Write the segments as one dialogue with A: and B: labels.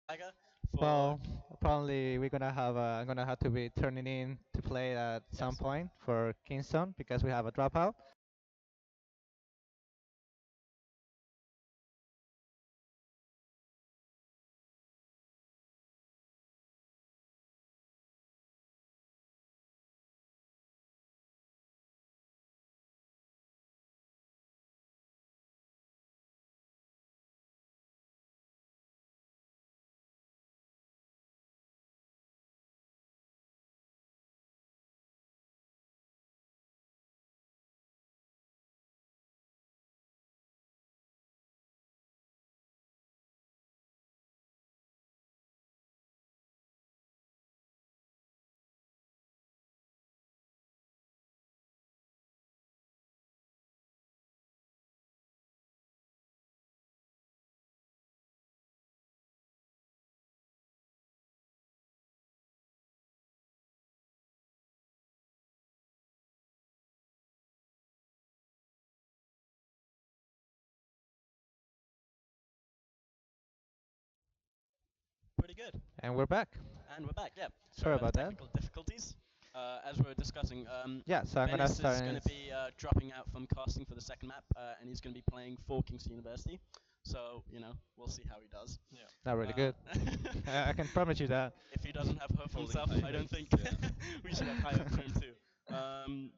A: Tiger for
B: Well, apparently we're gonna have I'm gonna have to be turning in to play at some
A: yes.
B: point for Kingston because we have a dropout.
A: Pretty good.
B: And we're back.
A: And we're back. Yeah. Sorry
B: Sorry
A: about the
B: about that.
A: technical difficulties. As we were discussing,
B: Yeah, so I'm gonna
A: Venice is going
B: start.
A: to be dropping out from casting for the second map, and he's going to be playing for Kingston University. So we'll see how he does.
C: Yeah.
B: Not really
A: Uh,
B: good. I can promise you that.
A: if he doesn't have hope for
C: Holding
A: himself,
C: high
A: I don't
C: hopes,
A: think
C: yeah.
A: we should have high hopes for him too. Um,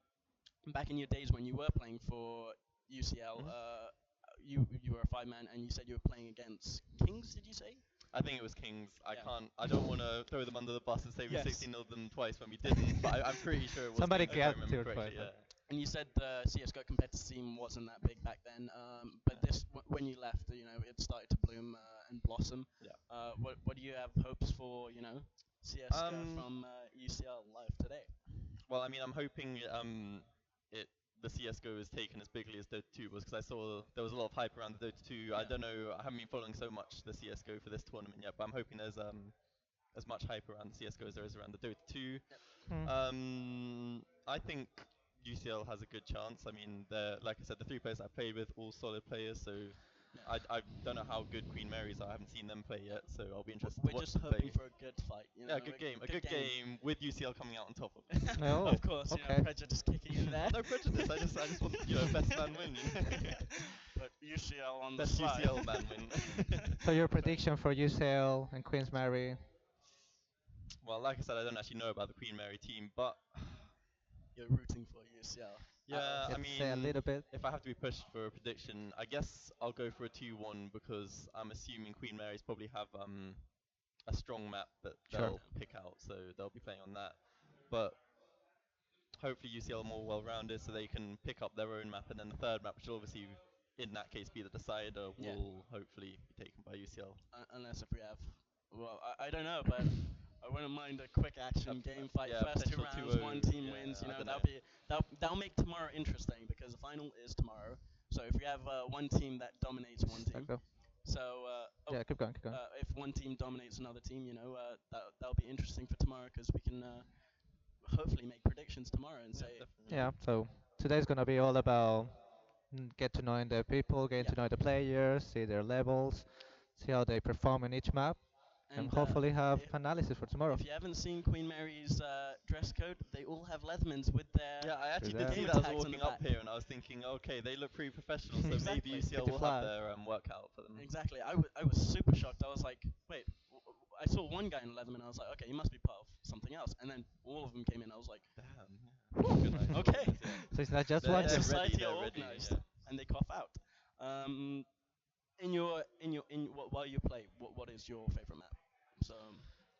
A: back in your days when you were playing for UCL,
C: Mhm.
A: you were a five man, and you said you were playing against Kings. Did you say?
C: I think it was Kings. I
A: Yeah.
C: can't. I don't want to throw them under the bus and say we
A: Yes.
C: 16 0 them twice when we didn't. But I'm pretty sure it was
B: Somebody
C: Kings if I
B: get
C: remember
B: to it
C: correctly.
B: first.
C: Yeah.
A: And you said the CSGO competitive scene wasn't that big back then, but when you left, it started to bloom and blossom.
C: Yeah.
A: What do you have hopes for, CSGO
C: Um.
A: from UCL live today?
C: Well, I mean, I'm hoping it the CS:GO is taken as bigly as Dota 2 was because I saw there was a lot of hype around the Dota 2. I
A: Yeah.
C: don't know. I haven't been following so much the CS:GO for this tournament yet, but I'm hoping there's as much hype around the CS:GO as there is around the Dota 2.
A: Yep.
B: Hmm.
C: I think UCL has a good chance. I mean, like I said, the three players I played with, all solid players. So
A: Yeah.
C: I don't know how good Queen Mary's are. I haven't seen them play yet, so I'll be interested to
A: We're
C: watch
A: just
C: them
A: hoping
C: play.
A: for a good fight,
C: Yeah, a good game. A
A: good
C: good game with UCL coming out on top of.
B: Oh,
A: Of course,
B: okay.
A: prejudice kicking in there.
C: No prejudice. I just want best man win.
A: But UCL on the
C: Best
A: side.
C: UCL man win.
B: So your prediction for UCL and Queens Mary?
C: Well, like I said, I don't actually know about the Queen Mary team, but
A: You're rooting for UCL.
C: yeah, I
B: Let's say a
C: mean,
B: little bit.
C: if I have to be pushed for a prediction, I guess I'll go for a 2-1 because I'm assuming Queen Mary's probably have a strong map that
B: Sure.
C: they'll pick out, so they'll be playing on that. But hopefully UCL are more well-rounded, so they can pick up their own map, and then the third map, which will obviously in that case be the decider,
A: Yeah.
C: will hopefully be taken by UCL.
A: Unless if we have, well, I don't know, but I wouldn't mind a quick action game fight.
C: Yeah,
A: First two
C: potential
A: rounds,
C: 2-0,
A: one team
C: yeah,
A: wins.
C: I don't
A: That'll
C: know.
A: be that'll make tomorrow interesting because the final is tomorrow. So if we have one team that dominates one team,
B: Exacto.
A: so
B: Yeah, keep going, keep going.
A: if one team dominates another team, that'll be interesting for tomorrow because we can hopefully make predictions tomorrow and
C: Yeah,
A: say,
C: definitely.
B: Yeah, so today's gonna be all about get to knowing the people, getting
A: yeah.
B: to know the players, see their levels, see how they perform in each map, and
A: And
B: hopefully have
A: if,
B: analysis for tomorrow.
A: if you haven't seen Queen Mary's dress code, they all have Leathermans with their
C: Yeah, I
B: True
C: actually did
B: that.
C: see
A: gamer
C: that. I was
A: tags on the
C: walking up
A: back.
C: here and I was thinking, okay, they look pretty professional, so maybe
A: Exactly.
C: UCL
B: Pretty
C: will
B: fly.
C: have their work cut out for them.
A: Exactly. I was super shocked. I was like, wait, I saw one guy in Leatherman. I was like, okay, he must be part of something else. And then all of them came in. I was like,
C: Damn.
A: whew,
C: Yeah. Good night.
A: okay.
C: Yeah.
B: So it's not just
C: They're,
B: one.
A: Their
C: they're ready.
A: society are
C: They're ready.
A: organized,
C: Yeah.
A: and they cough out. Um, while you play, what is your favorite map? So,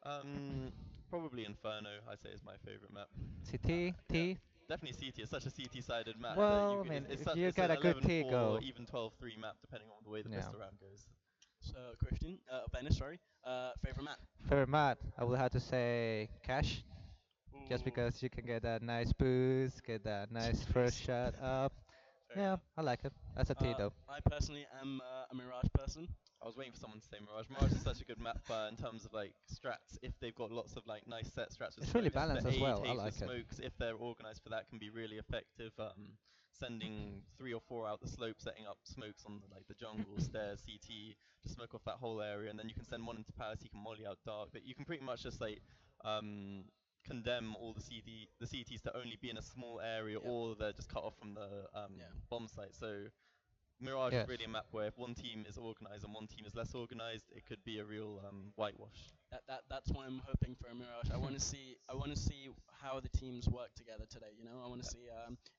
C: Um, Probably Inferno. I say is my favorite map.
B: CT,
C: Yeah,
B: T.
C: definitely CT. It's such a CT-sided map that
B: Well, I mean,
C: it's
B: if you
C: it's
B: got
C: an
B: a good T,
C: 11-4,
B: go.
C: even 12-3 map depending on the way the
B: Yeah.
C: pistol round goes.
A: so Christian, Venice, sorry, favorite map.
B: Favorite map, I would have to say Cash, just
A: Ooh,
B: because you can get that nice boost, get that nice first
A: jeez.
B: shot up.
A: Fair
B: Yeah,
A: enough.
B: I like it. That's a T though.
A: I personally am a Mirage person.
C: I was waiting for someone to say Mirage. Mirage is such a good map in terms of like strats. If they've got lots of like nice set strats with
B: It's really
C: smokes,
B: balanced
C: the
B: as
C: A
B: well. I
C: takes with
B: like it.
C: smokes, if they're organized for that, can be really effective. sending 3 or 4 out the slope, setting up smokes on the jungle, stairs, CT, to smoke off that whole area, and then you can send one into palace, you can molly out dark. But you can pretty much just um, condemn all the CTs to only be in a small area,
A: Yep.
C: or they're just cut off from the
A: Yeah.
C: bomb site. So Mirage is
B: Yes.
C: really a map where if one team is organized and one team is less organized, it could be a real whitewash.
A: That's why I'm hoping for a Mirage. I want to see how the teams work together today. You know, I want to see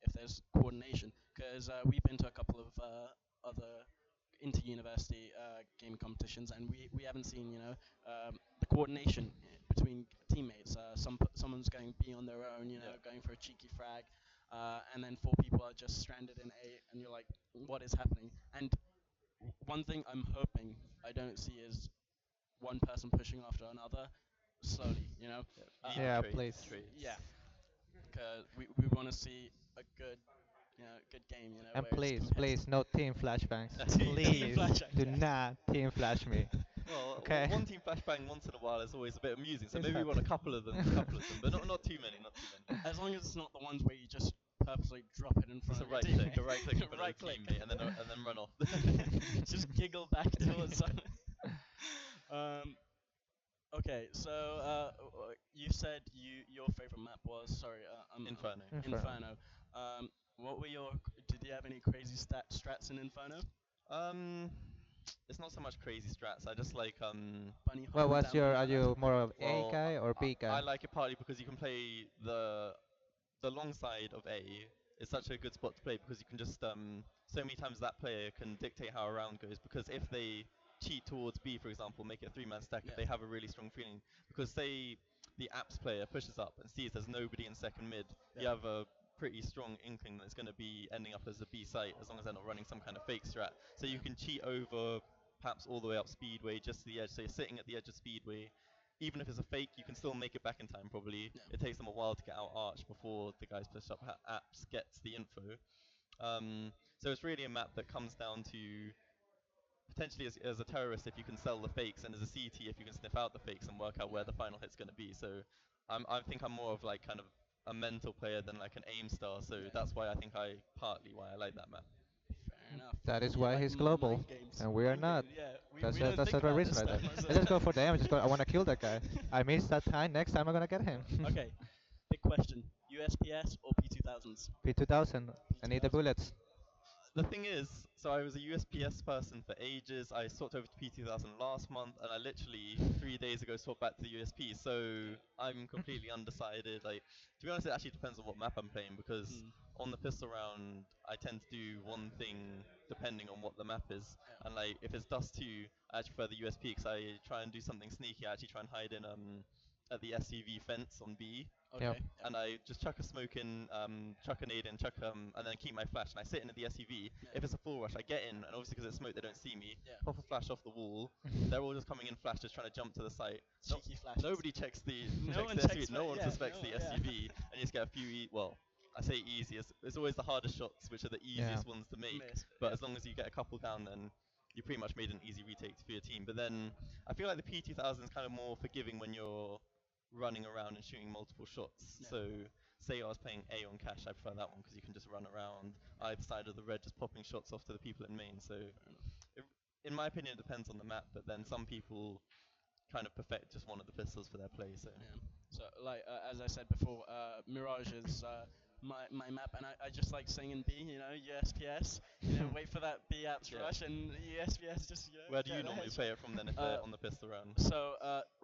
A: if there's coordination, because we've been to a couple of other inter-university game competitions, and we haven't seen, you know, the coordination between teammates. Someone's going B on their own, you know,
C: Yeah.
A: going for a cheeky frag, and then four people are just stranded in A, and you're like, what is happening? And one thing I'm hoping I don't see is one person pushing after another slowly, you know.
C: Yeah, you need
B: Yeah,
C: the trades.
B: please.
C: Trades.
A: Yeah, because we want to see a good, you know, good game, you know,
B: And
A: where it's
B: please,
A: competitive.
B: please, no team flashbangs.
C: Team
B: Please,
A: flashbang,
B: do
A: yeah.
B: not team flash me.
C: Well,
B: Okay.
C: one team flashbang once in a while is always a bit amusing. So
B: It's
C: maybe we
B: fun.
C: want a couple of them, but not too many, not too many.
A: As long as it's not the ones where you just purposely drop it in front
C: Just a
A: of your
C: right click,
A: teammate.
C: a right click in front
A: Right
C: of the
A: click.
C: teammate, and then run off.
A: Just giggle back towards someone. um, okay, so you said your favorite map was, sorry,
C: Inferno.
A: Inferno. What were your? Did you have any crazy strats in Inferno?
C: Um, it's not so much crazy strats. I just like
A: Bunny
B: Well,
A: hop
B: what's
A: down
B: your? Are
A: bananas?
B: you more of A
C: well,
B: guy or B
C: I
B: guy?
C: like it partly because you can play the long side of A. Is such a good spot to play because you can just so many times that player can dictate how a round goes, because if they cheat towards B, for example, make it a 3-man stack, if
A: Yeah.
C: they have a really strong feeling, because say the apps player pushes up and sees there's nobody in second mid, you
A: Yeah.
C: have a pretty strong inkling that it's going to be ending up as a B site, as long as they're not running some kind of fake strat. So you
A: Yeah.
C: can cheat over perhaps all the way up Speedway, just to the edge. So you're sitting at the edge of Speedway. Even if it's a fake, you can still make it back in time, probably.
A: Yeah.
C: It takes them a while to get out Arch before the guys push up apps gets the info. So it's really a map that comes down to potentially as a terrorist if you can sell the fakes, and as a CT if you can sniff out the fakes and work out where the final hit's going to be. So I think I'm more of like kind of a mental player than like an aim star. So
A: Yeah.
C: that's why I think partly why I like that map.
A: Fair enough.
B: That is
A: You
B: why
A: like
B: he's global,
A: mind games.
B: and we are
A: Mind
B: not.
A: games, yeah,
B: That's
A: we
B: a,
A: don't
B: that's
A: think
B: the
A: about
B: reason
A: this
B: right there.
A: stuff.
B: Let's just go for the aim. I want to kill that guy. I missed that time. Next time I'm gonna get him.
A: Okay, big question: USPS or P2000s?
B: P2000. I need the
A: P2000.
B: bullets.
C: The thing is, so I was a USPS person for ages. I swapped over to P2000 last month, and I literally 3 days ago swapped back to the USP. So I'm completely undecided. Like, to be honest, it actually depends on what map I'm playing, because
A: Mm.
C: on the pistol round, I tend to do one thing depending on what the map is.
A: Yeah.
C: And like, if it's Dust 2, I actually prefer the USP because I try and do something sneaky. I actually try and hide in at the SCV fence on B,
A: Okay.
B: Yep.
A: Yeah.
C: and I just chuck a smoke in, chuck a nade in, and then keep my flash. And I sit in at the SUV.
A: Yeah.
C: If it's a full rush, I get in, and obviously because it's smoke, they don't see me.
A: Yeah.
C: Pop a flash off the wall. They're all just coming in flash, just trying to jump to the site.
A: Cheeky flashes.
C: Nobody checks the
A: No one
C: checks the
A: checks
C: SUV. No one
A: yeah,
C: suspects
A: no,
C: the
A: yeah.
C: SUV, and you just get a few. Well, I say easy. It's always the hardest shots, which are the easiest ones to make.
A: Miss,
C: But
A: yeah.
C: as long as you get a couple down, then you pretty much made an easy retake for your team. But then I feel like the P2000 is kind of more forgiving when you're running around and shooting multiple shots.
A: Yeah.
C: So say I was playing A on cash, I prefer that one because you can just run around either side of the red, just popping shots off to the people in main. So
A: Fair enough.
C: in my opinion, it depends on the map. But then some people kind of perfect just one of the pistols for their play. So
A: Yeah. So, like, as I said before, Mirage is my map, and I just like singing B, you know, USPS. You know, wait for that B apps
C: Yeah.
A: rush, and USPS just, you know.
C: where do
A: get
C: you
A: the
C: normally
A: headshot.
C: play it from then if they're on the pistol round?
A: So,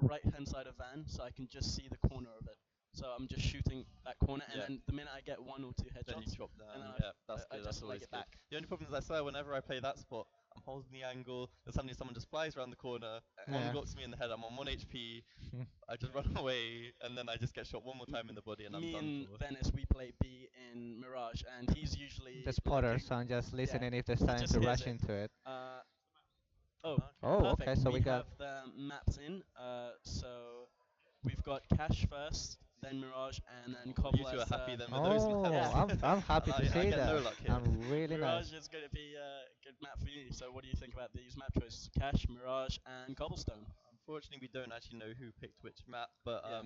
A: right hand side of van, so I can just see the corner of it. So I'm just shooting that corner, and
C: Yeah.
A: then the minute I get one or two
C: Then you
A: headshots,
C: drop down.
A: and then
C: Yeah, that's
A: I
C: good. That's
A: just
C: always
A: leg it
C: good.
A: back.
C: The only problem is I swear whenever I play that spot, I'm holding the angle, and suddenly someone just flies around the corner, one
B: Yeah.
C: glocks me in the head, I'm on 1 HP, I just run away, and then I just get shot one more time in the body, and I'm
A: Me
C: done
A: and
C: for.
A: Venice, we play B in Mirage, and he's usually
B: The spotter,
A: looking-
B: so I'm just listening if there's
A: he
B: time
A: just
B: to
A: hears
B: rush
A: it.
B: into it.
A: Oh,
B: Oh,
A: perfect.
B: okay, so we got.
A: have the maps in. So we've got Cash first, then Mirage, and then
C: You
A: Cobble
C: two are
A: as,
C: happy then with those
B: Oh,
C: maps.
B: I'm happy
C: And
B: to
C: I
B: see
C: get no
B: that.
C: luck here.
B: I'm really
A: Mirage
B: nice.
A: is going to be a good map for you. So what do you think about these map choices? Cash, Mirage, and Cobblestone.
C: unfortunately, we don't actually know who picked which map, but
A: Yeah.
C: like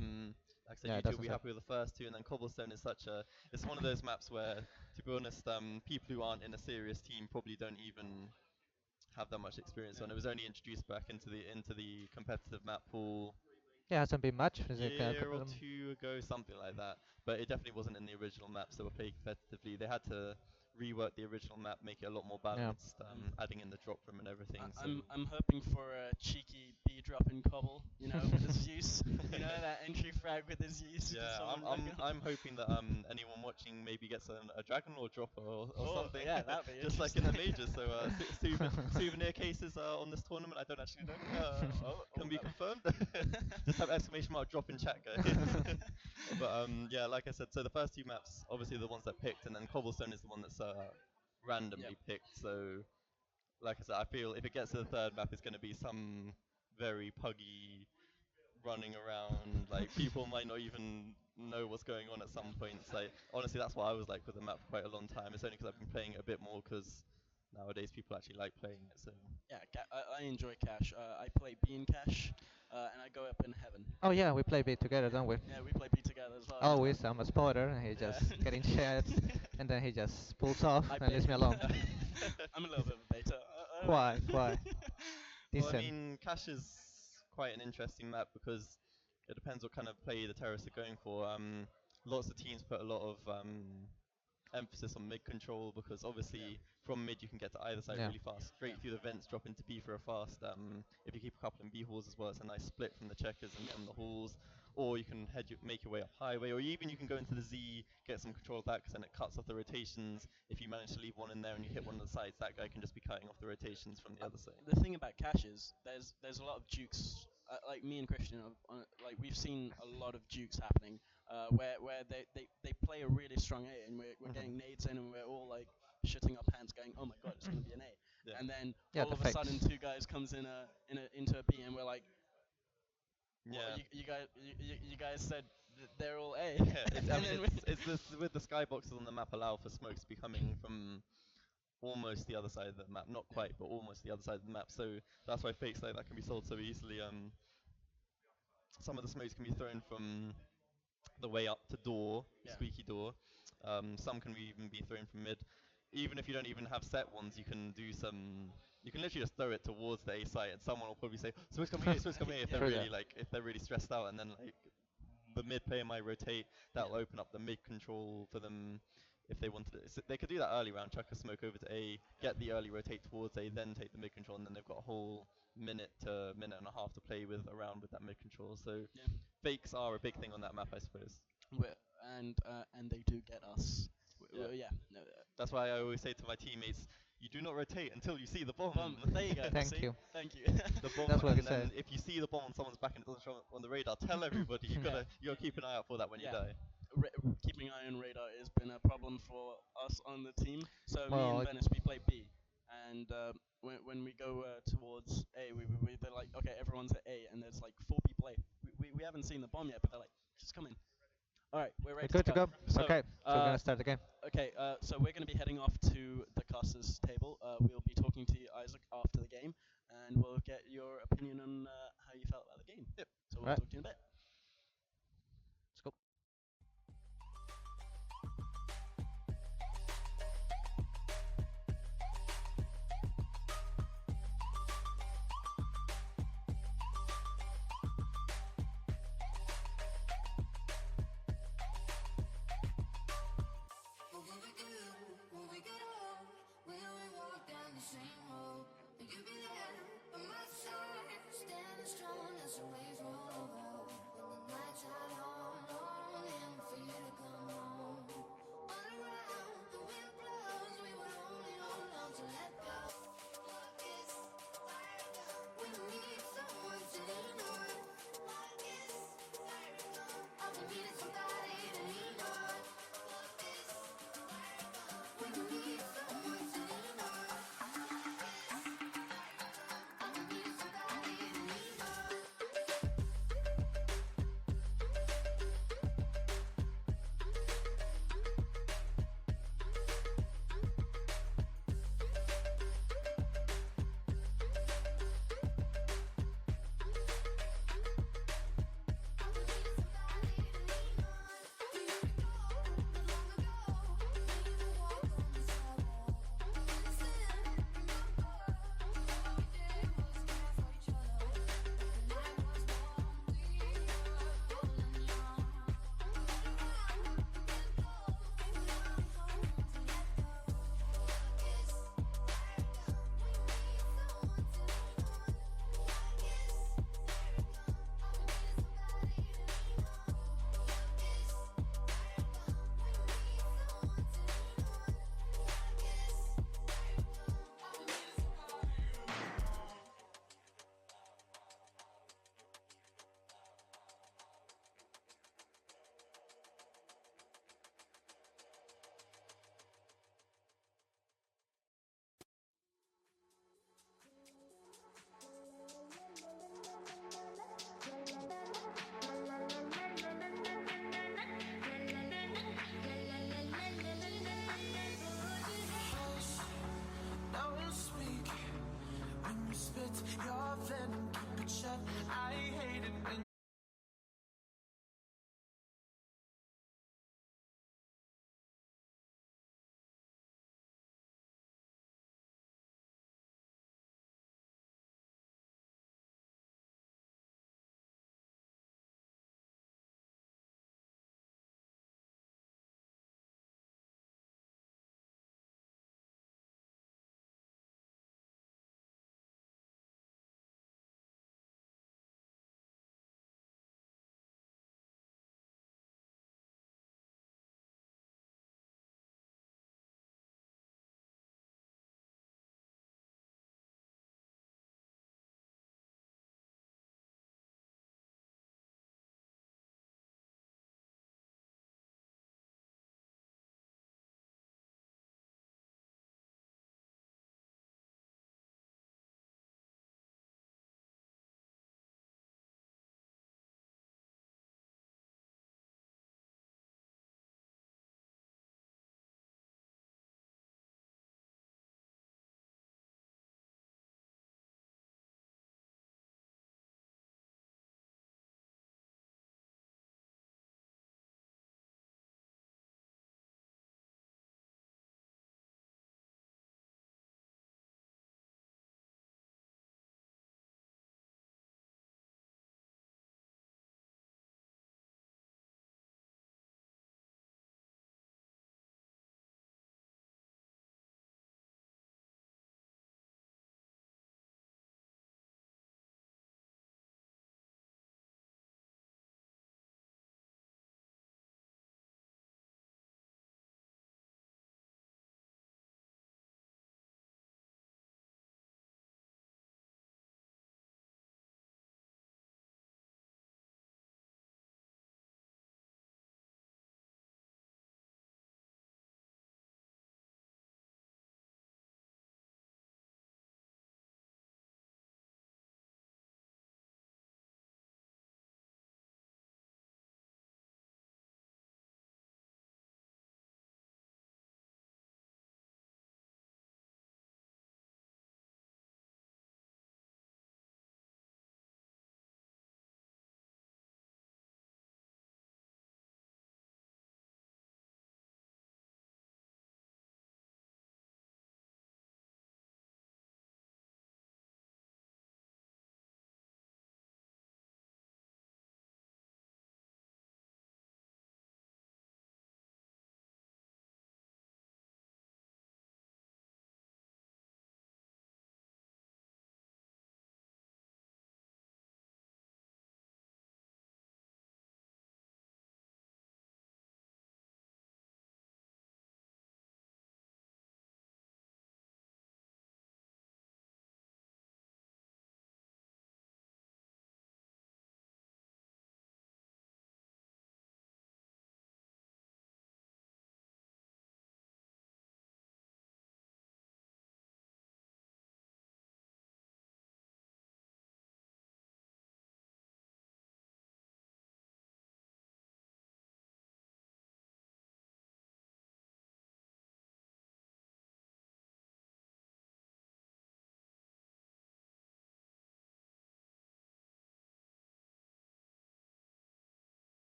C: I said,
B: Yeah,
C: you
B: it
C: two will
B: doesn't
C: be
B: say.
C: happy with the first two, and then Cobblestone is such a. It's one of those maps where, to be honest, people who aren't in a serious team probably don't even have that much experience
A: Yeah.
C: on. It was only introduced back into the competitive map pool
B: Yeah, hasn't been much. Is it,
C: year or two ago, something like that. But it definitely wasn't in the original maps that were played competitively. They had to rework the original map, make it a lot more
B: yeah.
C: balanced,
A: Um,
C: adding in the drop room and everything. So
A: I'm hoping for a cheeky B drop in Cobble, you know, with his use, you know, that entry frag with his use.
C: yeah,
A: Someone
C: I'm hoping that anyone watching maybe gets a dragon lore dropper or
A: oh
C: something,
A: yeah, that'd be
C: just like in the
A: interesting.
C: majors. So souvenir cases on this tournament. I don't actually know. Can be
A: That
C: confirmed. Just have exclamation mark drop in chat, guys. But yeah, like I said, so the first two maps, obviously the ones that picked, and then Cobblestone is the one that's
A: yep.
C: randomly picked. So like I said, I feel if it gets to the third map, it's going to be some very puggy running around. Like people might not even know what's going on at some points. Like honestly, that's what I was like with the map for quite a long time. It's only because I've been playing it a bit more because nowadays people actually like playing it. So
A: Yeah, I enjoy Cash. I play B in Cash, and I go up in heaven.
B: Oh yeah, we play B together, don't we?
A: Yeah, we play B together as well. Yeah.
B: Always, I'm a spotter, and he
A: Yeah.
B: just getting shots, and then he just pulls off
A: I
B: and
A: bait
B: leaves me
A: him.
B: alone.
A: I'm a little bit of a beta.
B: Why? Why?
C: well, I
B: Decent.
C: mean, Cash is quite an interesting map because it depends what kind of play the terrorists are going for. Lots of teams put a lot of emphasis on mid control because
A: Yeah.
C: obviously from mid you can get to either side
B: Yeah.
C: really fast,
A: Yeah.
C: straight through the vents, drop into B for a fast. If you keep a couple in B halls as well, it's a nice split from the checkers and
A: Yeah.
C: from the halls. Or you can make your way up highway, or even you can go into the Z, get some control of that, because then it cuts off the rotations. If you manage to leave one in there and you hit one of the sides, that guy can just be cutting off the rotations from the other side.
A: The thing about Cash is there's a lot of jukes. Like me and Christian, like we've seen a lot of jukes happening, where they play a really strong A, and we're getting nades in, and we're all like shutting our pants, going, oh my god, it's gonna be an A,
C: Yeah.
A: and then
B: Yeah,
A: all
B: the
A: of a sudden
B: fakes.
A: two guys comes into a B, and we're like, what,
C: Yeah.
A: you guys said they're all A,
C: Yeah, I
A: and
C: mean,
A: then
C: it's this with the skyboxes on the map allow for smokes to be coming from almost the other side of the map, not
A: yeah,
C: quite, but almost the other side of the map. So that's why fakes like that can be sold so easily. Some of the smokes can be thrown from the way up to door,
A: yeah,
C: squeaky door. Some can even be thrown from mid. Even if you don't even have set ones, you can do some. You can literally just throw it towards the A site, and someone will probably say, "Smoke's coming here, smoke's coming here." If
A: yeah,
C: they're
B: True
C: really
B: that.
C: like, if they're really stressed out, and then like the mid player might rotate.
A: yeah,
C: That'll open up the mid control for them if they wanted it. So they could do that early round, chuck a smoke over to A, get the early rotate towards A, then take the mid control, and then they've got a whole minute to minute and a half to play with around with that mid control. So
A: yeah.
C: fakes are a big thing on that map, I suppose.
A: We're, and they do get us.
C: Yeah.
A: Yeah, no,
C: That's why I always say to my teammates, you do not rotate until you see the bomb.
A: There you go.
B: Thank
A: See,
B: you.
A: thank you.
C: The bomb,
B: That's what he
C: and
B: said.
C: then if you see the bomb on someone's back and it doesn't show up on the radar, tell everybody.
A: Yeah.
C: You gotta keep an eye out for that when you
A: Yeah.
C: die.
A: Keeping eye on radar has been a problem for us on the team. So me and
B: Well,
A: Venice, we play B, and when we go towards A, they're like, okay, everyone's at A, and there's like 4 people A. We haven't seen the bomb yet, but they're like, just come in. All right, we're
B: we're
A: ready
B: good to go.
A: So,
B: Okay, so we're gonna start the game.
A: okay, so we're going to be heading off to the casters table. We'll be talking to you, Isaac, after the game, and we'll get your opinion on how you felt about the game.
C: Yep.
A: So we'll
B: Right.
A: talk to you in a bit.
B: Let's go.
D: What will we do when we get old? Will we walk down the same road? Will you be there by my side, standing strong as the waves roll over?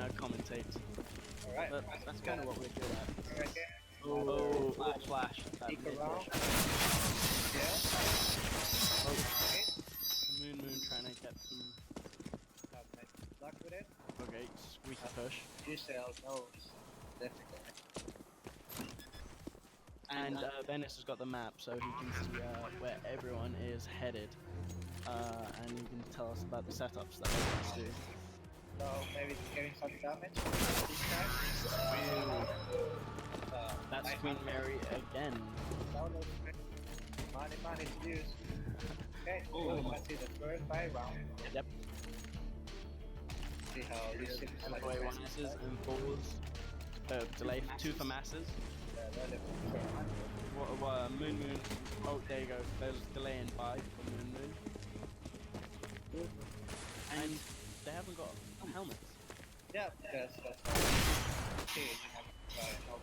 A: commentate.
E: Alright.
A: That's kind of what we're good at.
E: Right here.
A: Oh, flash. That
E: Peek
A: mid
E: around.
A: push.
E: Yeah.
A: Oh,
E: Okay.
A: Moon trying to get some.
E: Have nice luck with it.
A: Okay, squeaky push.
E: UCL knows. Definitely.
A: And Venice has got the map, so he can see where everyone is headed. And he can tell us about the setups that everyone's doing.
E: So maybe getting some damage this time.
A: That's
E: nice
A: Queen
E: hand.
A: Mary again.
E: Download money to use. Okay, so let's see the first buy round.
A: Yep.
E: See how this ship is like.
A: Away one S's and fours. Delay 2 for masses. Moon. Oh, there you go. There's delay in 5 for Moon. And they haven't got helmets.
E: Yeah, because that's okay, you have no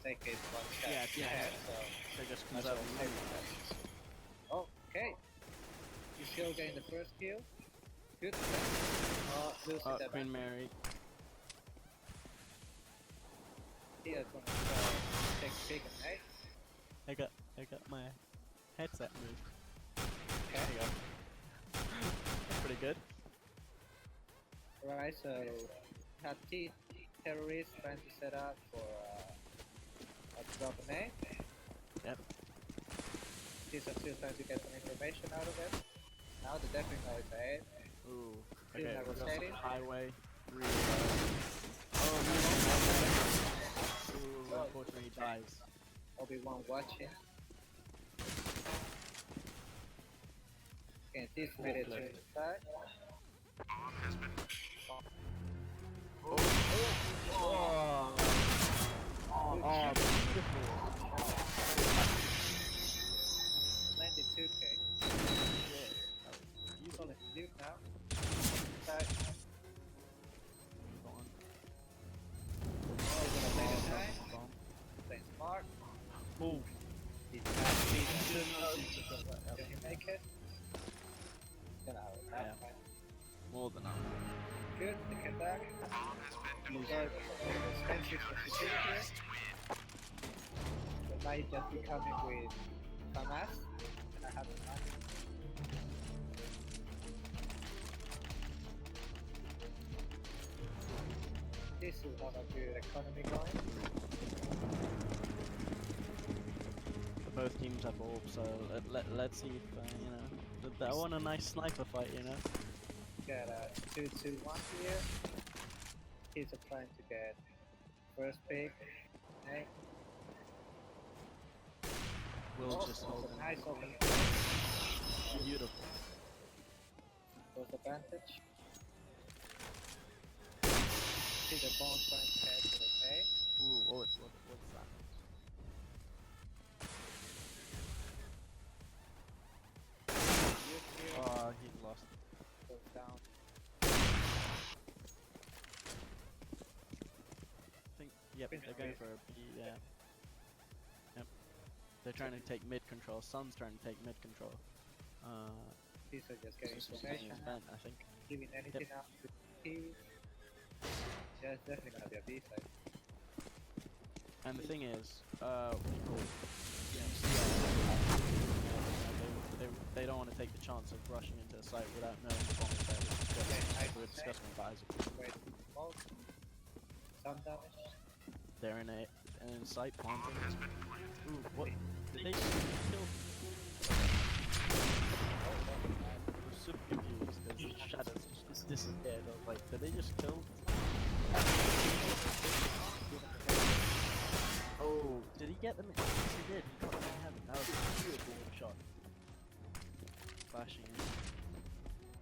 E: take it one step
A: Yeah.
E: ahead, so
A: They just
E: that's
A: conserve
E: what
A: money.
E: okay. You still getting the first kill. Good. Losing the
A: Queen Mary.
E: Here gonna take a peek and hey.
A: I got my headset moved.
E: Okay.
A: There you go. That's pretty good.
E: Alright, so had T terrorists trying to set up for a drop an A.
A: Yep.
E: These are still trying to get some information out of it. Now the definitely know it's A.
A: Ooh.
E: Still
A: Okay,
E: never
A: we got
E: steady.
A: some highway. Really
E: Oh,
A: Ooh, unfortunately he dies.
E: Obi-Wan watching. Okay, this made it to
A: Forklift.
E: inside.
A: Oh, beautiful.
E: Landed 2K. You call it Luke now. Inside. Oh, gonna take a time. Playing smart.
A: Ooh.
E: He's actually can he make it? Gonna have
A: Yeah.
E: that time.
A: More than enough.
E: Good, they came back. Expensive for security here. But now you just be coming with FAMAS, and I have the money. This is not a good economy going.
A: Both teams have orbs, so let's see if, I want a nice sniper fight, you know?
E: Got a 2-2-1 here. He's trying to get first pick. Okay.
A: Will's just
E: Oh,
A: holding.
E: nice open.
A: Beautiful.
E: Those advantage. See the bone trying to catch it, okay?
A: Ooh, what's that? Oh, he lost.
E: Goes down.
A: I think, yep, they're going for a B, yeah. Yep. They're trying to take mid control. Sun's trying to take mid control.
E: These are just getting
A: This is
E: information.
A: event, I think.
E: Giving anything up to T. Yeah, it's definitely gonna be a B side.
A: And the thing is, what do you call it? They don't want to take the chance of rushing into the site without knowing the bomb is there. Like we were discussing with Isaac.
E: Great smoke. Some damage.
A: They're in a site planting. Ooh, what? Did they kill? I was super confused because the shadows just disappeared. I was like, did they just kill? Oh, did he get them? Yes, he did. He got them in heaven. That was a beautiful shot. Flashing in.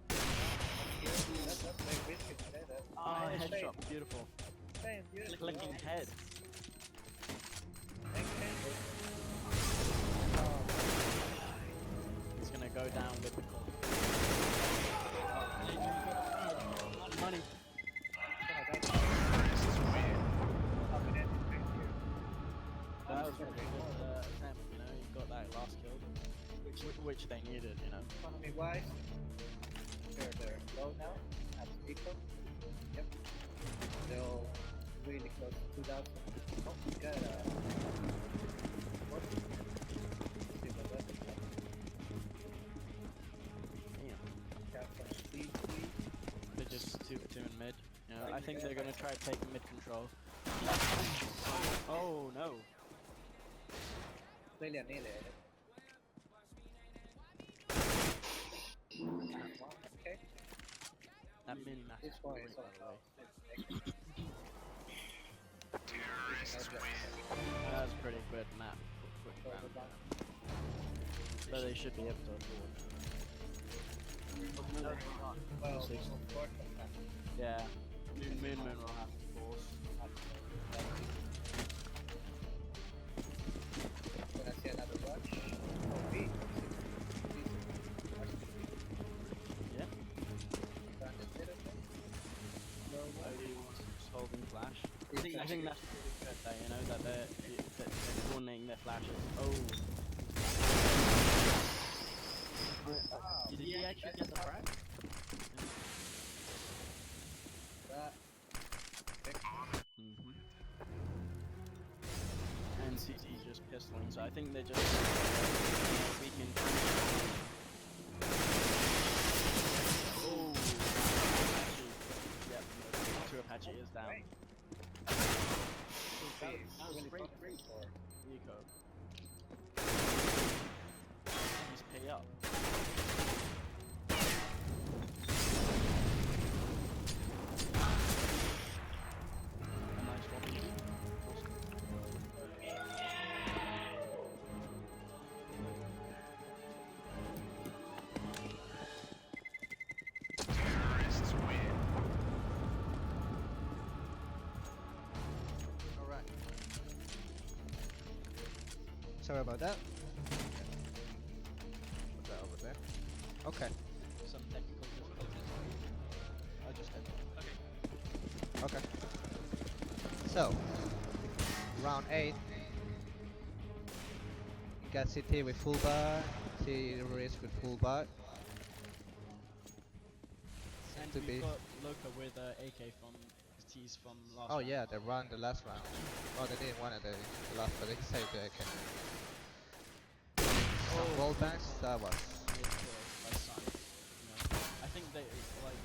E: That's very risky to say that.
A: Ah, headshot. Beautiful.
E: Same, beautiful.
A: Clicking heads. He's gonna go down with the call. Money. That was a really good attempt, you know, he got that last kill, which they needed, you know.
E: Economy wise, they're low now, at equal. Yep. They'll really close to 2000. Oh, we got what? See what that is.
A: Damn.
E: Got some CT.
A: They're just 2 in mid. You know, I think they're gonna try to take mid control. Oh no.
E: Really annihilated. Okay.
A: That mini map
E: This
A: is
E: one
A: great,
E: is
A: by
E: on
A: the way.
E: top.
A: That's pretty good map. Quick round. But they should be able to afford.
E: Well,
A: Six. Yeah. Moon will have to force.
E: Gonna see another rush. Oh, B.
A: Yeah.
E: Found this little thing. Low one.
A: Just holding flash.
E: He's
A: I think that's pretty good though, you know, that they're coordinating their flashes. Oh. Did he actually get the frag?
E: That.
A: Mm-hmm. And CT just pistoling, so I think they're just weakened. Oh, Apache. Yep, no, Apache is down. That was great for Rico. He's pay up. A nice one. Alright.
B: Sorry about that. Put that over there. Okay.
A: Some technical difficulties. I just had
B: Okay. So, round 8. You got CT with full bar, T-Risk with full bar.
A: And
B: to
A: we've
B: be.
A: got Loka with AK from T's from last
B: Oh
A: round.
B: yeah, they ran the last round. Oh, they didn't win it the last, but they saved the AK. Some wall banks, that was.
A: Made choice by Sun. You know, I think they like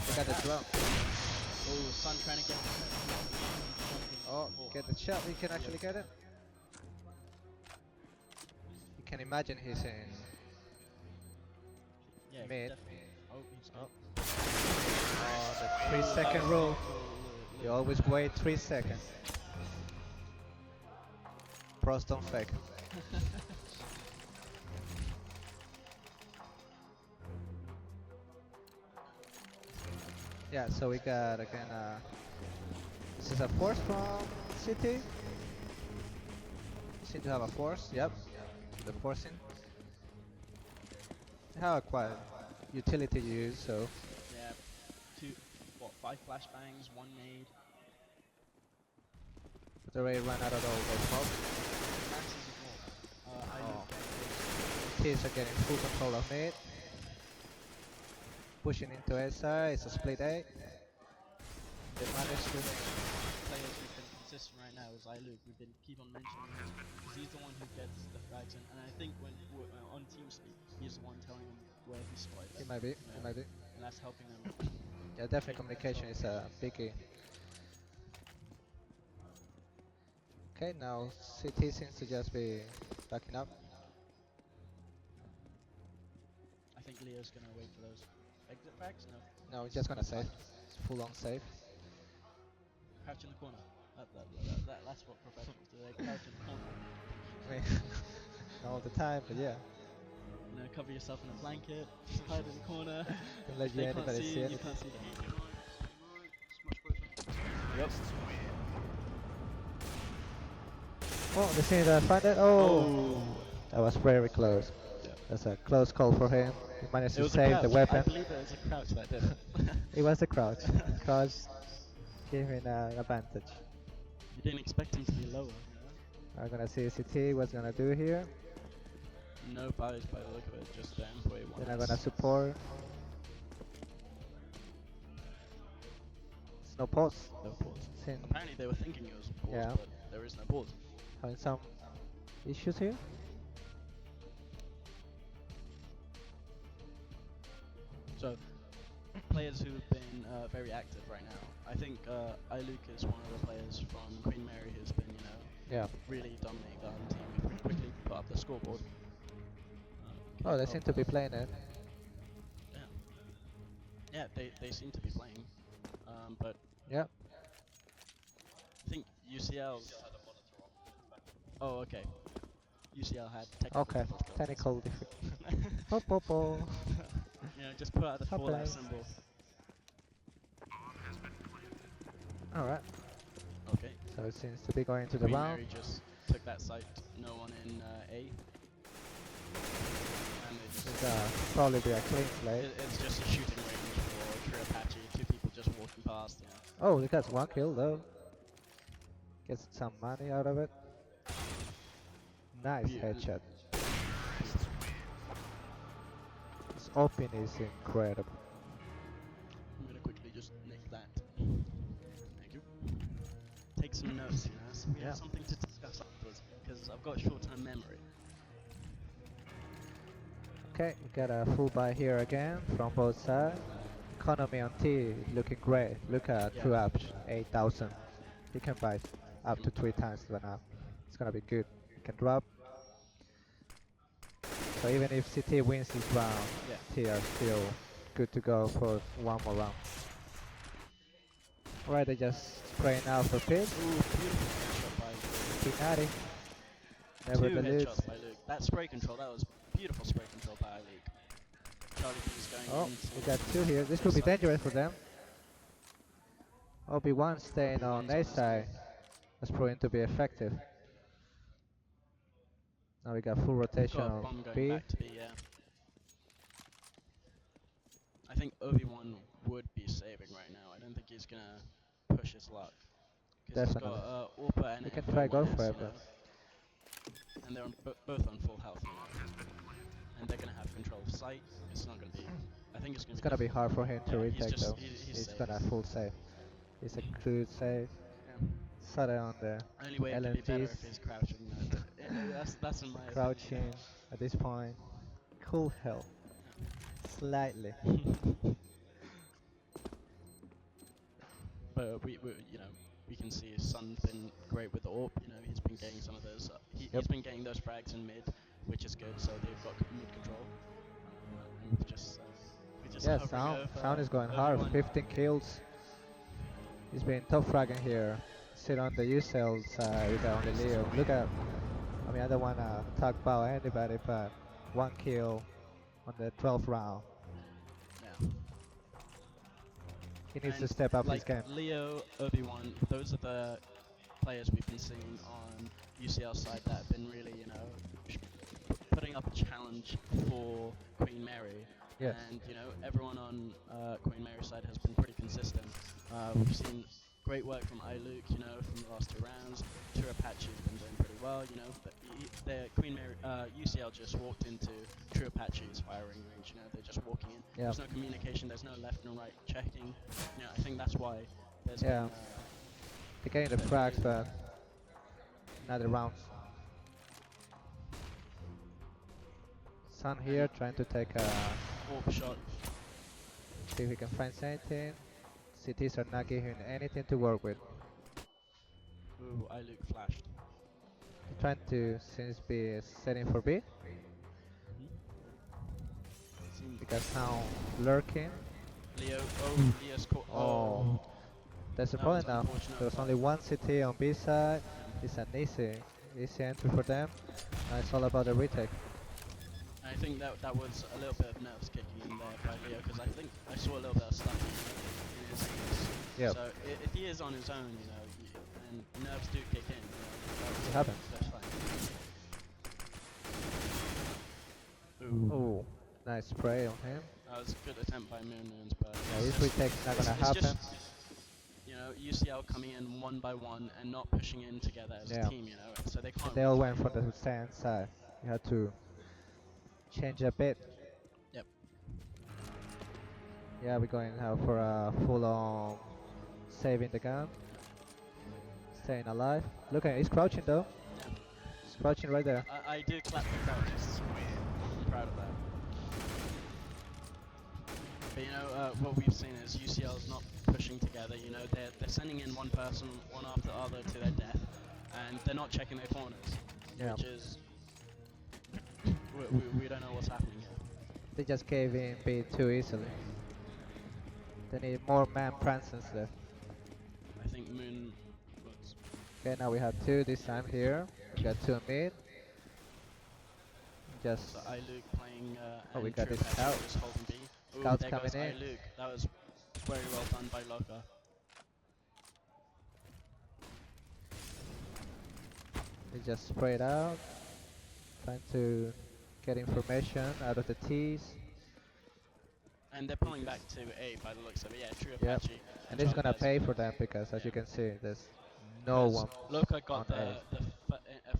B: They got the drum.
A: oh, Sun trying to get
B: Oh, get the shot, we can actually get it. You can imagine he's in
A: yeah,
B: mid.
A: definitely. Oh, he's
B: Oh.
A: good.
B: Oh, the 3-second rule. You always wait 3 seconds. Pros don't fake. Yeah, so we got again, this is a force from City. Seem to have a force, yep. The forcing. They have a quite utility use, so.
A: Yeah, 5 flashbangs, 1 nade.
B: But they already ran out of all the smoke.
A: Maxes of more. I
B: Oh.
A: look
B: Teams are getting full control of mid. Pushing into SI, it's a split A. They managed to.
A: players who've been consistent right now is Luke. We've been keep on mentioning him because he's the one who gets the frags in, and I think when on TeamSpeak, he's the one telling them where he's spotted
B: He
A: them.
B: might be,
A: Yeah.
B: he might be.
A: And that's helping them.
B: Yeah, definitely communication is a biggie. Okay, now CT seems to just be backing up.
A: I think Leo's gonna wait for those exit frags. No.
B: No, we're just gonna save. It's full on safe.
A: Crouch in the corner. That's what professionals do. They crouch in the corner.
B: I mean, not all the time, but yeah.
A: You know, cover yourself in a blanket, just hide in the corner.
B: Don't let
A: If they can't
B: anybody
A: see
B: see
A: you, you
B: anything.
A: can't see them. Yep.
B: Oh, they see the find it. Oh,
A: Oh.
B: that was very close.
A: Yeah.
B: That's a close call for him. He managed
A: It
B: to
A: was a
B: save the
A: crouch. I
B: weapon.
A: believe it was a crouch that did it.
B: It was a crouch. Crouch gave him an advantage.
A: You didn't expect him to be lower,
B: I'm gonna see CT what's gonna do here.
A: No buys by the look of it, just the employee
B: Then
A: one.
B: I'm gonna support. It's no pause.
A: No pause.
B: Sin
A: Apparently they were thinking it was a pause,
B: Yeah.
A: but there is no pause.
B: having some issues here.
A: So, players who've been very active right now. I think iLuke is one of the players from Queen Mary who's been,
B: Yeah.
A: really dominating the other team. If we quickly put up the scoreboard.
B: Oh, they seem to be playing it.
A: Yeah. Yeah, they seem to be playing. But
B: Yeah.
A: I think UCL's. Oh, okay. UCL had technical
B: Okay.
A: difficulties.
B: Technical difficulty. Oh, oh, oh.
A: Just put out the fallout
B: Happens.
A: symbol.
B: All right.
A: Okay.
B: So it seems to be going to the
A: Queen
B: round.
A: Mary just took that site. No one in A. And they just.
B: It's probably be a clean play.
A: It's just a shooting range for True Apache. Two people just walking past. Yeah.
B: Oh, he gets one kill though. Gets some money out of it. Nice headshot. His open is incredible.
A: I'm gonna quickly just nick that. Thank you. Take some notes, so we
B: Yeah.
A: have something to discuss afterwards, because I've got short-term memory.
B: Okay, we got a full buy here again from both sides. Economy on T looking great. Look at
A: Yeah.
B: True Apps, 8,000. He can buy up to 3 times the now. It's gonna be good. He can drop. So even if CT wins this round,
A: Yeah.
B: T are still good to go for one more round. Alright, they just spraying out for pit.
A: Ooh, beautiful headshot by Luke.
B: Pinati.
A: Two
B: Never the lose.
A: headshots by Luke. That spray control, that was beautiful spray control by Luke. Charlie B's going
B: Oh,
A: into
B: we got 2 here. This could be dangerous for them. Obi-Wan staying on
A: Obi-Wan's
B: A
A: on
B: side. That's proving to be effective. Now we got full
A: We've
B: rotation
A: got a
B: on
A: bomb going
B: B.
A: back to B, yeah. I think Obi-Wan would be saving right now. I don't think he's gonna push his luck. Because he's
B: Definitely.
A: got Orpa and
B: You can try go for it,
A: F1S, and they're on both on full health, and they're gonna have control of sight. It's not gonna be. I think it's gonna
B: It's
A: be.
B: gonna be hard for him to
A: Yeah, he's
B: retake
A: just
B: though.
A: he's
B: He's
A: safe.
B: gonna full save. It's a good save.
A: Yeah.
B: Sada on the
A: Only way it could be better
B: LMGs.
A: if he's crouching. That's in my
B: Crouching at this point. Cool hell. Slightly.
A: opinion. But we can see his son's been great with the AWP. He's been getting some of those. He's been getting those frags in mid, which is good. So they've got mid control. And we're just
B: Yeah,
A: hovering
B: Sound.
A: over
B: Sound is going hard.
A: everyone.
B: 15 kills. He's been top fragging here. Sit on the UCL side with only Leo. Look at. I mean, I don't wanna talk about anybody, but 1 kill on the 12th round.
A: Yeah.
B: He needs to
A: And
B: step up his
A: like
B: game.
A: Leo, Obi-Wan, those are the players we've been seeing on UCL side that have been really, putting up a challenge for Queen Mary.
B: Yes.
A: And everyone on Queen Mary side has been pretty consistent. We've seen great work from iLuke, from the last 2 rounds. True Apache's been doing pretty well, the Queen Mary UCL just walked into True Apache's firing range. They're just walking in.
B: Yeah.
A: There's no communication. There's no left and right checking. I think that's why there's
B: Yeah.
A: been.
B: They're getting the frags, but not the rounds. Sun here trying to take a.
A: AWP shot.
B: See if he can find anything. CTs are not giving him anything to work with.
A: Ooh, iLuke flashed.
B: Trying to seems be setting for B
A: Seems
B: because now lurking.
A: Leo's caught.
B: Oh, That's the
A: That was
B: problem now.
A: unfortunate.
B: There's
A: But
B: only one CT on B side. It's an easy entry for them. Now it's all about the retake.
A: I think that was a little bit of nerves kicking in there by Leo because I think I saw a little bit of stuff in his ace.
B: Yep.
A: So if he is on his own, you know, and nerves do kick in, you know,
B: It happens.
A: that's fine. Ooh.
B: Ooh, nice spray on him.
A: That was a good attempt by Moonmoons, but
B: Yeah, this retake's not gonna
A: it's
B: happen.
A: just, you know, UCL coming in one by one and not pushing in together as
B: Yeah.
A: a team, you know, so they can't
B: They all
A: really
B: went from the same side. You had to change a bit.
A: Yep.
B: Yeah, we're going now for a full-on saving the gun, staying alive. Look at it, he's crouching though.
A: Yeah.
B: He's crouching right there.
A: I do clap the crouches. I'm proud of that. But you know, what we've seen is UCL's not pushing together. You know, they're sending in one person, one after the other, to their death, and they're not checking their corners,
B: Yeah.
A: which is we don't know what's happening here.
B: They just gave in B too easily. They need more man presence there.
A: I think Moon was
B: Okay, now we have two this time here. We got two mid. Just
A: so iLuke playing
B: Oh, we
A: and
B: got
A: True
B: this
A: Apache
B: scout.
A: just holding B. Ooh,
B: Scouts
A: there
B: coming
A: goes
B: in.
A: iLuke. That was very well done by Loka.
B: they just sprayed out, trying to get information out of the T's.
A: And they're pulling back to A by the looks of it. Yeah, True
B: Yep.
A: Apache.
B: And it's gonna
A: Chavez.
B: pay for them because, as you
A: Yeah.
B: can see, there's no one.
A: Loka
B: on
A: got the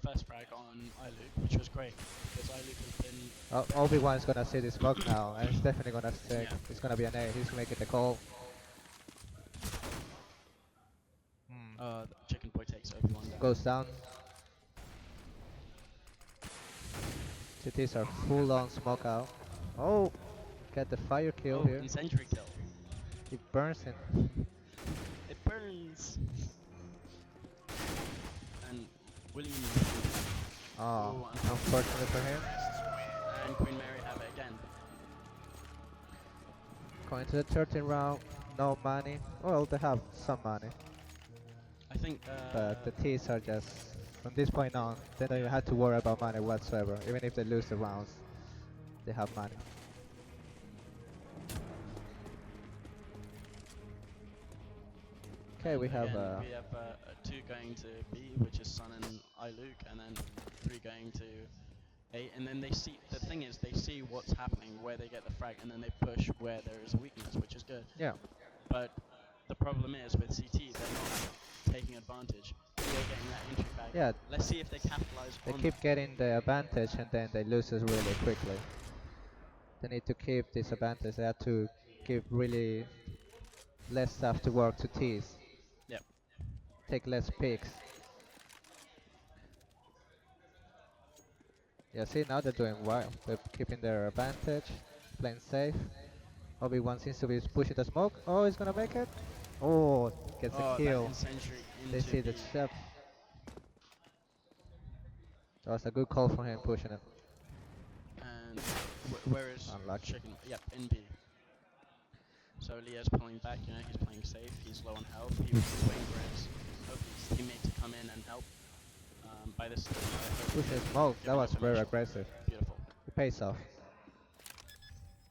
A: first frag on iLuke, which was great because iLuke has been
B: Obi-Wan's gonna see the smoke now, and it's definitely gonna stick.
A: Yeah.
B: It's gonna be an A. He's making the call.
A: Chicken Boy takes Obi-Wan down.
B: Goes down. CTs are full on smoke out. Oh, get the fire kill
A: Oh,
B: here.
A: incendiary kill.
B: It burns him.
A: It burns. And William
B: Oh,
A: Ooh,
B: unfortunately for him.
A: and Queen Mary have it again.
B: Going to the 13th round. No money. Well, they have some money,
A: I think.
B: but the T's are just, from this point on, they don't even have to worry about money whatsoever. Even if they lose the rounds, they have money. Okay, we have
A: again, we have 2 going to B, which is Sun and iLuke, and then 3 going to A. And then they see, the thing is, they see what's happening, where they get the frag, and then they push where there is a weakness, which is good.
B: yeah.
A: But the problem is with CT, they're not taking advantage. They're getting that entry frag.
B: Yeah,
A: Let's see if they capitalize
B: they
A: on
B: keep
A: that.
B: getting the advantage and then they lose it really quickly. They need to keep this advantage. They have to give really less stuff to work to T's.
A: Yep.
B: Take less picks. Yeah, see, now they're doing well. They're keeping their advantage, playing safe. Obi-Wan seems to be pushing the smoke. Oh, he's gonna make it. Oh, gets a
A: Oh,
B: kill.
A: that incendiary into
B: They see the
A: B.
B: chef. That was a good call from him pushing it.
A: And where is
B: Unlucky.
A: Chicken? Yep, in B. So Leo's pulling back, you know, he's playing safe, he's low on health, he's waiting for his teammate to come in and help. By this time,
B: Pushing smoke. That was very aggressive.
A: Beautiful.
B: It pays off.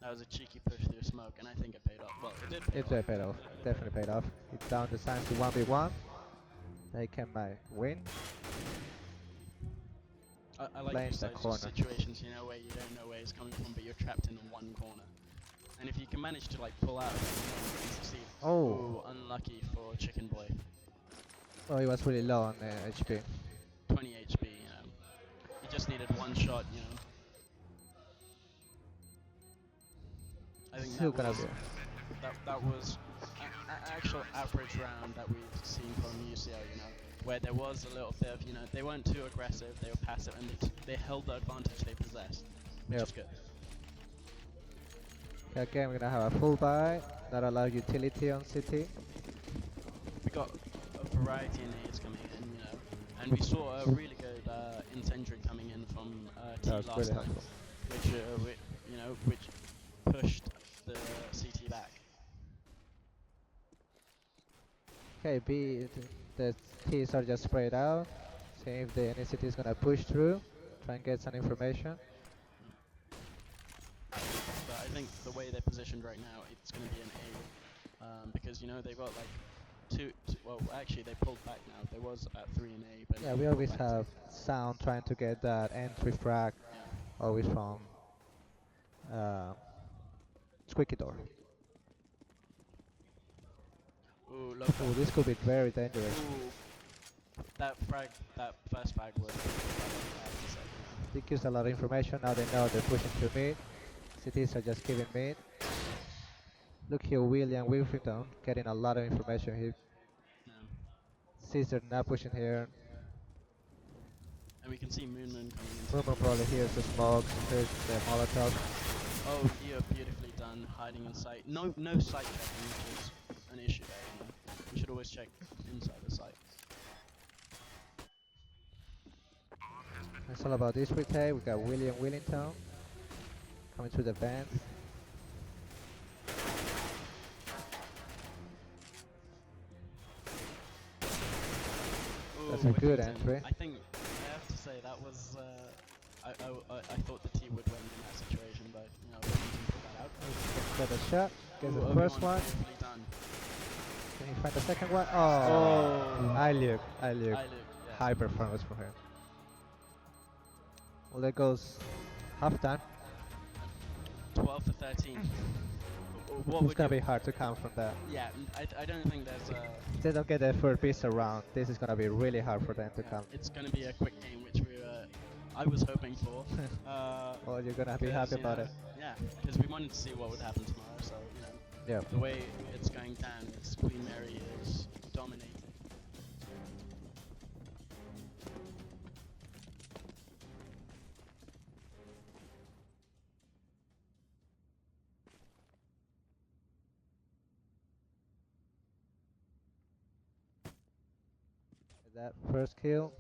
A: That was a cheeky push through smoke, and I think it paid off. Well, it did pay
B: It
A: off.
B: paid off. Definitely paid off. It's down the signs to 1v1. They can win.
A: I like
B: Playing
A: these
B: that
A: types
B: corner.
A: of situations, you know, where you don't know where it's coming from, but you're trapped in one corner. And if you can manage to like pull out and succeed.
B: Oh.
A: Ooh, unlucky for Chicken Boy.
B: Oh, he was really low on HP.
A: 20 HP, you know. He just needed one shot, you know. I think
B: Still
A: that
B: gonna
A: was,
B: be.
A: that was an actual average round that we've seen from UCL, you know, where there was a little bit of, you know, they weren't too aggressive, they were passive, and they held the advantage they possessed, which
B: Yep.
A: is good.
B: Okay, again, we're gonna have a full buy. Not a lot of utility on CT.
A: We got a variety of nades coming in, you know, and we saw a really good incendiary coming in from T
B: That was
A: last
B: really
A: time,
B: helpful.
A: which pushed the CT back.
B: Okay, B, the T's are just spread out. See if the NCT is gonna push through, try and get some information.
A: But I think the way they're positioned right now, it's going to be an A, because you know they've got like well, actually they pulled back now. There was about 3 in A, but
B: Yeah,
A: now
B: we
A: they pulled
B: always
A: back
B: have Sound trying to get that entry frag,
A: yeah.
B: always from uh, Squeaky Door.
A: Ooh, low frag.
B: Oh, this could be very dangerous.
A: Ooh, that first frag was. I have to say,
B: It gives a lot of information. Now they know they're pushing to mid. CTs are just giving mid. Look here, William Wilfington getting a lot of information. He
A: yeah.
B: sees they're not pushing here.
A: And we can see Moon Moon coming into
B: Mumu
A: the
B: probably hears the smokes, hears the Molotov.
A: Oh, you're beautifully done hiding in sight. No sight checking, which is an issue there. You know, you should always check inside the site.
B: It's all about this retake. We got William Willington coming through the vents.
A: Ooh,
B: That's a good
A: Whiffington.
B: entry.
A: I think I have to say that was. I thought the team would win in that situation, but you know, Whiffington pulled that out.
B: Get a shot. Gets
A: Ooh,
B: the
A: Obi-Wan,
B: first one.
A: beautifully done.
B: Can he find the second one? Oh,
A: Oh.
B: I look.
A: Yeah.
B: High performance from him. Well, there goes halftime.
A: 12 to 13. What
B: It's
A: would
B: gonna
A: you?
B: be hard to come from that.
A: Yeah, I don't think there's a.
B: If they don't get their first piece around, this is gonna be really hard for them to come.
A: It's going to be a quick game, which I was hoping for.
B: Well, you're gonna be happy about it.
A: Yeah, because we wanted to see what would happen tomorrow. So you know,
B: Yeah.
A: the way it's going down, it's Queen Mary is dominating.
B: That first kill.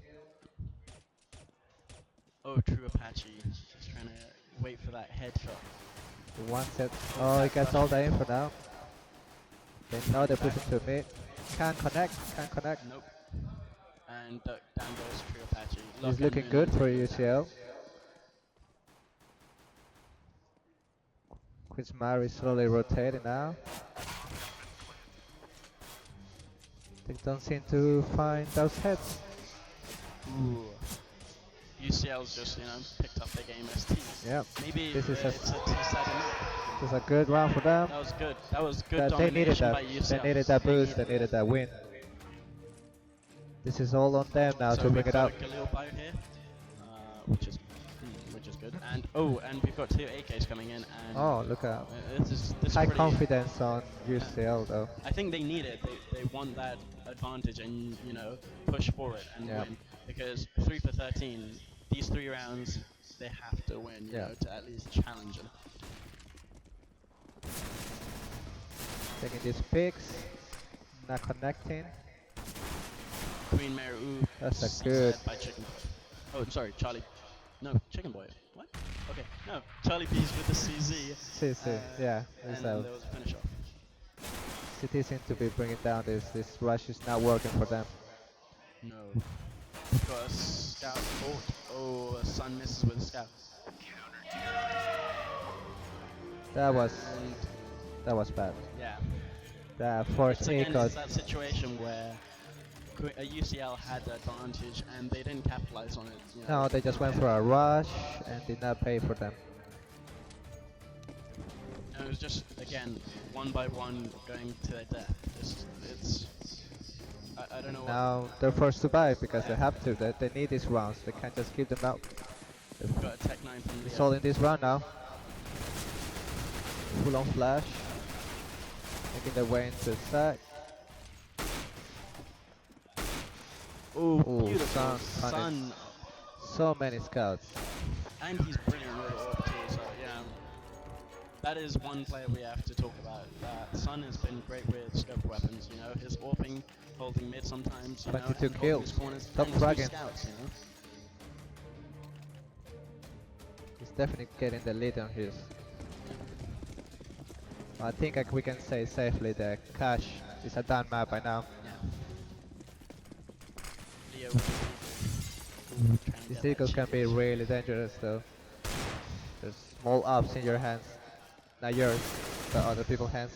A: Oh, true Apache, just trying to wait for that headshot.
B: The one set. Oh, he gets all the info now. They know they're pushing to mid. Can't connect. Can't connect.
A: Nope. And down goes true Apache.
B: He's
A: Lock
B: looking
A: and
B: good for
A: taking it down.
B: UCL. Queen's Mary slowly rotating now. They don't seem to find those heads.
A: Ooh. UCL's just, you know, picked up their game as teams.
B: Yeah.
A: Maybe
B: This is a
A: it's a two-sided map.
B: This is a good round for them.
A: That was good. That was good
B: That they needed
A: domination
B: that.
A: by UCL.
B: They needed that boost. They needed that win. This is all on them now
A: So
B: to bring
A: we've
B: it
A: got
B: up.
A: a Galil bio here, which is good. And and we've got 2 AKs coming in. And
B: Oh, look at
A: this is
B: high
A: pretty,
B: confidence on UCL though.
A: I think they need it. They want that advantage and you know push for it and
B: Yeah.
A: win because 3 for 13. These 3 rounds they have to win. You
B: Yeah.
A: know, to at least challenge them.
B: Taking these picks, not connecting.
A: Queen Mary, ooh,
B: That's a
A: CZ
B: good.
A: by Chicken Boy. Oh, sorry, Charlie. No, Chicken Boy. What? Okay, no, Charlie B's with the CZ.
B: Yeah.
A: And
B: It's
A: there was a finish off.
B: City seems to be bringing down this. This rush is not working for them.
A: No. Because Scout fought. Oh, Sun misses with Scout.
B: That was
A: And
B: bad.
A: yeah.
B: That forced
A: It's
B: Ecos.
A: that situation where UCL had the advantage and they didn't capitalize on it. You know.
B: No, they just went for a rush and did not pay for them.
A: And it was just, again, one by one going to their death. It's I don't know
B: Now they're forced to buy because they have to. They need these rounds. They can't just give them out.
A: We've got a Tech 9 from
B: It's
A: Leo.
B: all in this round now. Full on flash. Making their way into the side.
A: Ooh,
B: Ooh,
A: beautiful.
B: Sun
A: Sun.
B: So many scouts.
A: And he's brilliant with the orb too, so yeah. That is one player we have to talk about. Sun has been great with scope weapons, you know, his orping, holding mid sometimes, you know,
B: 22
A: and holding his
B: kills.
A: corners,
B: Top
A: and 2
B: fragging.
A: scouts, you know.
B: He's definitely getting the lead on his. I think we can say safely that Cash is a done map by now.
A: Yeah. Leo with the Eagle. Trying to
B: These
A: get that
B: eagles can
A: cheeky
B: be
A: shot.
B: really dangerous though. There's small ups in your hands. Not yours, but other people's hands.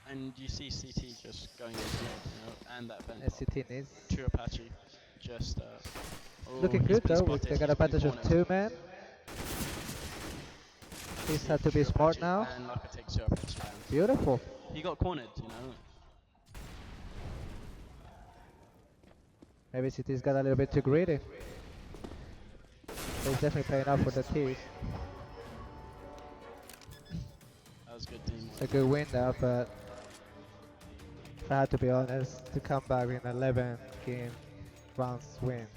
A: And you see CT just going into mid, you know, and that vent pop.
B: SCT needs.
A: Two Apache just oh,
B: Looking
A: he's
B: good
A: been
B: though.
A: spotted.
B: They got
A: He's been
B: advantage of
A: cornered.
B: 2 men.
A: Let's
B: He's
A: see
B: had
A: if
B: to be
A: True
B: smart
A: Apache
B: now.
A: and Locke takes 2 Apache down.
B: Beautiful.
A: He got cornered, you know.
B: Maybe CT's got a little bit too greedy. But he's definitely paying off for the T's.
A: That was good teamwork.
B: It's a good win there, but if I had to be honest, to come back in 11 game rounds win,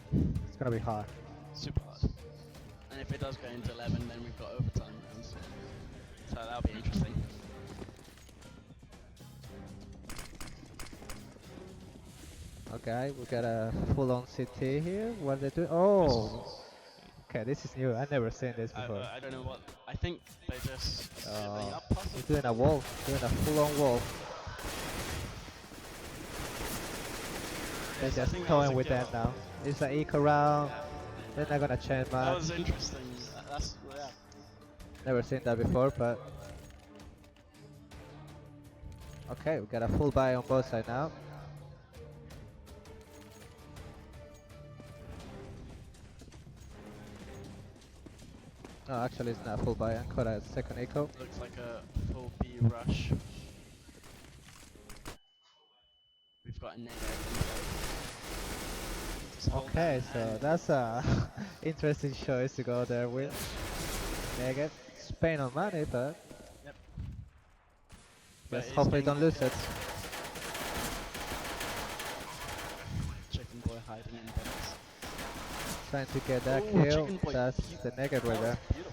B: it's gonna be hard.
A: Super hard. And if it does go into 11, then we've got overtime rounds. So that'll be interesting.
B: Okay, we got a full-on CT here. What are they doing? Oh, okay, this is new. I've never seen this before.
A: I don't know what. I think they just silly up possibly.
B: He's doing a wall, doing a full-on wall. They're
A: Yes, I
B: just
A: think that was
B: toying
A: a
B: with
A: kill.
B: that now. It's an eco round.
A: Yeah.
B: They're not gonna change
A: That
B: much.
A: was interesting. That's yeah.
B: Never seen that before, but okay, we got a full buy on both sides now. No, actually it's not a full buy. I caught a second eco.
A: Looks like a full B rush. We've got a negative.
B: Okay, so that's a interesting choice to go there with. Negative. Spain on money, but
A: Yep.
B: just
A: he's
B: hopefully
A: getting
B: don't lose it.
A: Chicken boy hiding in box.
B: Trying to get that
A: Ooh,
B: kill.
A: Chicken Boy.
B: That's the negative right
A: That
B: there.
A: was beautiful.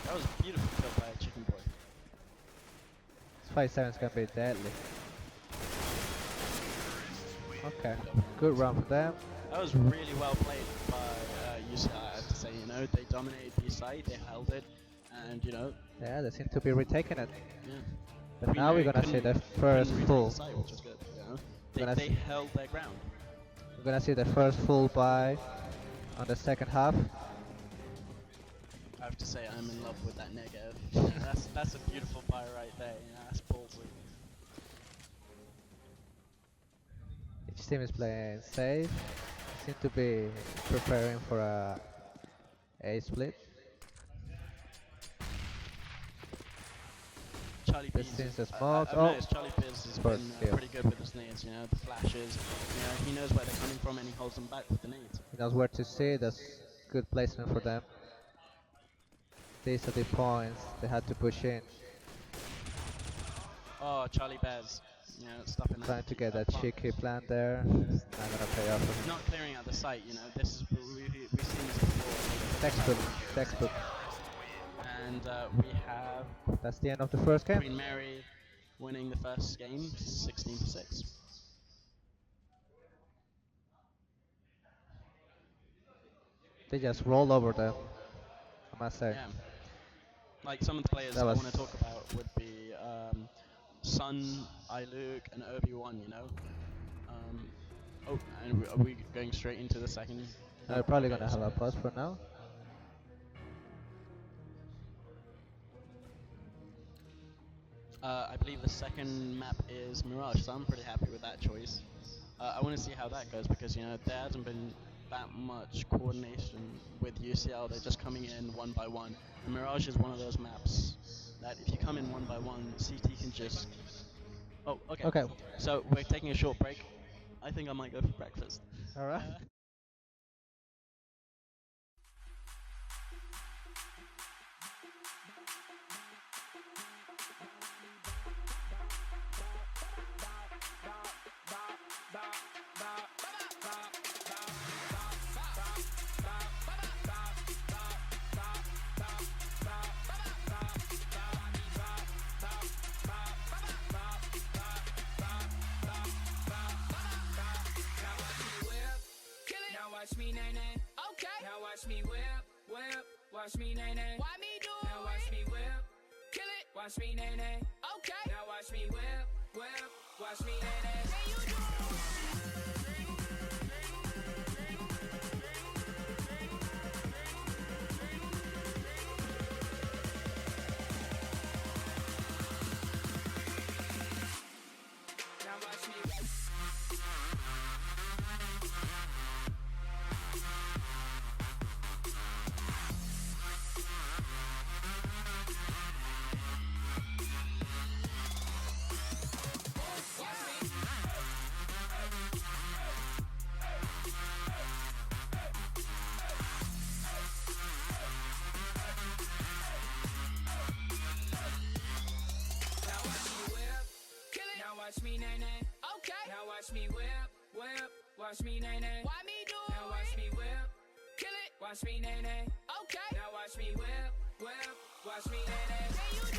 A: That was a beautiful kill by Chicken Boy.
B: This 5-7 is gonna be deadly. Okay, good run for them.
A: That was really well played by UCL, I have to say. You know, they dominated B side, they held it, and you know,
B: Yeah, they seem to be retaking it.
A: yeah.
B: But now we're gonna see the first
A: retake
B: full.
A: the side, which is good. You know,
B: Gonna
A: they
B: see-
A: held their ground.
B: We're gonna see the first full buy on the second half.
A: I have to say, I'm in love with that negative. Yeah, that's a beautiful buy right there. You know, that's ballsy.
B: Each team is playing safe. Seem to be preparing for a split.
A: Charlie
B: This
A: Bees.
B: seems the smokes.
A: I've
B: Oh,
A: noticed Charlie Bees has
B: first
A: been
B: kill.
A: pretty good with his nades. You know, the flashes. You know, he knows where they're coming from and he holds them back with the nades.
B: He knows where to see. That's good placement for them. These are the points they had to push in.
A: Oh, Charlie Bears. You know, stopping
B: Trying to get that
A: plant.
B: cheeky plan there. It's not gonna pay off for him.
A: Not clearing out the site. You know, this is we've seen this before.
B: Textbook, textbook.
A: And we have
B: That's the end of the first game.
A: Queen Mary winning the first game, 16-6.
B: They just roll over them, I must say.
A: Yeah. Like some of the players
B: That
A: I
B: was-
A: want to talk about would be Sun, iLuke, and Obi-Wan. You know. Oh, and are we going straight into the second?
B: They're probably
A: Okay,
B: gonna have
A: so-
B: a pause for now.
A: I believe the second map is Mirage, so I'm pretty happy with that choice. I want to see how that goes because you know there hasn't been that much coordination with UCL. They're just coming in one by one. And Mirage is one of those maps that if you come in one by one, CT can just. Oh, okay.
B: Okay.
A: So we're taking a short break. I think I might go for breakfast.
B: Alright.
D: Now watch me nay nay. Okay. Now watch me whip, whip. Watch me nay nay. Why me do it? Now watch me whip. Kill it. Watch me nay nay. Okay. Now watch me whip, whip. Watch me nay nay. Can you do Now watch me whip. Watch me nay nay. Okay. Now watch me whip, whip. Watch me nay nay. Why me do it? Now watch me whip. Kill it. Watch me nay nay. Okay. Now watch me whip, whip. Watch me nay nay. Can you do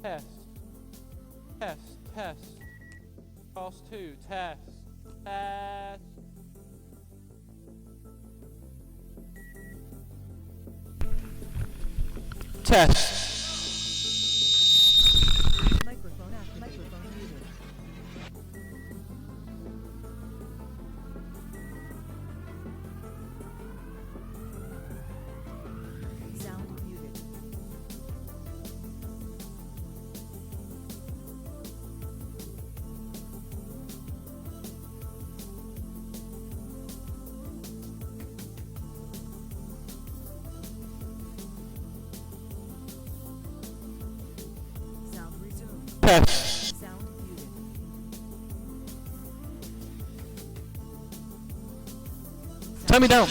F: Test. Test. Test. Cross 2. Test. Test. Test.
G: Microphone active. Microphone muted. Sound muted. Sound resumed.
F: Test.
G: Sound muted.
F: Turn me down.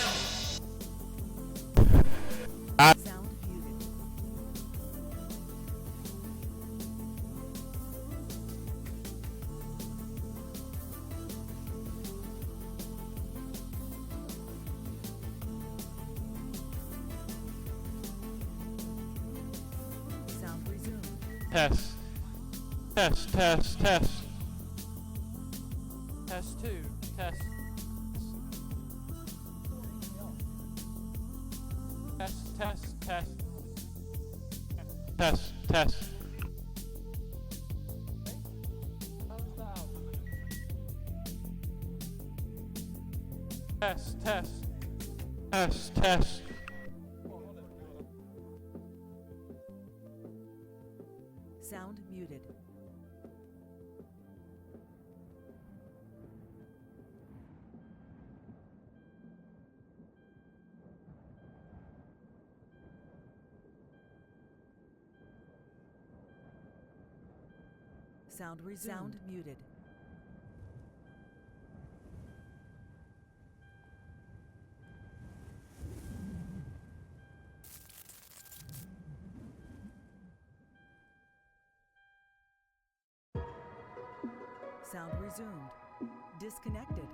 G: Sound muted.
F: Test. Test, test, test. Test 2. Test. Test, test, test. Test, test. Test, test. Test, test.
G: Sound muted. Sound resumed. Sound muted. Sound resumed. Disconnected.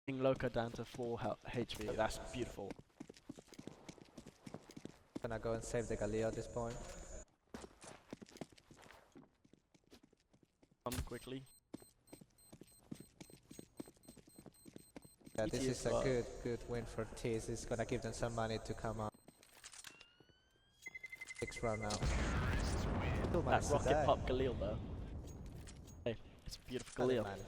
A: Bring Loka down to 4 HP. That's beautiful.
B: Gonna go and save the Galil at this point.
A: Come quickly.
B: Yeah, this
A: TT
B: is a good win for Tees. It's gonna give them some money to come on. 6 round now. Still
A: That
B: managed to
A: rocket
B: die.
A: pop Galil though. Hey, it's a beautiful
B: Doesn't
A: Galil.
B: matter.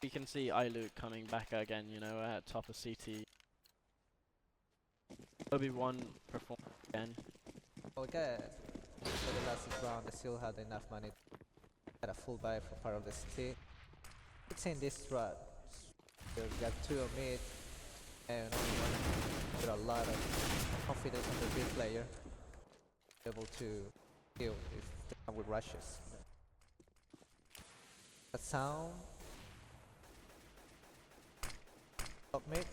A: We can see Iluke coming back again, you know, at top of CT. Obi-Wan performed again.
B: Okay. For the last round, they still had enough money. Had a full buy for part of the city. It's in this strat. You got 2 on mid, and only one with a lot of confidence on the B player. Able to kill if they come with rushes. That sound. Top mid.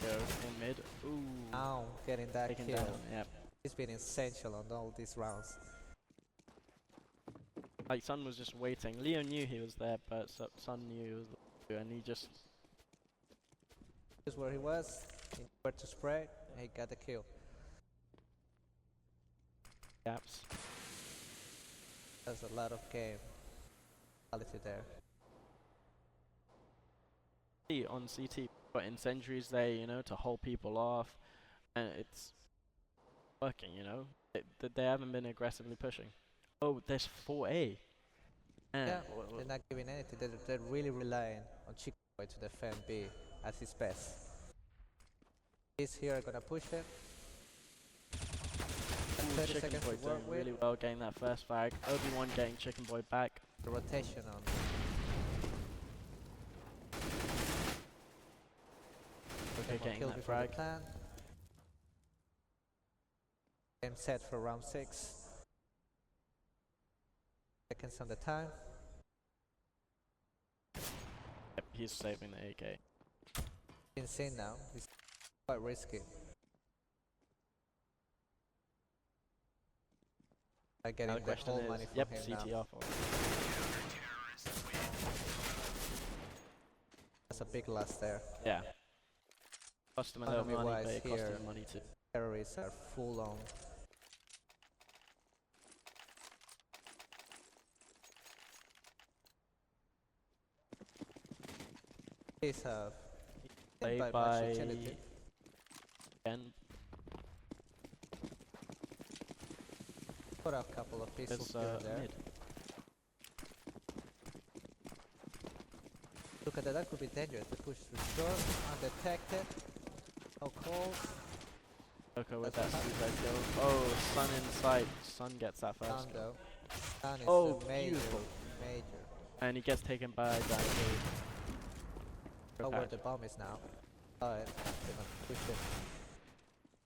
A: Go in mid. Ooh.
B: Now getting that
A: Taken
B: kill.
A: down. Yep.
B: It's been essential on all these rounds.
A: Like Sun was just waiting. Leo knew he was there, but Sun knew he was there, and he just.
B: This is where he was. He knew where to spray, and he got the kill.
A: Gaps.
B: There's a lot of game quality there.
A: On CT, but in sentries there, you know, to hold people off, and it's working, you know. They haven't been aggressively pushing. Oh, there's 4A.
B: Yeah, they're not giving anything. They're really relying on Chicken Boy to defend B at his best. He's here gonna push it. And 30
A: Chicken
B: seconds
A: Boy
B: to
A: doing
B: work with.
A: really well getting that first flag. Obi-Wan getting Chicken Boy back.
B: The rotation on.
A: Okay, getting
B: Kill
A: that
B: before the
A: frag.
B: plan. Game set for round 6. Seconds on the time.
A: Yep, he's saving the AK.
B: Insane now. It's quite risky. By
A: Now
B: getting
A: the
B: the
A: question
B: whole
A: is,
B: money from
A: yep,
B: him
A: CT
B: now.
A: off.
B: That's a big loss there.
A: Yeah. Cost him a little money,
B: Economy-wise
A: but it cost
B: here.
A: him money too.
B: Terrorists are full on. Please have.
A: Played
B: Much
A: by
B: utility.
A: again.
B: Put a couple of pistols
A: There's
B: here and there.
A: mid.
B: Look at that, that could be dangerous. They push through short, undetected. No calls.
A: Okay, with
B: That's
A: that
B: a
A: suicide kill. Oh, Sun inside. Sun gets that first
B: Stun
A: kill.
B: though. Stun is
A: Oh,
B: a major,
A: beautiful.
B: major.
A: And he gets taken by Dynasty.
B: Oh, where the bomb is now. Alright, they're gonna push it.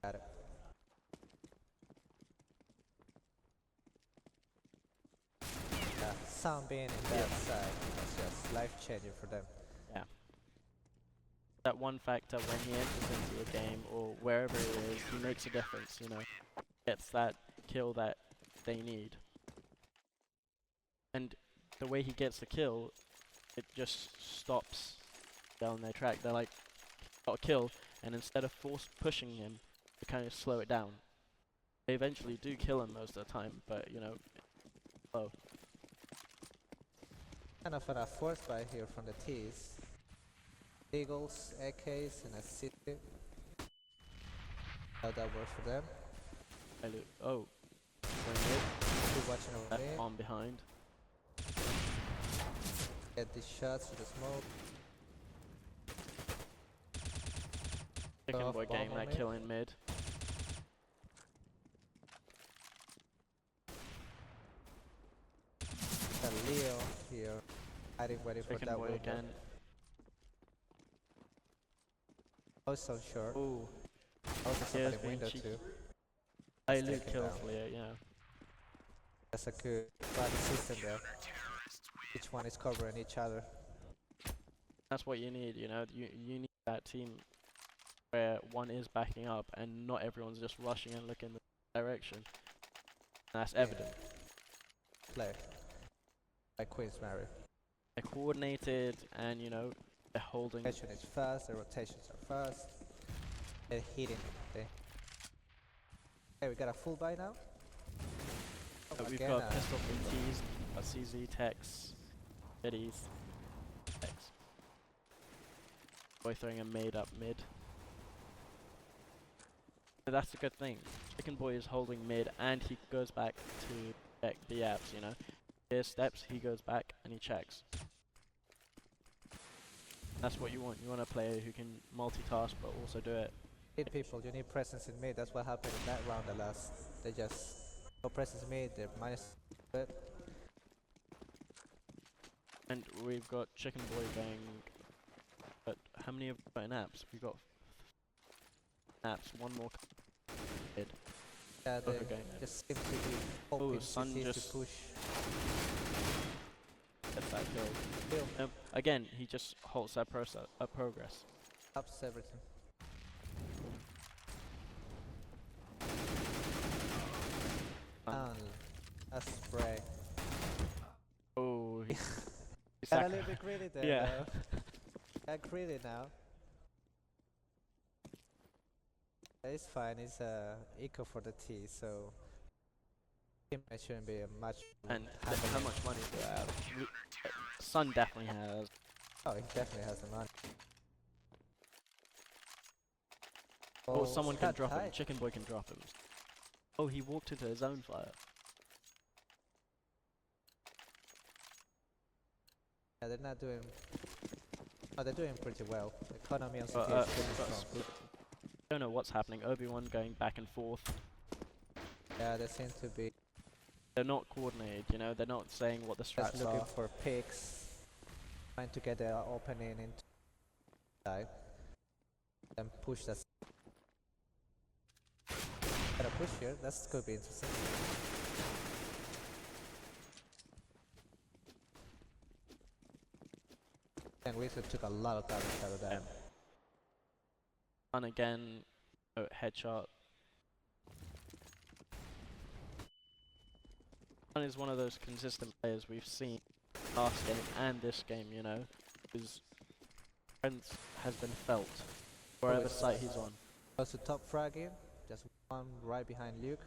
B: Got it. Yeah, sound being in that side was just life changing for them.
A: Yeah. That one factor when he enters into a game or wherever it is, he makes a difference, you know. Gets that kill that they need. And the way he gets the kill, it just stops down their track. They're like, got a kill, and instead of force pushing him, they kind of slow it down. They eventually do kill him most of the time, but you know, slow.
B: Kind of a force buy here from the T's. Eagles, AKs, and a city. How that works for them.
A: Oh, going mid.
B: Keep watching over
A: Left
B: there.
A: arm behind.
B: Get these shots with the smoke.
A: Chicken
B: off
A: Boy
B: bomb
A: getting
B: on
A: that
B: mid.
A: kill in mid.
B: Got Leo here. Hiding, waiting for
A: Chicken
B: that
A: Boy
B: window.
A: again.
B: Also short.
A: Ooh,
B: Also
A: Leo's
B: somebody
A: being
B: window
A: cheeky.
B: too.
A: Iluke
B: taken
A: kills
B: down.
A: Leo, yeah.
B: That's a good body system there. Each one is covering each other.
A: That's what you need, you know. You need that team where one is backing up and not everyone's just rushing and looking
F: direction. That's evident.
B: Play. By Queen's Mary.
F: They're coordinated and, you know, they're holding.
B: Rotation is fast, the rotations are fast. They're hitting. Okay, we got a full buy now.
F: We've
B: Again,
F: got pistol BTs, got CZ, Tex, Eddies, Tex. Boy throwing a made up mid. But that's a good thing. Chicken Boy is holding mid and he goes back to check the apps, you know. Here steps, he goes back and he checks. That's what you want. You want a player who can multitask but also do it.
B: Hit people, you need presence in mid. That's what happened in that round. The last, they just no presence in mid. They're minus.
F: And we've got Chicken Boy going. But how many have we got in apps? We've got apps. One more. Mid.
B: Yeah,
F: Both
B: they
F: are going there.
B: just seem to be hoping
F: Sun
B: CC
F: just
B: to push.
F: Gets that kill.
B: Kill.
F: Again, he just halts that progress.
B: Ups everything. A spray.
F: Oh, he
B: Got a little bit greedy there.
F: Yeah.
B: Got greedy now. It's fine. It's eco for the T, so it shouldn't be a much.
F: And how much money do I have? Sun definitely has.
B: Oh, he definitely has the money.
F: Oh, someone can
B: cut
F: drop him.
B: tight.
F: Chicken Boy can drop him. Oh, he walked into his own fire.
B: Yeah, they're not doing. Oh, they're doing pretty well. Economy on
F: But,
B: CT is pretty strong.
F: Don't know what's happening. Obi-Wan going back and forth.
B: Yeah, they seem to be
F: They're not coordinated, you know. They're not saying what the
B: just
F: strats
B: looking
F: are.
B: for picks, trying to get the opening into side, then push that. Gotta push here. That's could be interesting. And we took a lot of damage out of that.
F: Yeah. And again, headshot. Sun is one of those consistent players we've seen last game and this game, you know. His presence has been felt wherever
B: Always.
F: site he's on.
B: Goes to top fragging, just one right behind Luke.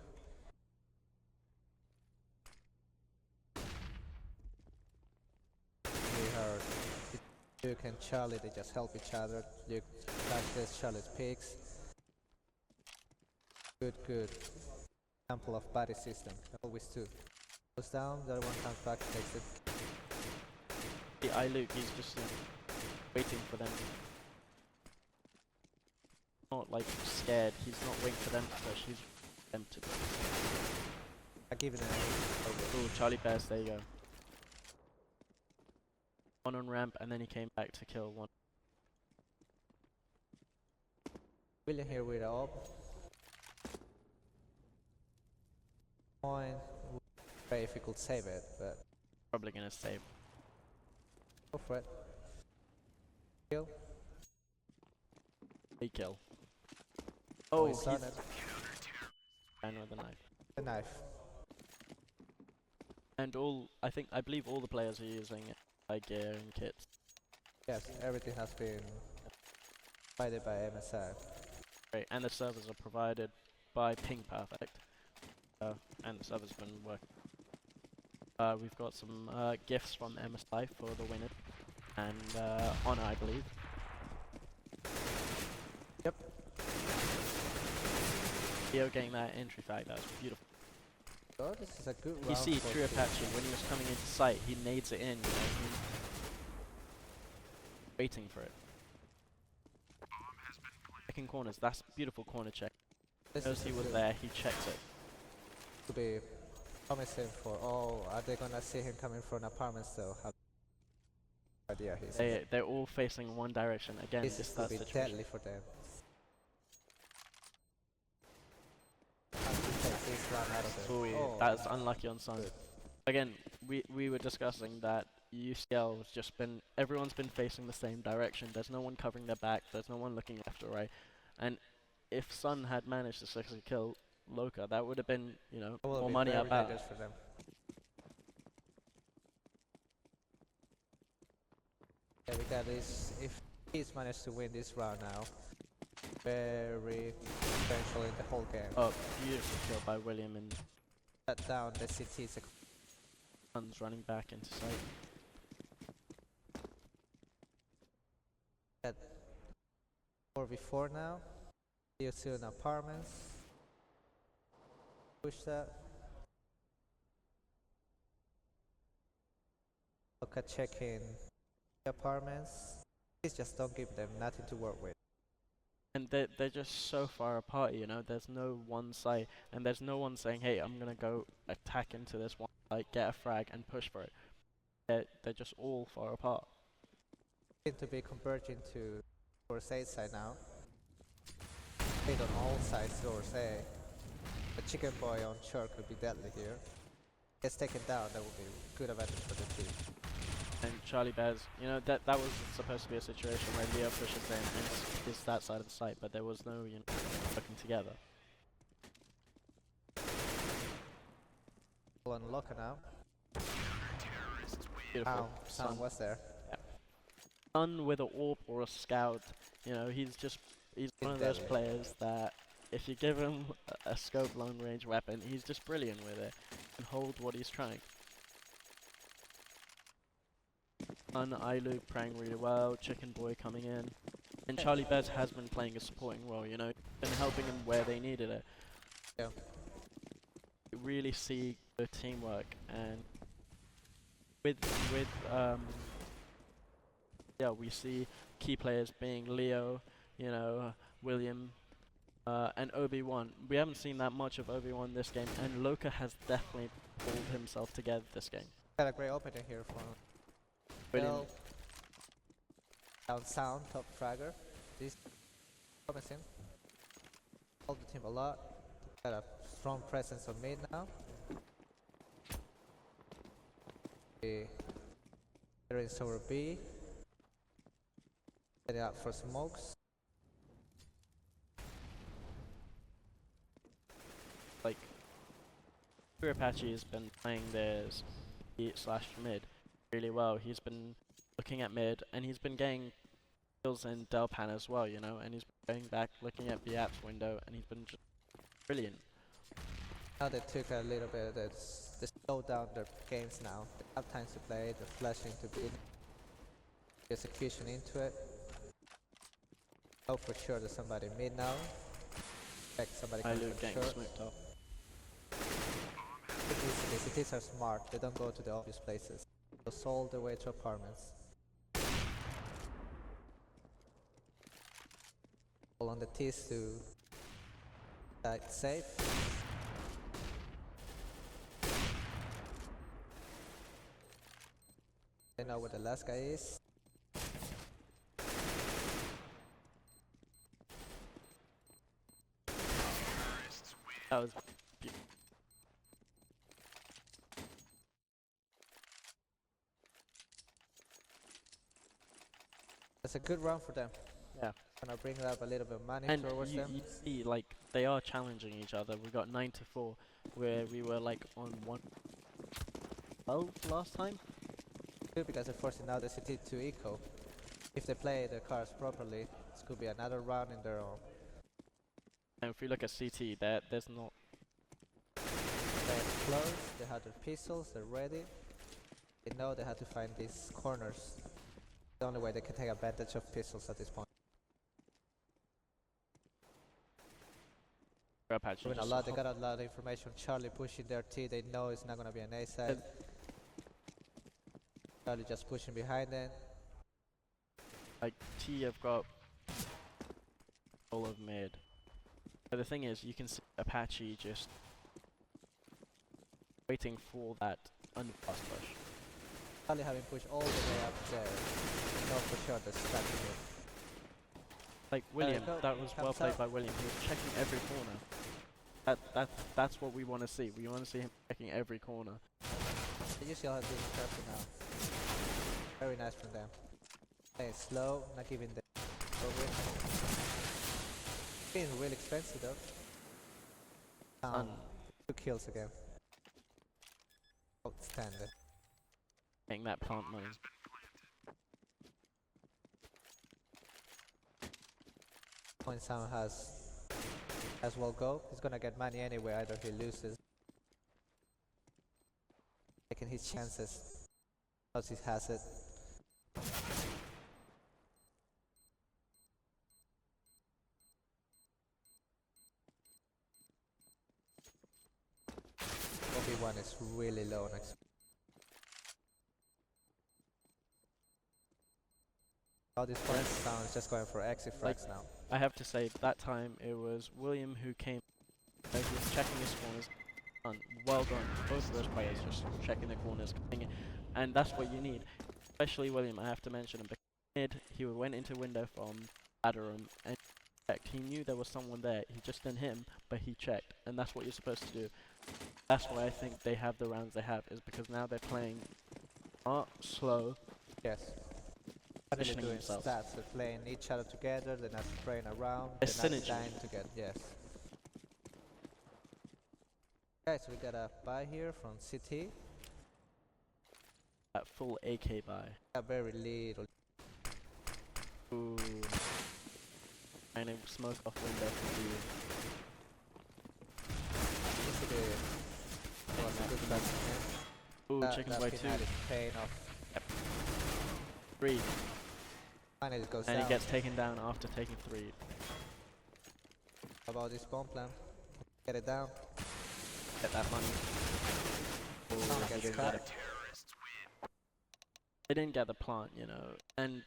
B: We heard Luke and Charlie, they just help each other. Luke flashes, Charlie picks. Good. Example of body system, always two. Goes down, the other one comes back, takes it.
F: The eye Luke, he's just waiting for them. Not like scared, he's not waiting for them to push, he's them to push.
B: I give it an
F: Oh, Charlie Bears, there you go. One on ramp, and then he came back to kill one.
B: William here with the op. Point. Very if he could save it, but
F: Probably gonna save.
B: go for it. Kill.
F: Big kill. Oh,
B: he's
F: he's
B: done it.
F: and with a knife.
B: The knife.
F: And I believe all the players are using gear and kits.
B: Yes, everything has been provided by MSI.
F: Great, and the servers are provided by Ping Perfect. And the server's been working. We've got some gifts from MSI for the winner, and Honor, I believe.
B: Yep.
F: Theo getting that entry flag, that was beautiful.
B: Oh, this is a good round.
F: You see,
B: for
F: True
B: Q.
F: Apache, when he was coming into sight, he nades it in, you know, he's waiting for it. Checking corners, that's beautiful corner check.
B: This
F: Knows
B: is
F: he
B: a
F: was
B: good-
F: there, he checks it.
B: To be promising for, oh, are they gonna see him coming from apartments though? Have no idea he's
F: They're all facing one direction. Again,
B: this
F: this
B: is
F: that
B: to be
F: situation.
B: deadly for them. Have to take this one out of
F: Ooh,
B: it. Oh,
F: that's unlucky on Sun.
B: Good.
F: Again, we were discussing that UCL has just been, everyone's been facing the same direction. There's no one covering their back. There's no one looking left or right. And if Sun had managed to successfully kill, Loka. That would have been, you know,
B: It will
F: more
B: be
F: money
B: very
F: up out.
B: dangerous for them. Yeah, we got this. If he's managed to win this round now, very potential in the whole game.
F: Oh, beautiful kill by William, and
B: Shut down the CT's
F: Sun's running back into sight.
B: at 4v4 now. You see in apartments. Push that. Look at checking the apartments. Please just don't give them nothing to work with.
F: And they're just so far apart, you know. There's no one side, and there's no one saying, "Hey, I'm gonna go attack into this one, like get a frag and push for it." They're just all far apart.
B: Seem to be converging to Source A side now. Hit on all sides Source A. The chicken boy on short could be deadly here. Gets taken down, that would be good advantage for the team.
F: And Charlie Bears, you know, that was supposed to be a situation where Leo pushes in and is that side of the site, but there was no, you know, working together.
B: On Locker now.
F: Beautiful.
B: Sound was there.
F: Sun with an AWP or a scout, you know, he's one of those
B: deadly.
F: players that if you give him a scope long range weapon, he's just brilliant with it and hold what he's trying. Sun, Ilu playing really well, Chicken Boy coming in, and Charlie Bez has been playing a supporting role, you know, been helping them where they needed it.
B: Yeah.
F: You really see the teamwork, and yeah, we see key players being Leo, you know, William, and Obi-Wan. We haven't seen that much of Obi-Wan this game, and Loka has definitely pulled himself together this game.
B: Got a great opening here from
F: William.
B: Down sound, top fragger. This promising. Help the team a lot. Got a strong presence on mid now. There is over B. Setting up for smokes.
F: Like, Apache has been playing theirs /mid really well. He's been looking at mid, and he's been getting kills in Delpan as well, you know, and he's been going back looking at the apps window, and he's been just brilliant.
B: Now they took a little bit, they slowed down their games now. They have time to play, they're flashing to beat. Execution into it. Oh, for sure there's somebody mid now. Expect somebody coming from
F: getting
B: short.
F: smoked up.
B: The cities are smart, they don't go to the obvious places. They go all the way to apartments. All on the T's to act safe. They know where the last guy is.
F: That was
B: That's a good run for them.
F: yeah.
B: Gonna bring up a little bit of money
F: And
B: towards them.
F: you see, like, they are challenging each other. We got 9-4, where we were like on 1-12 last time.
B: Good, because they're forcing now the city to eco. If they play their cards properly, this could be another round in their own.
F: And if we look at CT, there's not.
B: They're close, they have their pistols, they're ready. They know they have to find these corners. The only way they can take advantage of pistols at this point.
F: Apache
B: Doing a
F: just
B: lot, they got a lot of information. Charlie pushing their T, they know it's not gonna be an A side. Charlie just pushing behind them.
F: like T have got all of mid. But the thing is, you can see Apache just waiting for that underpass push.
B: Charlie having pushed all the way up there. You know for sure they're stuck in it.
F: Like William,
B: go.
F: that was well
B: Comes
F: played
B: out.
F: by William. He was checking every corner. That's what we want to see. We want to see him checking every corner.
B: The UCL has been careful now. Very nice from them. Playing slow, not giving the over. Being really expensive though. Down. 2 kills again. Outstanding.
F: Getting that plant money.
B: Point Sam has as well go. He's gonna get money anyway, either he loses. Taking his chances. Because he has it. Obi-Wan is really low on XP. All these points down is just going for exit frags now.
F: I have to say, that time it was William who came. He was checking his corners. Well done, both of those players just checking their corners, and that's what you need. Especially William, I have to mention him. Because he went into window from ladder room and checked. He knew there was someone there. He just didn't hit him, but he checked, and that's what you're supposed to do. That's why I think they have the rounds they have, is because now they're playing slow.
B: Yes. They're
F: Positioning
B: doing
F: themselves.
B: stats, they're playing each other together, they're not spraying around,
F: It's
B: they're not
F: synergy.
B: dying together, yes. Okay, so we got a buy here from CT.
F: That full AK buy.
B: A very little.
F: Ooh. And it smoke off window for you.
B: This is the was a good back from him.
F: Ooh,
B: That
F: chicken boy 2.
B: penalty is paying off.
F: 3.
B: Finally it goes
F: And
B: down.
F: he gets taken down after taking 3.
B: How about this bomb plan? Get it down.
F: Get that money. Ooh,
B: Someone
F: he
B: gets
F: didn't get it.
B: cracked.
F: They didn't get the plant, you know, and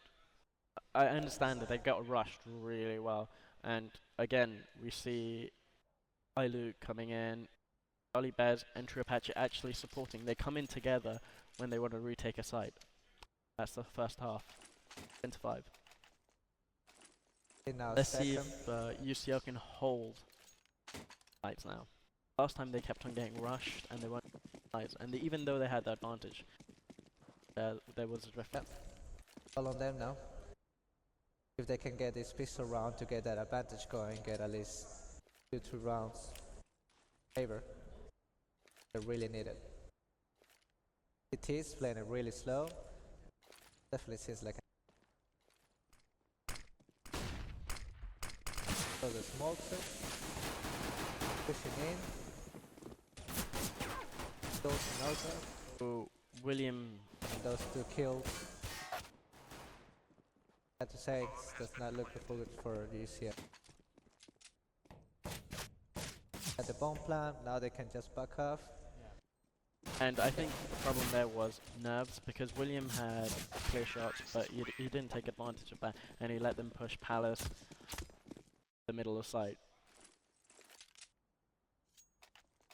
F: I understand that they got rushed really well. And again, we see Ilu coming in, Charlie Bears and True Apache actually supporting. They come in together when they want to retake a site. That's the first half. 10-5.
B: In our
F: Let's see
B: second.
F: if UCL can hold sites now. Last time they kept on getting rushed and they weren't sites, and even though they had the advantage, there was a drift.
B: Yep. All on them now. If they can get this pistol round to get that advantage going, get at least 2 rounds favor. They really need it. It is playing it really slow. Definitely seems like so the smokes it. Pushing in. Those Nota.
F: So William,
B: And those 2 kills. I have to say, it does not look good for UCL. At the bomb plan, now they can just back off.
F: and I think the problem there was nerves, because William had clear shots, but he didn't take advantage of that, and he let them push Palace the middle of site.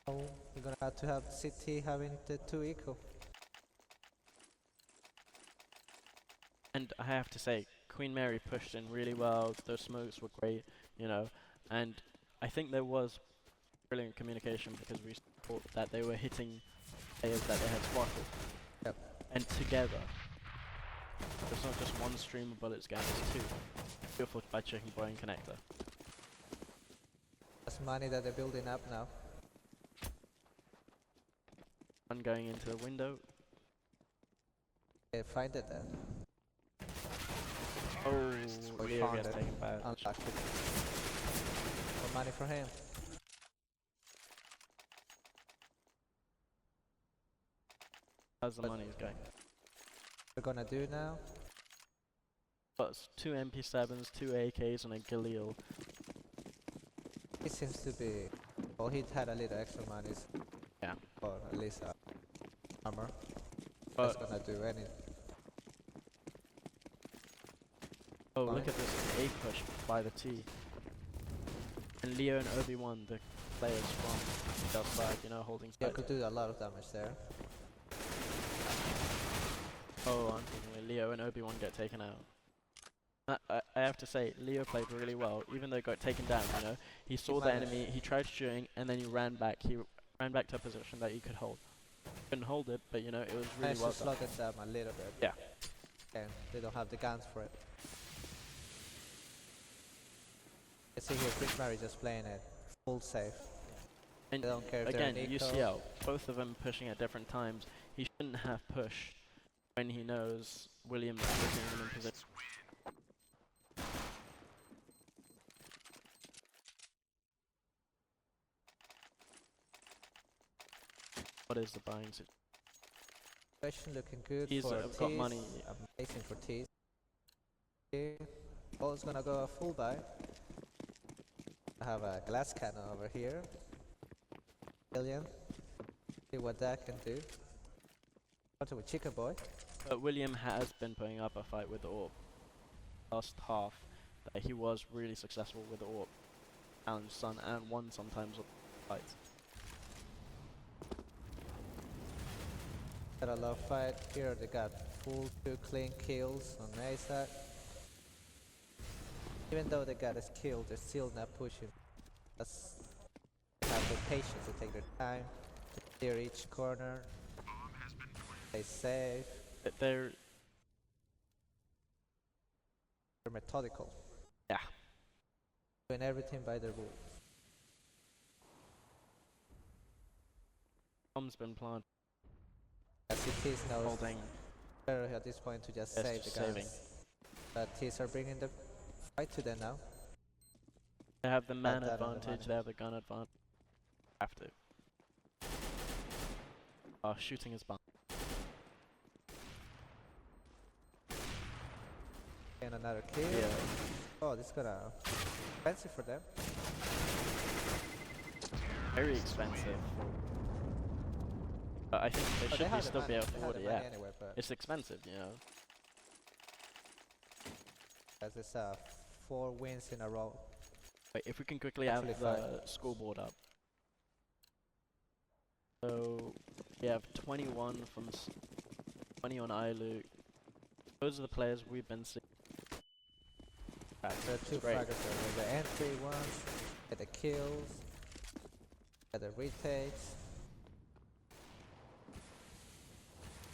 B: So you're gonna have to have City having the 2 equal.
F: And I have to say, Queen Mary pushed in really well. Those smokes were great, you know, and I think there was brilliant communication, because we thought that they were hitting players that they had spotted.
B: Yep.
F: And together. It's not just one stream of bullets going, it's 2. Beautiful by Chicken Boy and Connector.
B: That's money that they're building up now.
F: One going into the window.
B: They find it then.
F: Oh,
B: We
F: Leo
B: found
F: gets
B: it.
F: taken back.
B: Unlucky. More money for him.
F: How's the money is going?
B: We're gonna do now.
F: But it's 2 MP7s, 2 AKs, and a Galil.
B: He seems to be. Well, he had a little extra money.
F: Yeah.
B: Or at least armor.
F: But
B: That's gonna do any.
F: oh,
B: fine.
F: look at this A push by the T. And Leo and Obi-Wan, the players from the outside, you know, holding
B: Yeah,
F: side.
B: could do a lot of damage there.
F: Oh, unfortunately, Leo and Obi-Wan get taken out. I have to say, Leo played really well, even though he got taken down, you know. He saw the
B: managed.
F: enemy, he tried shooting, and then he ran back. He ran back to a position that he could hold. Couldn't hold it, but you know, it was really
B: Managed
F: well
B: to
F: done.
B: slot it them a little bit.
F: Yeah.
B: And they don't have the guns for it. You see here, Chris Murray just playing it full safe.
F: And
B: They don't care if they're
F: again,
B: Nico.
F: UCL, both of them pushing at different times. He shouldn't have pushed when he knows Williams is putting him in position. What is the buying situation?
B: Situation looking good
F: He's
B: for
F: got
B: Tees.
F: money.
B: Amazing for Tees. Ball's gonna go a full buy. I have a glass cannon over here. Billion. See what that can do. Starting with Chicken Boy.
F: But William has been putting up a fight with the AWP. Last half, that he was really successful with the AWP. Challenged Sun and won sometimes with fights.
B: Got a low fight here. They got full 2 clean kills on ASAC. Even though they got us killed, they're still not pushing. Just have the patience to take their time to clear each corner. Stay safe.
F: They're
B: methodical.
F: yeah.
B: Doing everything by the rules.
F: Bomb's been planted.
B: As it is now
F: Holding.
B: better at this point to just
F: Yes,
B: save the
F: just
B: guns.
F: saving.
B: But T's are bringing the fight to them now.
F: They have the man
B: that on the
F: advantage.
B: money.
F: They have the gun advantage. Have to. Shooting is bomb.
B: And another kill.
F: Yeah.
B: Oh, this is gonna expensive for them.
F: Very expensive. But I think they
B: Oh,
F: should
B: have the
F: still be
B: money.
F: able to
B: They have
F: afford
B: the
F: it,
B: money
F: yeah.
B: anyway, but
F: It's expensive, you know.
B: as it's 4 wins in a row.
F: Wait, if we can quickly have
B: Actually
F: the scoreboard up. So, we have 21 from 20 on iLoot. Those are the players we've been seeing.
B: There are 2
F: great.
B: fraggers there. The entry ones, the kills, the retakes.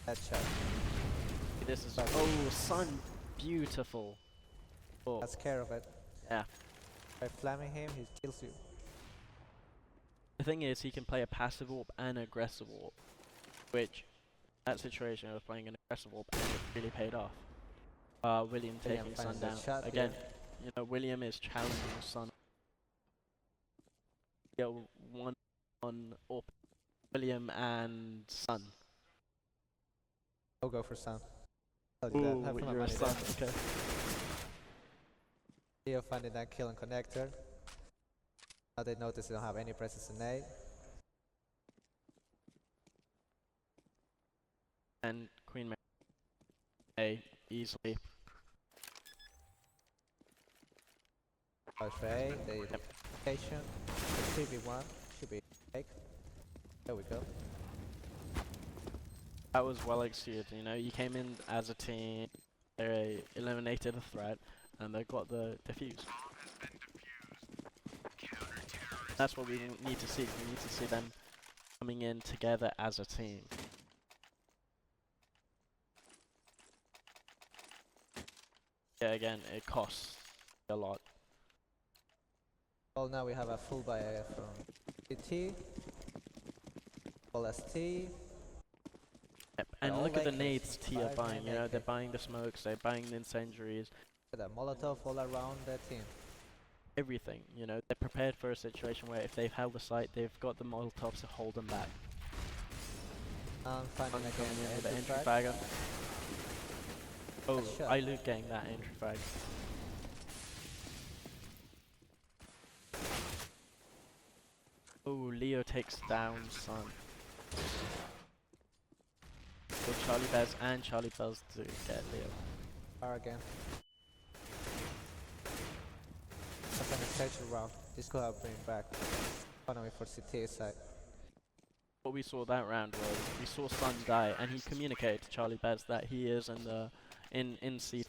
B: Headshot.
F: This is
B: Back.
F: oh, Sun, beautiful. Oh,
B: That's care of it.
F: yeah.
B: By flamming him, he kills you.
F: The thing is, he can play a passive AWP and aggressive AWP, which that situation of playing an aggressive AWP and it really paid off. William taking Sun
B: finds the
F: down
B: shot
F: again.
B: here.
F: You know, William is challenging Sun. Yeah, 1 on AWP. William and Sun.
B: I'll go for Sun.
F: Ooh,
B: Have my
F: you're a
B: money
F: Sun.
B: there.
F: Okay.
B: Leo finding that kill and connector. Now they notice they don't have any presence in A.
F: And Queen Mary A easily.
B: Push for A, they location. The 3v1 should be take. There we go.
F: That was well executed, you know, you came in as a team, they eliminated a threat, and they got the defuse. That's what we need to see. We need to see them coming in together as a team. Yeah, again, it costs a lot.
B: Well, now we have a full buy from CT. LST.
F: Yep. And
B: all
F: look at the
B: AKs,
F: nades T are
B: 5
F: buying, you
B: main
F: know, they're
B: AK.
F: buying the smokes, they're buying the incendiaries,
B: The Molotov all around the team.
F: everything, you know, they're prepared for a situation where if they've held the site, they've got the Molotovs to hold them back.
B: Finding
F: Coming
B: again
F: in with the
B: entry
F: entry
B: frag.
F: fragger. Oh,
B: shot.
F: I loot getting that entry frag. Oh, Leo takes down Sun. So Charlie Bears and Charlie Bells to get Leo.
B: Fire again. That's an extension round. This could have bring back economy for CT side.
F: What we saw that round was we saw Sun die, and he communicated to Charlie Bears that he is in the in C,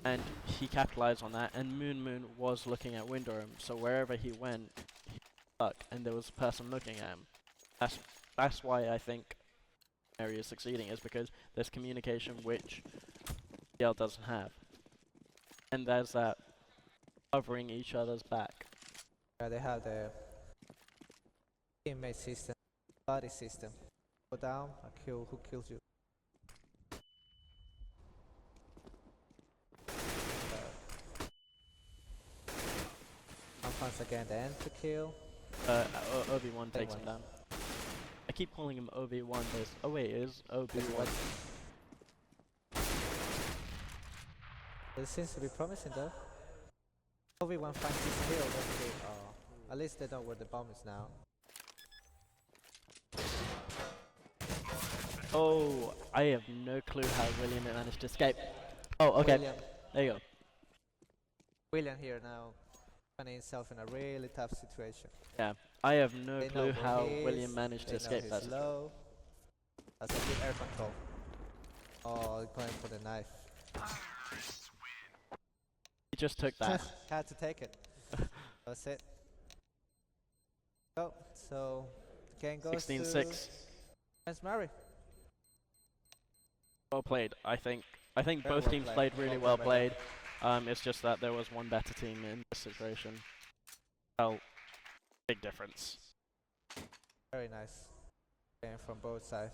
F: and he capitalized on that. And Moon was looking at window room, so wherever he went, he stuck, and there was a person looking at him. That's why I think area is succeeding, is because there's communication which CL doesn't have, and there's that covering each other's back.
B: Yeah, they have the teammate system, body system. Go down, I kill who kills you. Once again, the end to kill.
F: Obi-Wan
B: Same
F: takes him
B: way.
F: down. I keep calling him Obi-Wan. Oh wait, it is Obi-Wan.
B: It seems to be promising though. Obi-Wan finds his kill, doesn't he? Oh, at least they know where the bomb is now.
F: Oh, I have no clue how William managed to escape. Oh, okay. There you go.
B: William here now, finding himself in a really tough situation.
F: Yeah, I have no
B: They know
F: clue
B: where
F: how
B: he is,
F: William managed to
B: they know
F: escape that.
B: he's low. That's a good air control. Oh, going for the knife.
F: He just took that.
B: Had to take it. That's it. Oh, so the game goes
F: 16-6.
B: to Murray.
F: Well played. I think
B: Very
F: both
B: well
F: teams
B: played.
F: played really
B: Well
F: well
B: played.
F: played. It's just that there was one better team in this situation. Well, big difference.
B: Very nice game from both sides.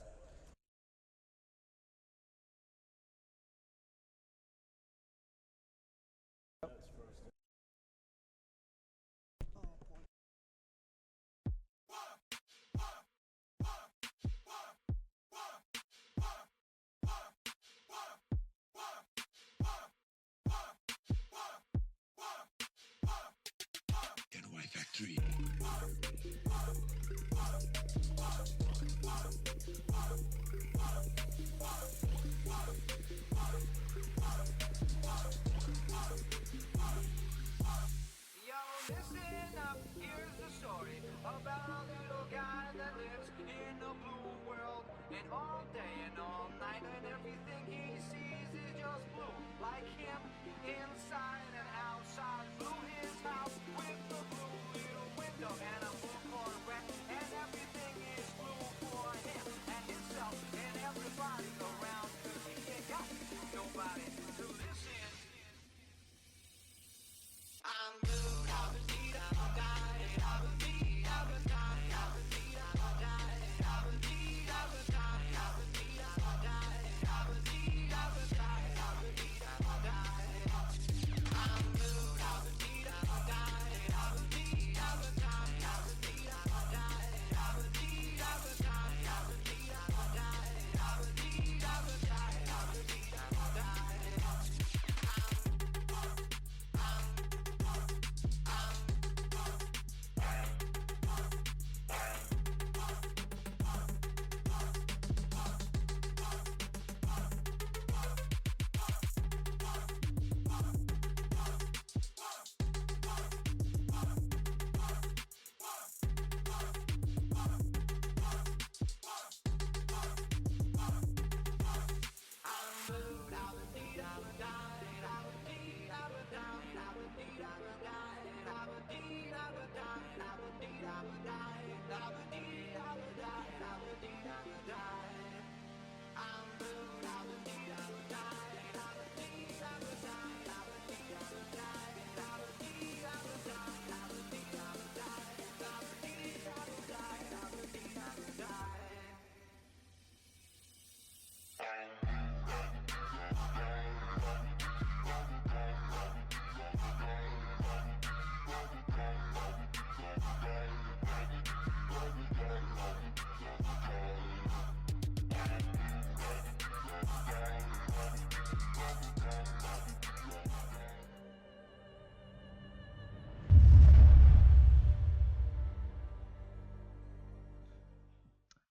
D: Yo, listen up, here's the story about a little guy that lives in a blue world. And all day and all night, and everything he sees is just blue. Like him, inside and outside. Blue his house with a blue little window and a blue Corvette. And everything is blue for him and himself and everybody around. 'Cause he ain't got nobody to listen. I'm blue, I'm a deed, I'm a guy, I'm a deed, I'm a guy, I'm a deed, I'm a guy, I'm a deed, I'm a guy, I'm a deed, I'm a guy, I'm a deed, I'm a guy, I'm a deed, I'm a guy. I'm blue, I'm a deed, I'm a guy, I'm a deed, I'm a guy, I'm a deed, I'm a guy, I'm a deed, I'm a guy, I'm a deed, I'm a guy, I'm a deed, I'm a guy, I'm a deed, I'm a guy.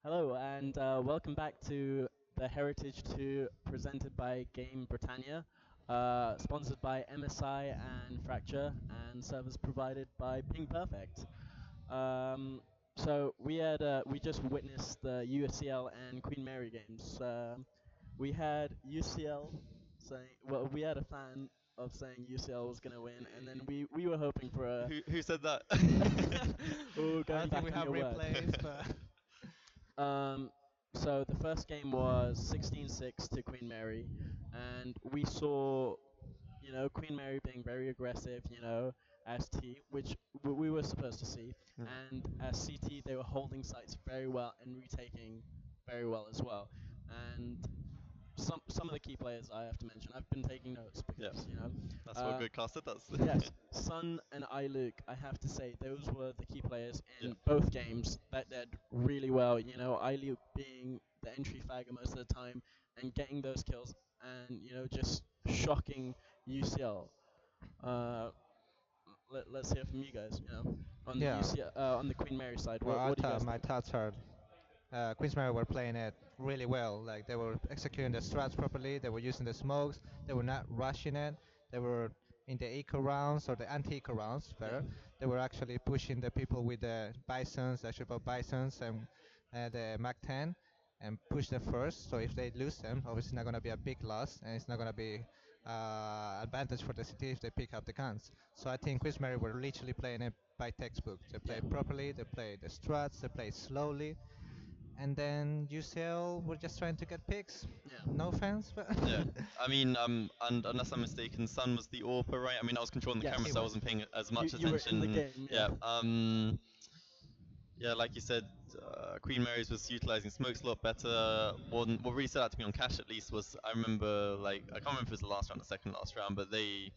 A: Hello, and welcome back to the Heritage 2 presented by Game Britannia, sponsored by MSI and Fracture, and service provided by Ping Perfect. So we just witnessed the UCL and Queen Mary games. We had UCL saying, well, we had a fan of saying UCL was gonna win, and then we were hoping for a.
C: Who said that?
A: Oh,
B: I
A: going
B: don't
A: back
B: think we
A: on
B: have
A: your word.
B: replays, but
A: So the first game was 16-6 to Queen Mary, and we saw, Queen Mary being very aggressive, as T, which we were supposed to see,
C: Mm.
A: and as CT they were holding sites very well and retaking very well as well. And some of the key players I have to mention. I've been taking notes
C: Yeah,
A: because
C: that's what a
A: uh,
C: good caster does.
A: yes, Sun and iLuke. I have to say those were the key players
C: Yeah.
A: in both games that did really well. iLuke being the entry fragger most of the time and getting those kills, and just shocking UCL. Uh, let's hear from you guys. On the
B: Yeah.
A: UCL, on the Queen Mary side,
B: Well,
A: what do you guys
B: my
A: think?
B: thoughts are Queens Mary were playing it really well. Like they were executing the strats properly. They were using the smokes. They were not rushing it. They were in the eco rounds or the anti-eco rounds,
A: Yeah,
B: better. They were actually pushing the people with the bisons, the triple bisons, and the Mac 10, and push them first. So if they lose them, obviously not gonna be a big loss, and it's not gonna be advantage for the city if they pick up the guns. So I think Queens Mary were literally playing it by textbook. They
A: yeah,
B: played properly. They played the struts. They played slowly, and then UCL were just trying to get picks.
A: yeah,
B: No offense, but
C: Yeah, I mean, and unless I'm mistaken, Sun was the AWPer, right? I mean, I was controlling the camera,
A: yes.
B: he
C: so I
B: was.
C: wasn't paying as
A: You
C: much
A: you were in the
C: attention.
A: game, yeah,
C: Yeah, yeah, like you said, Queen Mary's was utilizing smokes a lot better. What really stood out to me on Cash at least was I remember, like, I can't remember if it was the last round or second last round, but they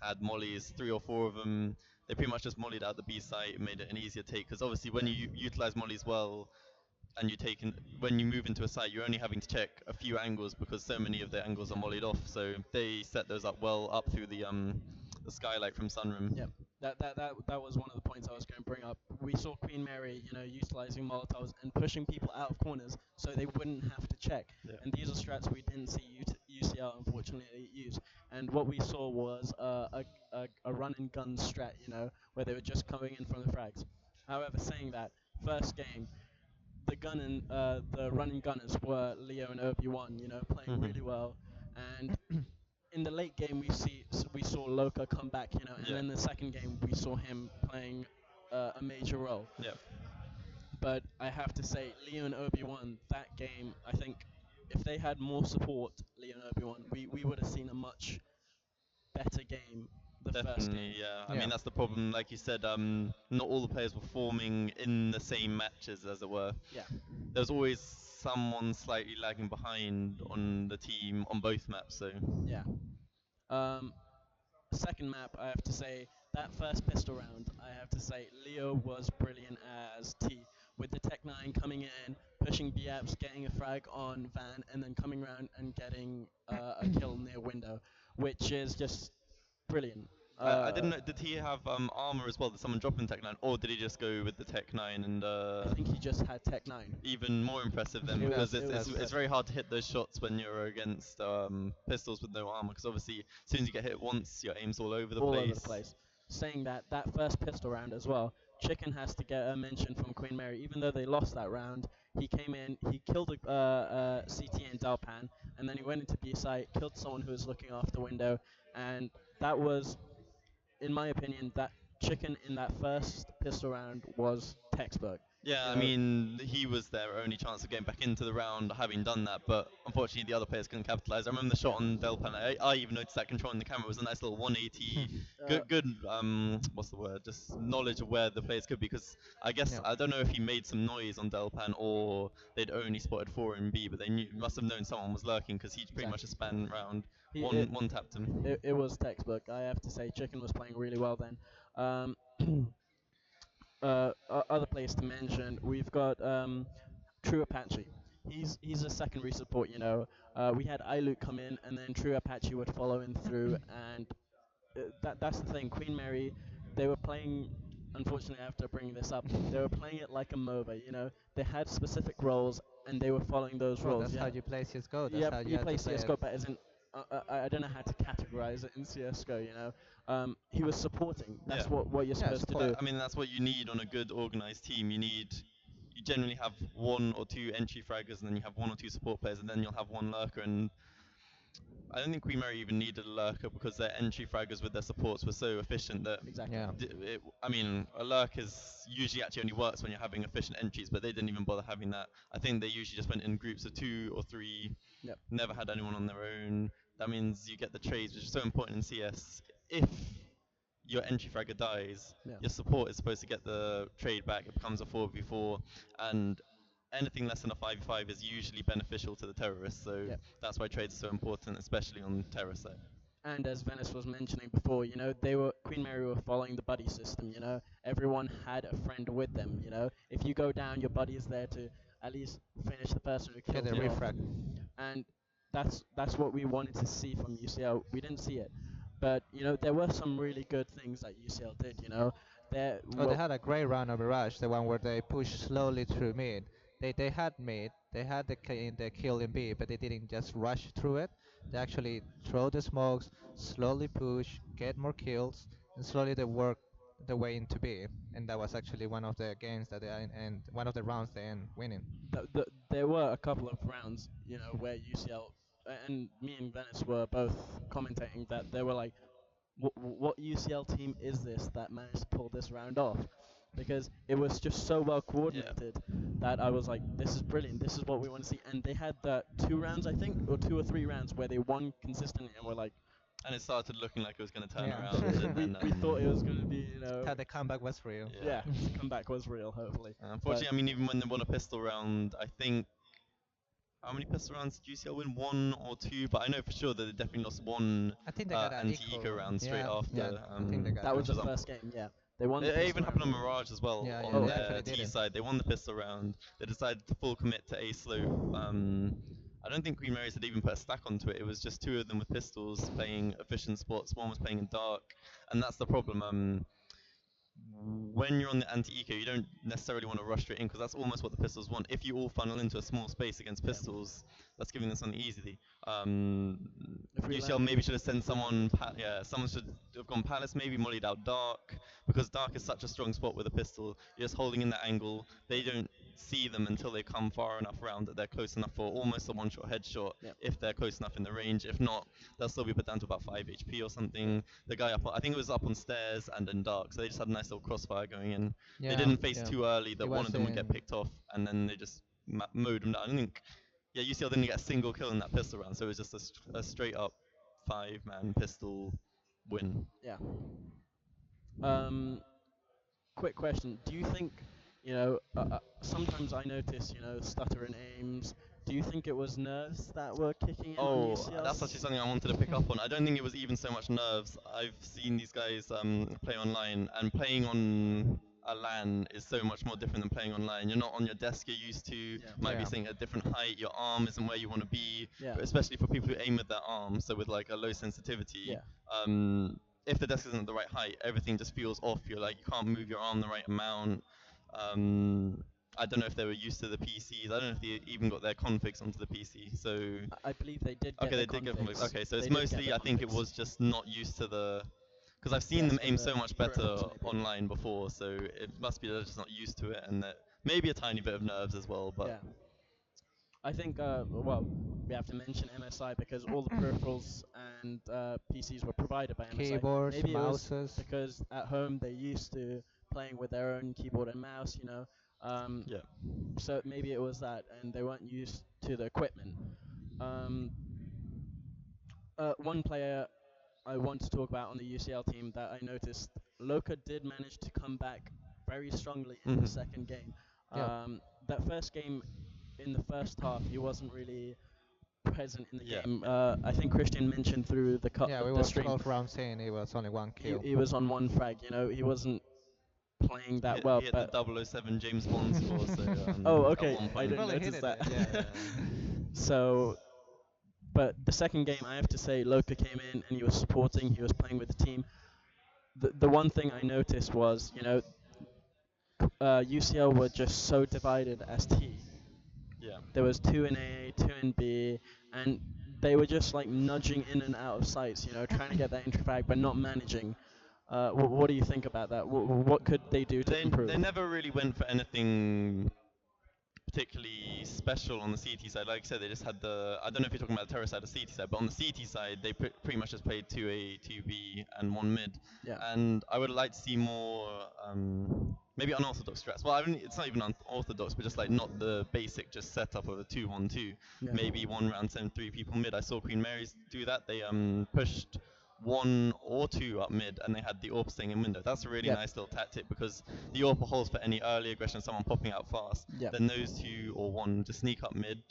C: had mollies, three or four of them. They pretty much just mollied out the B site, made it an easier take. Because obviously, when
A: yeah,
C: you utilize mollies well, and when you move into a site, you're only having to check a few angles because so many of the angles are
A: yeah.
C: mollied off. So they set those up well up through the skylight from
A: Yep.
C: Sunroom.
A: That was one of the points I was going to bring up. We saw Queen Mary, utilizing Molotovs and pushing people out of corners so they wouldn't have to check.
C: Yeah.
A: And these are strats we didn't see UCL unfortunately use. And what we saw was a run and gun strat, where they were just coming in from the frags. However, saying that, first game, the running gunners were Leo and Obi-Wan, playing
C: Mhm.
A: really well. And in the late game we saw Loka come back, and
C: Yeah.
A: then the second game we saw him playing a major role.
C: Yeah.
A: But I have to say, Leo and Obi-Wan, that game, I think if they had more support, Leo and Obi-Wan, we would have seen a much better game the first
C: Definitely,
A: game.
C: yeah. I
B: Yeah.
C: mean, that's the problem. Like you said, not all the players were forming in the same matches, as it were.
A: Yeah,
C: There's always someone slightly lagging behind on the team on both maps. So
A: yeah. Um, Second map, I have to say, that first pistol round, I have to say, Leo was brilliant as T. With the Tech 9 coming in, pushing B-Apps, getting a frag on Van, and then coming around and getting a kill near window, which is just brilliant.
C: I didn't know. Did he have armor as well? Did someone drop in Tech 9, or did he just go with the Tech 9 and
A: I think he just had Tech 9.
C: even more impressive then
A: It
C: because
A: was, it was
C: it's very hard to hit those shots when you're against pistols with no armor because obviously as soon as you get hit once your aim's all over the
A: all
C: place.
A: over the place. Saying that first pistol round as well, Chicken has to get a mention from Queen Mary. Even though they lost that round, he came in, he killed a CT in Dalpan, and then he went into B site, killed someone who was looking off the window, and that was, in my opinion, that Chicken in that first pistol round was textbook.
C: Yeah,
A: You
C: I
A: know,
C: mean, he was their only chance of getting back into the round having done that, but unfortunately the other players couldn't capitalize. I remember the shot
A: yeah.
C: on Delpan. I even noticed that controlling the camera was a nice little 180.
A: Uh,
C: Good, what's the word? Just knowledge of where the players could be, because I guess
B: Yeah.
C: I don't know if he made some noise on Delpan or they'd only spotted four in B, but they must have known someone was lurking because he pretty much
A: exactly.
C: just span round
A: He,
C: one tapped him.
A: it was textbook. I have to say, Chicken was playing really well then. Um, other players to mention, we've got True Apache. He's a secondary support. We had iLuke come in, and then True Apache would follow him through, and that's the thing. Queen Mary, they were playing. Unfortunately, I have to bring this up. They were playing it like a MOBA. They had specific roles, and they were following those
B: Well,
A: roles.
B: that's how you play CSGO. That's
A: Yeah,
B: how you
A: you
B: have
A: play
B: to play it.
A: CS:GO, but as in, I don't know how to categorize it in CS:GO. He was supporting. That's
C: Yeah.
A: what you're
B: Yeah,
A: supposed to
B: support.
A: do.
C: I mean, that's what you need on a good organized team. You generally have one or two entry fraggers, and then you have one or two support players, and then you'll have one lurker. And I don't think Queen Mary even needed a lurker because their entry fraggers with their supports were so efficient that.
A: Exactly.
B: Yeah.
C: I mean, a lurk is usually actually only works when you're having efficient entries, but they didn't even bother having that. I think they usually just went in groups of two or three,
A: Yep.
C: never had anyone on their own. That means you get the trades, which is so important in CS. If your entry fragger dies,
F: Yeah.
C: your support is supposed to get the trade back. It becomes a 4v4, and anything less than a 5v5 is usually beneficial to the terrorists. So
F: Yeah.
C: that's why trades are so important, especially on terrorist side.
A: And as Venice was mentioning before, they were Queen Mary were following the buddy system. Everyone had a friend with them. If you go down, your buddy is there to at least finish the person who
B: Get
A: killed
B: the
A: you off.
B: refrag.
A: And that's what we wanted to see from UCL. We didn't see it, but there were some really good things that UCL did. There,
B: Oh, they had a great run of Mirage, the one where they pushed slowly through mid. They had mid, they had the kill in B, but they didn't just rush through it. They actually throw the smokes, slowly push, get more kills, and slowly they work the way into B. And that was actually one of the games that and one of the rounds they end winning.
A: there were a couple of rounds, where UCL and me and Venice were both commentating that they were like, what UCL team is this that managed to pull this round off? Because it was just so well
C: Yeah.
A: coordinated that I was like, this is brilliant. This is what we want to see. And they had the 2 rounds, I think, or 2 or 3 rounds where they won consistently, and we're like,
C: And it started looking like it was going to turn
B: Yeah.
C: around, and then
A: we thought it was going to be,
B: Thought the comeback was real.
A: yeah, the comeback was real, hopefully.
C: Unfortunately, I mean, even when they won a pistol round, I think how many pistol rounds did UCL win? One or two, but I know for sure that they definitely lost one
B: I think they got an
C: anti-eco
B: eco.
C: round straight
B: Yeah,
C: after.
B: yeah, I think they got
A: That was
C: which
A: the
C: was
A: first game, yeah. They won.
C: It
A: the
C: even
A: pistol
C: happened on
A: round.
C: Mirage as well.
B: Yeah,
C: On
B: yeah,
C: their
B: definitely
C: T
B: did.
C: side, they won the pistol round. They decided to full commit to A slope. I don't think Queen Mary's had even put a stack onto it. It was just two of them with pistols playing efficient spots. One was playing in dark, and that's the problem. When you're on the anti-eco, you don't necessarily want to rush straight in because that's almost what the pistols want. If you all funnel into a small space against pistols, that's giving them something easy.
A: If we
C: UCL
A: land
C: maybe
A: mid,
C: should have sent someone. Someone should have gone Palace. Maybe mollied out Dark because Dark is such a strong spot with a pistol. You're just holding in that angle. They don't see them until they come far enough around that they're close enough for almost a one-shot headshot.
A: Yep.
C: If they're close enough in the range, if not, they'll still be put down to about 5 HP or something. The guy I think it was up on stairs and in dark, so they just had a nice little crossfire going in.
B: Yeah,
C: They didn't face
B: yeah.
C: too early that
B: It
C: one of them would get
B: wasn't-
C: picked off, and then they just mowed them down. I don't think, yeah, UCL didn't get a single kill in that pistol round, so it was just a straight up 5-man pistol win.
A: Yeah. Quick question. Do you think, sometimes I notice, stutter and aims. Do you think it was nerves that were kicking in on
C: Oh,
A: UCL?
C: that's actually something I wanted to pick up on. I don't think it was even so much nerves. I've seen these guys play online, and playing on a LAN is so much more different than playing online. You're not on your desk you're used to. You might be
B: Yeah.
C: sitting at a different height. Your arm isn't where you want to be.
A: Yeah.
C: But especially for people who aim with their arm, so with like a low sensitivity.
A: Yeah.
C: If the desk isn't at the right height, everything just feels off. You're like you can't move your arm the right amount. I don't know if they were used to the PCs. I don't know if they even got their configs onto the PC. So
A: I believe they did. Get
C: okay, they
A: the
C: did get configs.
A: configs.
C: Okay, so
A: They
C: it's
A: did get
C: mostly
A: the
C: I think it
A: configs.
C: was just not used to the. Because I've seen them
A: Desk
C: aim
A: and
C: so
A: the
C: much better
A: peripherals, maybe.
C: online before, so it must be they're just not used to it, and that maybe a tiny bit of nerves as well. But
A: Yeah. I think, well, we have to mention MSI because all the peripherals and PCs were provided by MSI.
B: Keyboards,
A: Maybe it was
B: mouses.
A: because at home they're used to playing with their own keyboard and mouse,
C: yeah,
A: So maybe it was that, and they weren't used to the equipment. One player I want to talk about on the UCL team that I noticed, Loka did manage to come back very strongly in the
C: Mhm.
A: second game.
B: Yeah.
A: That first game, in the first half, he wasn't really present in the
C: Yeah.
A: game. I think Christian mentioned through the
B: Yeah, we
A: the
B: were
A: stream.
B: 12 rounds in, it was only one kill.
A: He was on one frag. He wasn't playing that
C: he
A: well.
C: hit
A: But
C: the 007 James Bond score. So
A: oh,
C: at
A: okay.
C: one
A: I
C: point.
A: didn't
B: Probably
A: notice
B: hit
A: that.
B: it, yeah.
A: So, but the second game, I have to say, Loka came in and he was supporting. He was playing with the team. The one thing I noticed was, UCL were just so divided as T.
C: Yeah.
A: There was 2 in A, 2 in B, and they were just like nudging in and out of sites, trying to get that entry flag, but not managing. What do you think about that? What could they do to improve?
C: They never really went for anything particularly special on the CT side. Like I said, they just had the. I don't know if you're talking about the terror side or CT side, but on the CT side, they pretty much just played 2A, 2B, and 1 mid.
A: Yeah.
C: And I would like to see more, maybe unorthodox strats. Well, it's not even unorthodox, but just like not the basic just setup of a 2-1-2.
A: Yeah.
C: Maybe one round send 3 people mid. I saw Queen Mary's do that. They pushed one or two up mid, and they had the AWP staying in window. That's a really
F: Yep.
C: nice little tactic because the AWP holds for any early aggression, someone popping out fast.
F: Yep.
C: Then those two or one just sneak up mid.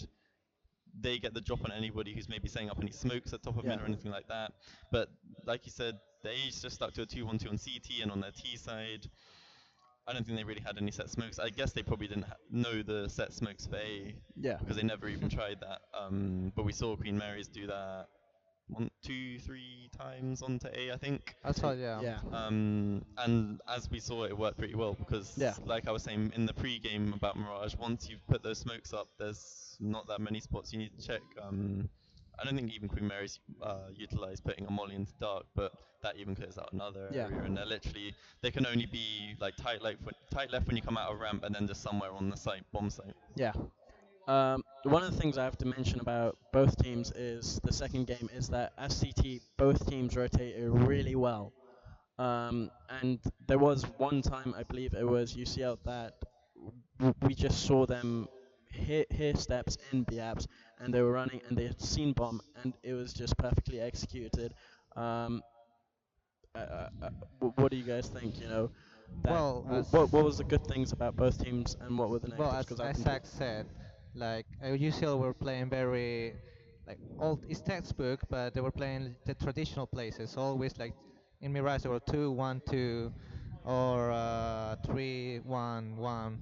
C: They get the drop on anybody who's maybe setting up any smokes at top of
F: Yeah.
C: mid or anything like that. But like you said, they just stuck to a 2-1-2 on CT and on their T side. I don't think they really had any set smokes. I guess they probably didn't know the set smokes for A
F: Yeah.
C: because they never even tried that. But we saw Queen Mary's do that 1, 2, 3 times onto A, I think.
B: I thought, yeah.
F: Yeah.
C: And as we saw, it worked pretty well because,
F: Yeah.
C: like I was saying in the pre-game about Mirage, once you've put those smokes up, there's not that many spots you need to check. I don't think even Queen Mary's utilised putting a molly into dark, but that even clears out another
F: Yeah.
C: area. And they can only be like tight left when you come out of ramp, and then just somewhere on the site, bomb site.
F: Yeah. One of the things I have to mention about both teams is the second game is that as CT, both teams rotated really well. And there was one time, I believe it was UCL, that we just saw them hear steps in BABs, and they were running, and they had seen bomb, and it was just perfectly executed. Um, what do you guys think? You know, that
B: Well, as
F: what was the good things about both teams, and what were the
B: well
F: negatives?
B: as
F: Because I think
B: Isaac said, like UCL were playing very like old. It's textbook, but they were playing the traditional places. Always like in Mirage, there were 2-1-2 or 3-1-1.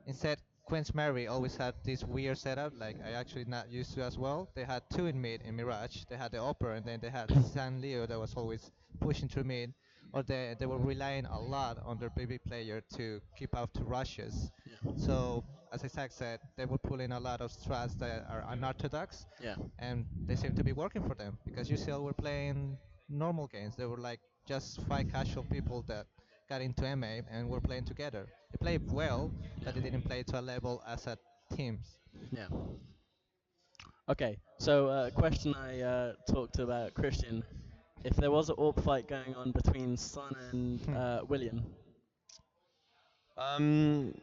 B: Instead, Queen's Mary always had this weird setup. Like I actually not used to as well. They had two in mid in Mirage. They had the upper, and then they had San Leo that was always pushing through mid. Or they were relying a lot on their baby player to keep out to rushes.
F: yeah,
B: So as Isaac said, they were pulling a lot of strats that are unorthodox,
F: yeah,
B: and they seem to be working for them because UCL were playing normal games. They were like just five casual people that got into MA and were playing together. They played well, but they
F: yeah,
B: didn't play to a level as a teams.
F: yeah. Okay, so question I talked about Christian. If there was an AWP fight going on between Son and William,
C: Um,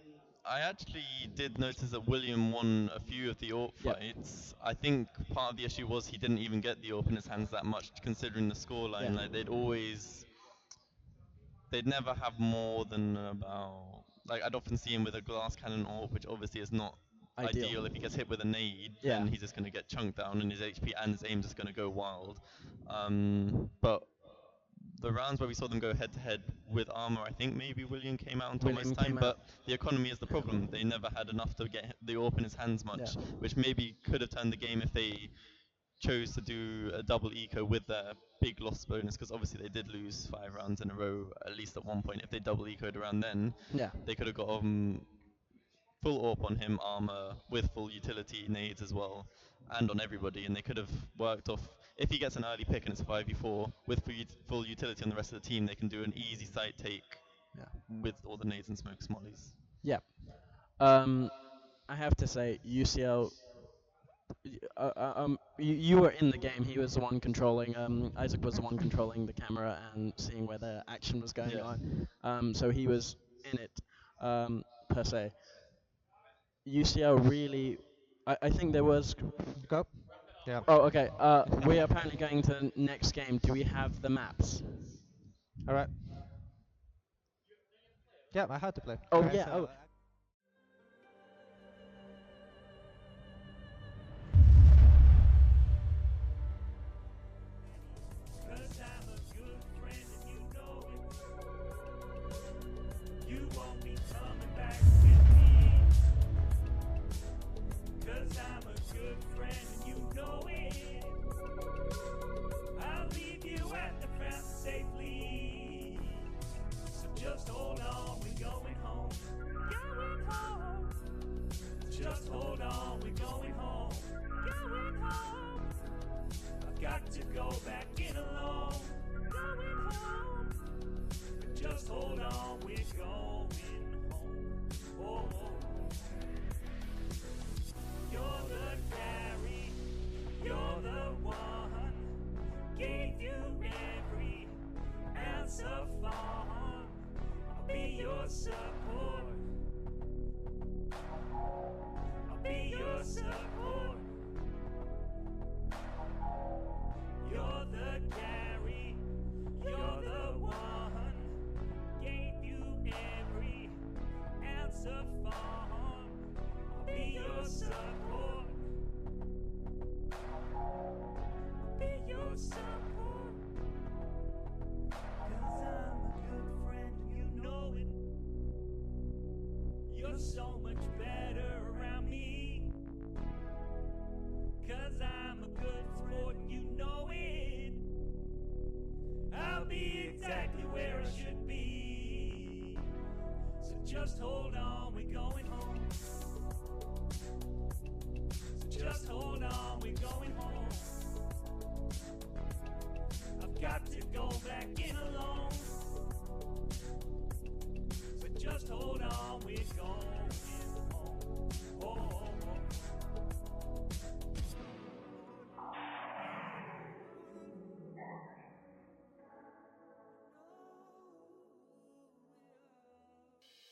C: I actually did notice that William won a few of the AWP
F: yep,
C: fights. I think part of the issue was he didn't even get the AWP in his hands that much, considering the scoreline.
F: yeah,
C: Like they'd never have more than about. Like I'd often see him with a glass cannon AWP, which obviously is not ideal. If he gets hit with a nade,
F: Yeah.
C: then he's just going to get chunked down, and his HP and his aim just going to go wild. But the rounds where we saw them go head to head with armor, I think maybe William came out on top
F: William
C: most time,
F: came
C: but
F: out.
C: the economy is the problem. They never had enough to get the AWP in his hands much,
F: Yeah.
C: which maybe could have turned the game if they chose to do a double eco with their big loss bonus, because obviously they did lose 5 rounds in a row, at least at one point. If they double ecoed around then,
F: Yeah.
C: they could have got full AWP on him, armor, with full utility nades as well, and on everybody, and they could have worked off. If he gets an early pick and it's a 5v4, with full utility on the rest of the team, they can do an easy site take
F: Yeah.
C: with all the nades and smoke smollies.
F: Yeah. I have to say, UCL. You were in the game. He was the one controlling. Isaac was the one controlling the camera and seeing where the action was going
C: Yeah.
F: on. So he was in it, per se. UCL really. I think there was.
B: Go. Yeah.
F: Oh, okay. We are apparently going to the next game. Do we have the maps?
B: All right. Yeah, I had to play.
F: Oh
B: Okay,
F: yeah.
B: so
F: Oh.
D: Cause I'm a good friend and you know it. You won't be coming back with me. Cause I'm a good friend and you know it. I'll leave you at the fountain safely. So just hold on, we're going home. Going home. Just hold on, we're going home. Going home. I've got to go back in alone. Going home. Just hold on, we're going home. Oh, you're the carry. You're the one. Gave you every ounce of fun. I'll be your support. I'll be your support. You're the carry, just hold on, we're going home. So just hold on, we're going home. I've got to go back in alone. But just hold on, we're going home. Oh, oh, oh.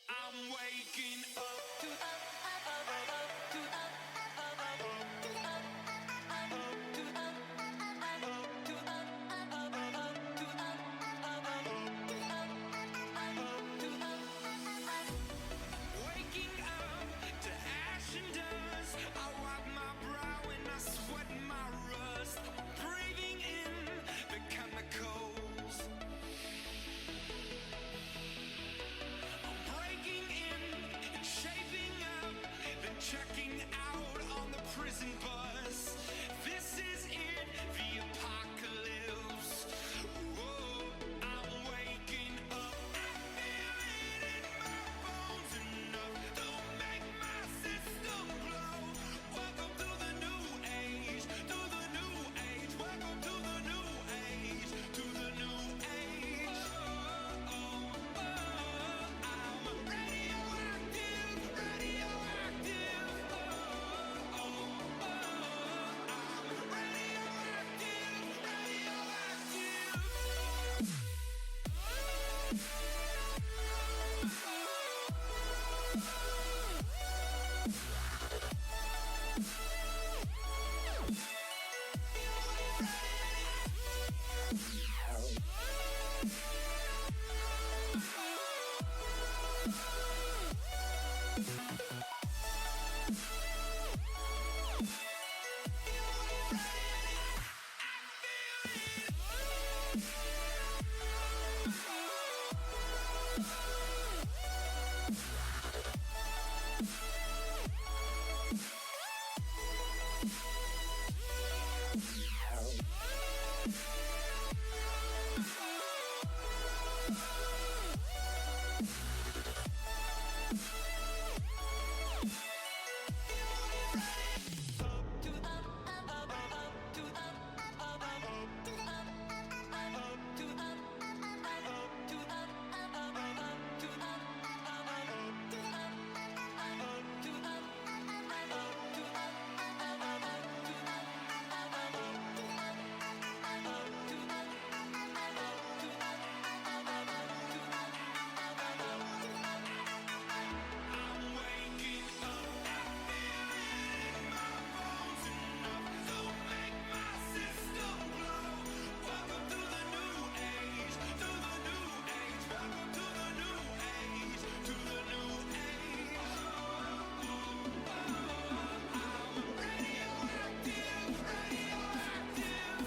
D: I'm waking up to waking up to ash and dust. I wipe my brow and I sweat my rust. Breathing in the chemicals. I'm breaking in and shaping up, then checking out on the prison bus. This is it, the apocalypse. Whoa, I'm waking up. I feel it in my bones enough to make my system blow. Welcome to the new age, to the new age. Welcome to the new age, to the new age. I'm radioactive, radioactive. I'm radioactive, radioactive. I'm waking up. I feel it in my bones enough to make my system blow. Welcome to the new age, to the new age. Welcome to the new age, to the new age. I'm radioactive, radioactive.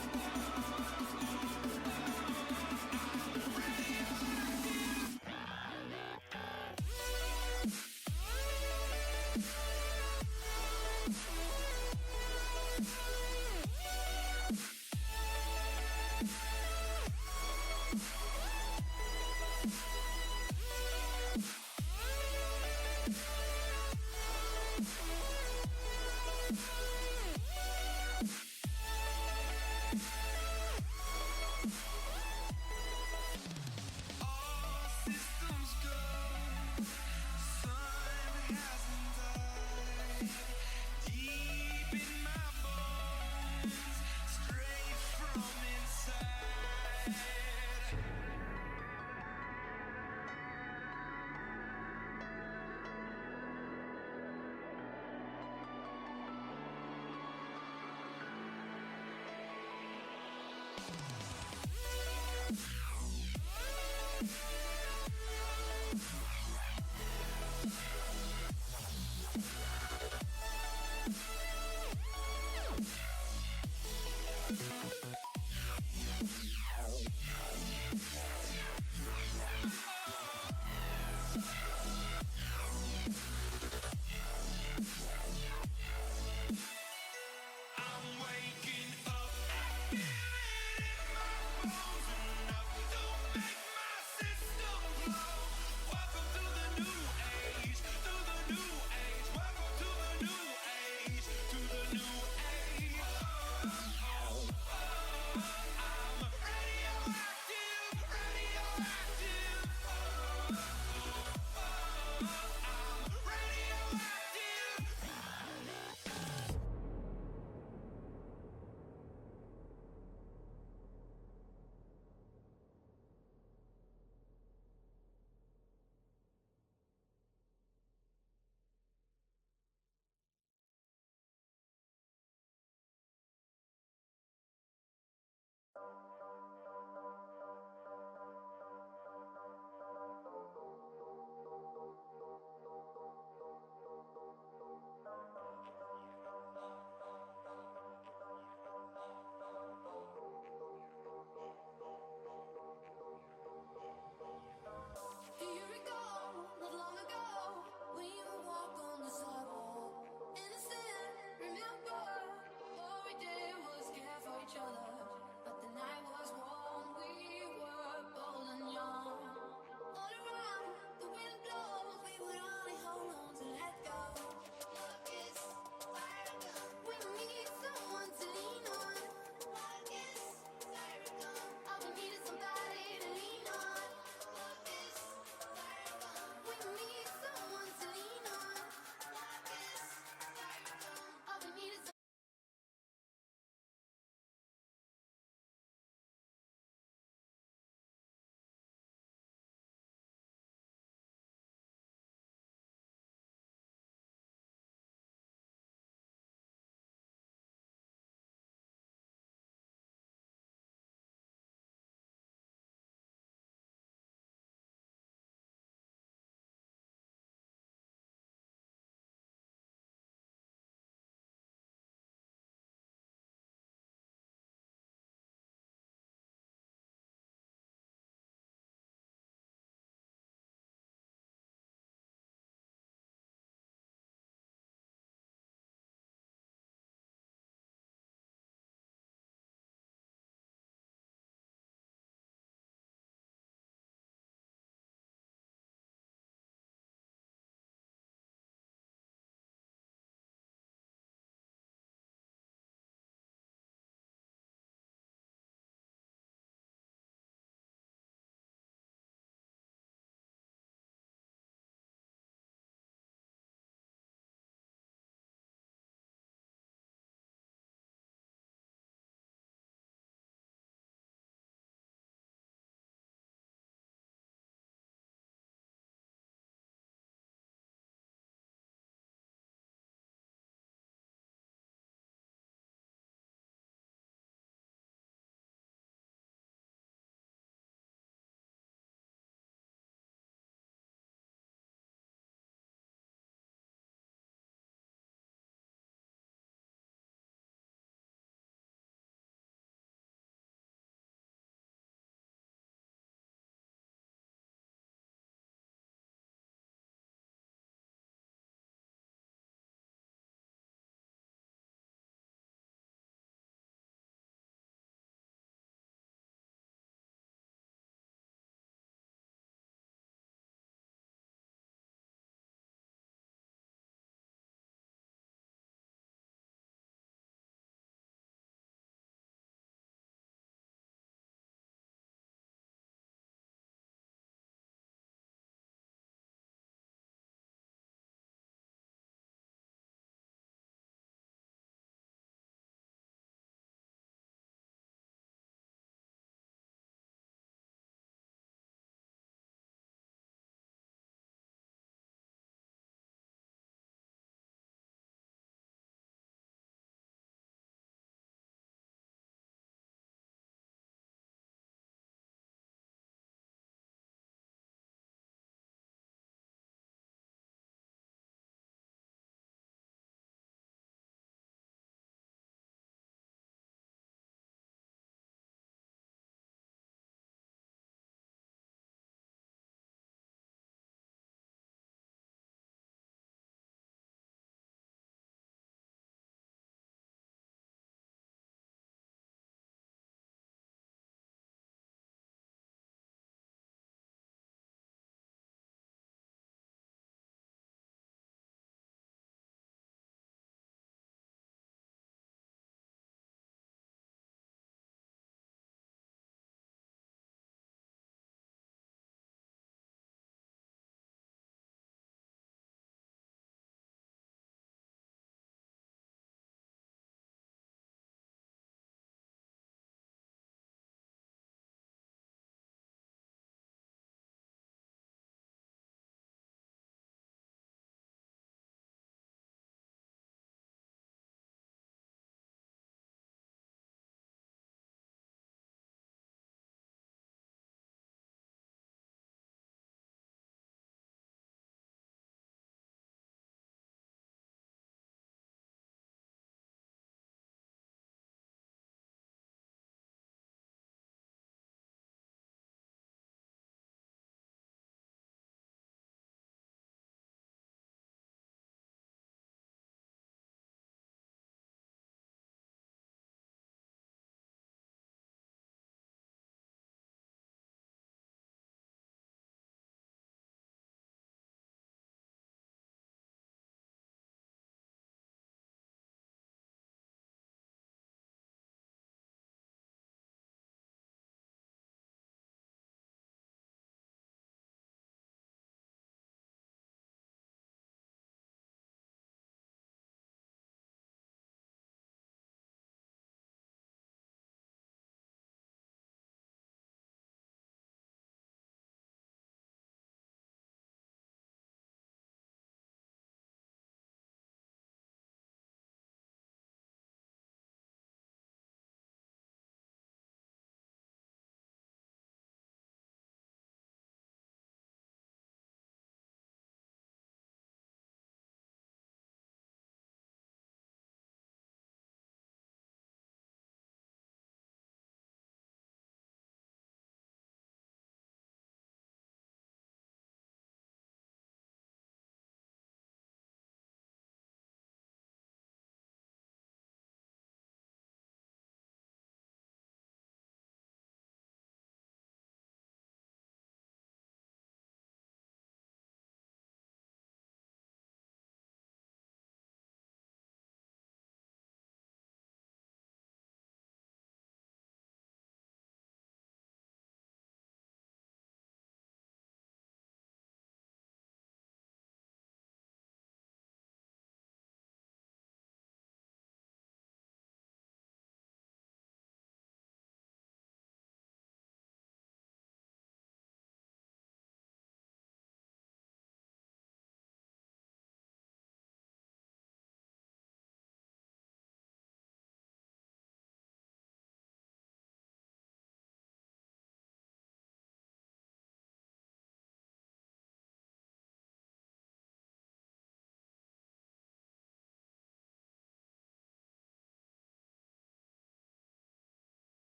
D: All systems go. Sun hasn't died. Deep in my bones, straight from inside. I'm waking up. I feel it in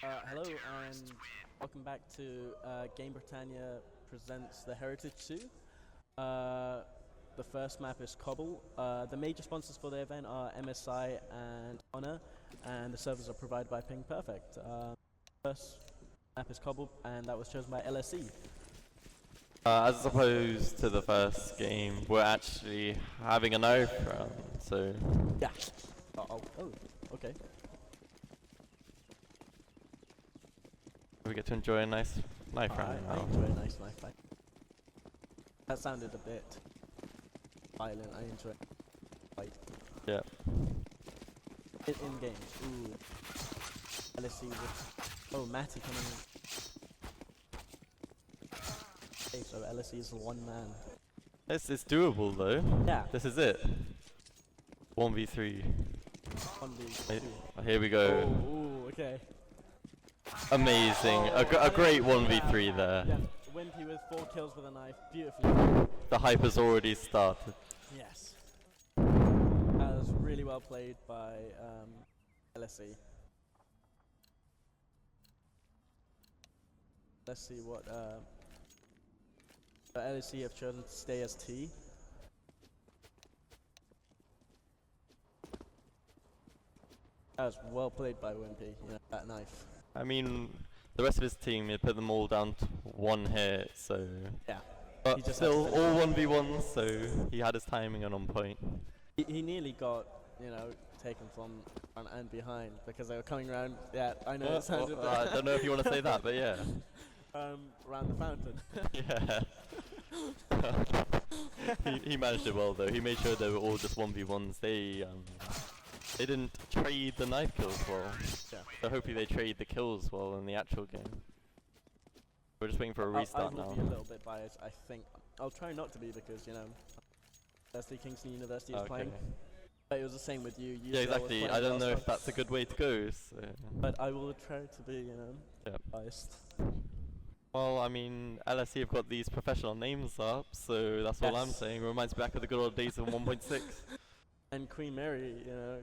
F: Hello and welcome back to Game Britannia presents the Heritage 2. The first map is Cobble. The major sponsors for the event are MSI and Honor, and the servers are provided by Ping Perfect. First map is Cobble, and that was chosen by LSE.
C: As opposed to the first game, we're actually having a knife round, so...
F: Yeah. Oh, okay.
C: We get to enjoy a nice knife round
F: I
C: now.
F: enjoy a nice knife fight. That sounded a bit violent. I enjoy fight.
C: Yeah.
F: In games. Ooh. LSE with... Oh, Matty coming in. Okay, so LSE is one man.
C: It's doable though.
F: Yeah.
C: This is it. 1v3.
F: 1v2.
C: Here we go.
F: Oh, ooh, okay.
C: Amazing. A great 1v3 there.
F: Yeah, Wimpy with 4 kills with a knife. Beautifully.
C: The hype has already started.
F: Yes. That was really well played by LSE. Let's see what LSE have chosen to stay as T. That was well played by Wimpy, you know, that knife.
C: I mean, the rest of his team, he put them all down to 1 hit, so...
F: Yeah.
C: But
F: just
C: still,
F: had to
C: all 1v1s, so he had his timing on point.
F: He nearly got, you know, taken from front and behind because they were coming around. Yeah, I know it sounded
C: I don't know if you want to say that, but yeah.
F: Around the fountain.
C: Yeah. he managed it well though. He made sure they were all just 1v1s. They didn't trade the knife kills well.
F: Yeah.
C: So hopefully they trade the kills well in the actual game. We're just waiting for a restart
F: I
C: now.
F: will be a little bit biased, I think. I'll try not to be because, you know, Kingston University is playing. But it was the same with you.
C: Yeah, exactly. I don't know if that's a good way to go. So.
F: But I will try to be, you know, biased.
C: Well, I mean, LSE have got these professional names up, so that's all I'm saying. It reminds me back of the good old days of 1.6.
F: And Queen Mary, you know,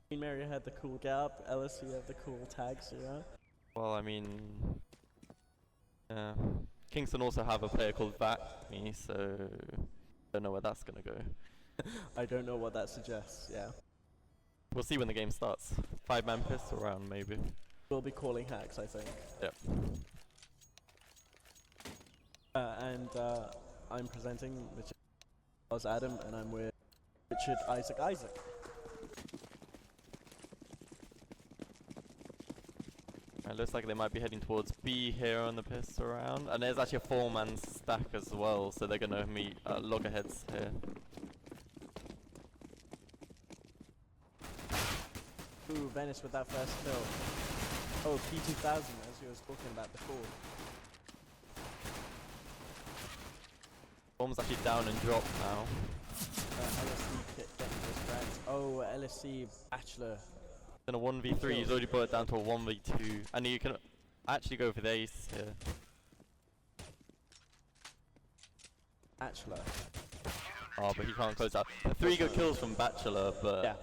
F: Queen Mary had the cool gap, LSE had the cool tags, you know.
C: Well, I mean, yeah. Kingston also have a player called Vac Me, so don't know where that's gonna go.
F: I don't know what that suggests, yeah.
C: We'll see when the game starts. 5-man pistol round, maybe.
F: We'll be calling hacks, I think.
C: Yep.
F: I'm presenting, which was Adam, and I'm with Richard Isaac.
C: It looks like they might be heading towards B here on the pistol round, and there's actually a 4-man stack as well, so they're gonna meet loggerheads here.
F: Ooh, Venice with that first kill. Oh, P2000, as you was talking about before.
C: Bomb's actually down and dropped now.
F: LSE getting this grand. Oh, LSE Bachelor.
C: In a 1v3, he's already brought it down to a 1v2, and you can actually go for the ace here.
F: Bachelor.
C: Oh, but he can't close out. 3 good kills from Bachelor, but
F: yeah.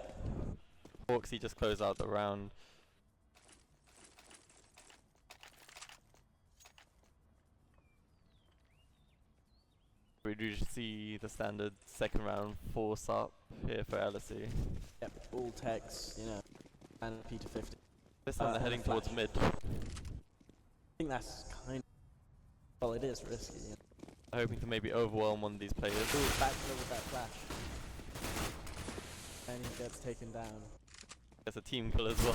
C: Hawksy just closed out the round. We do see the standard second round force up here for LSE.
F: Yep, all techs, you know, and P250.
C: This time they're heading towards mid.
F: I think that's kind of... Well, it is risky, you know.
C: I'm hoping to maybe overwhelm one of these players.
F: Ooh, Bachelor with that flash. And he gets taken down.
C: There's a team kill as well.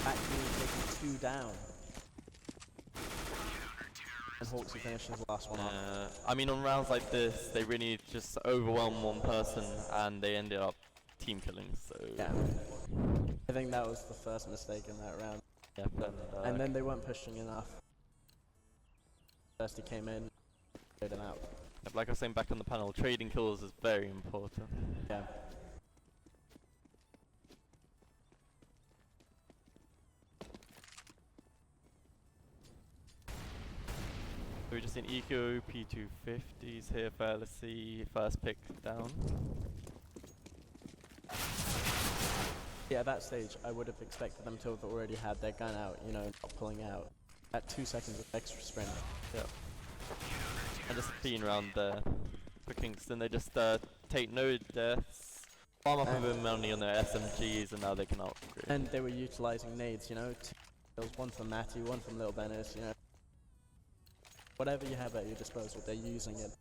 F: Actually taking 2 down. And Hawksy finishes the last one off.
C: I mean, on rounds like this, they really just overwhelm one person, and they ended up team killing. So
F: yeah, I think that was the first mistake in that round.
C: yeah,
F: And then they weren't pushing enough. First he came in, played him out.
C: like I was saying back on the panel, trading kills is very important.
F: Yeah.
C: So we just seen Eco P250s here for LSE, first pick down.
F: Yeah, at that stage, I would have expected them to have already had their gun out, you know, not pulling out. At 2 seconds of extra sprint.
C: Yeah. And just being around there for Kingston, they just take no deaths, farm up a bit of money on their SMGs, and now they can upgrade.
F: And they were utilising nades, you know. There was one from Matty, one from Little Bennis, you know. Whatever you have at your disposal, they're using it.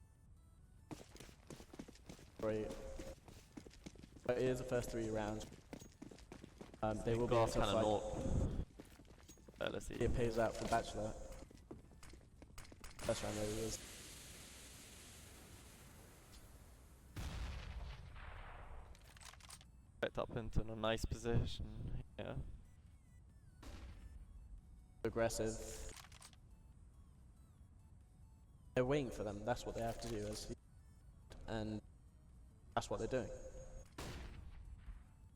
F: Great. But it is the first 3 rounds. They will be able to
C: kind
F: fight.
C: of LSE.
F: It pays out for Bachelor. First round there he is.
C: Backed up into a nice position. Yeah.
F: Aggressive. They're waiting for them. That's what they have to do, and that's what they're doing.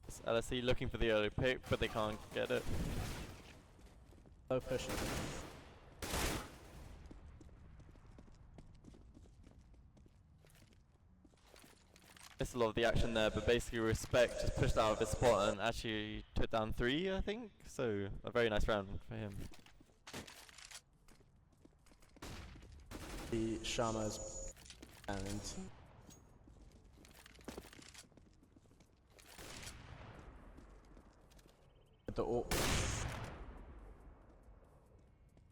C: It's LSE looking for the early pick, but they can't get it.
F: Low pushing.
C: Missed a lot of the action there, but basically Respect just pushed out of his spot and actually took down 3, I think. So a very nice round for him.
F: The Shamas and the orc.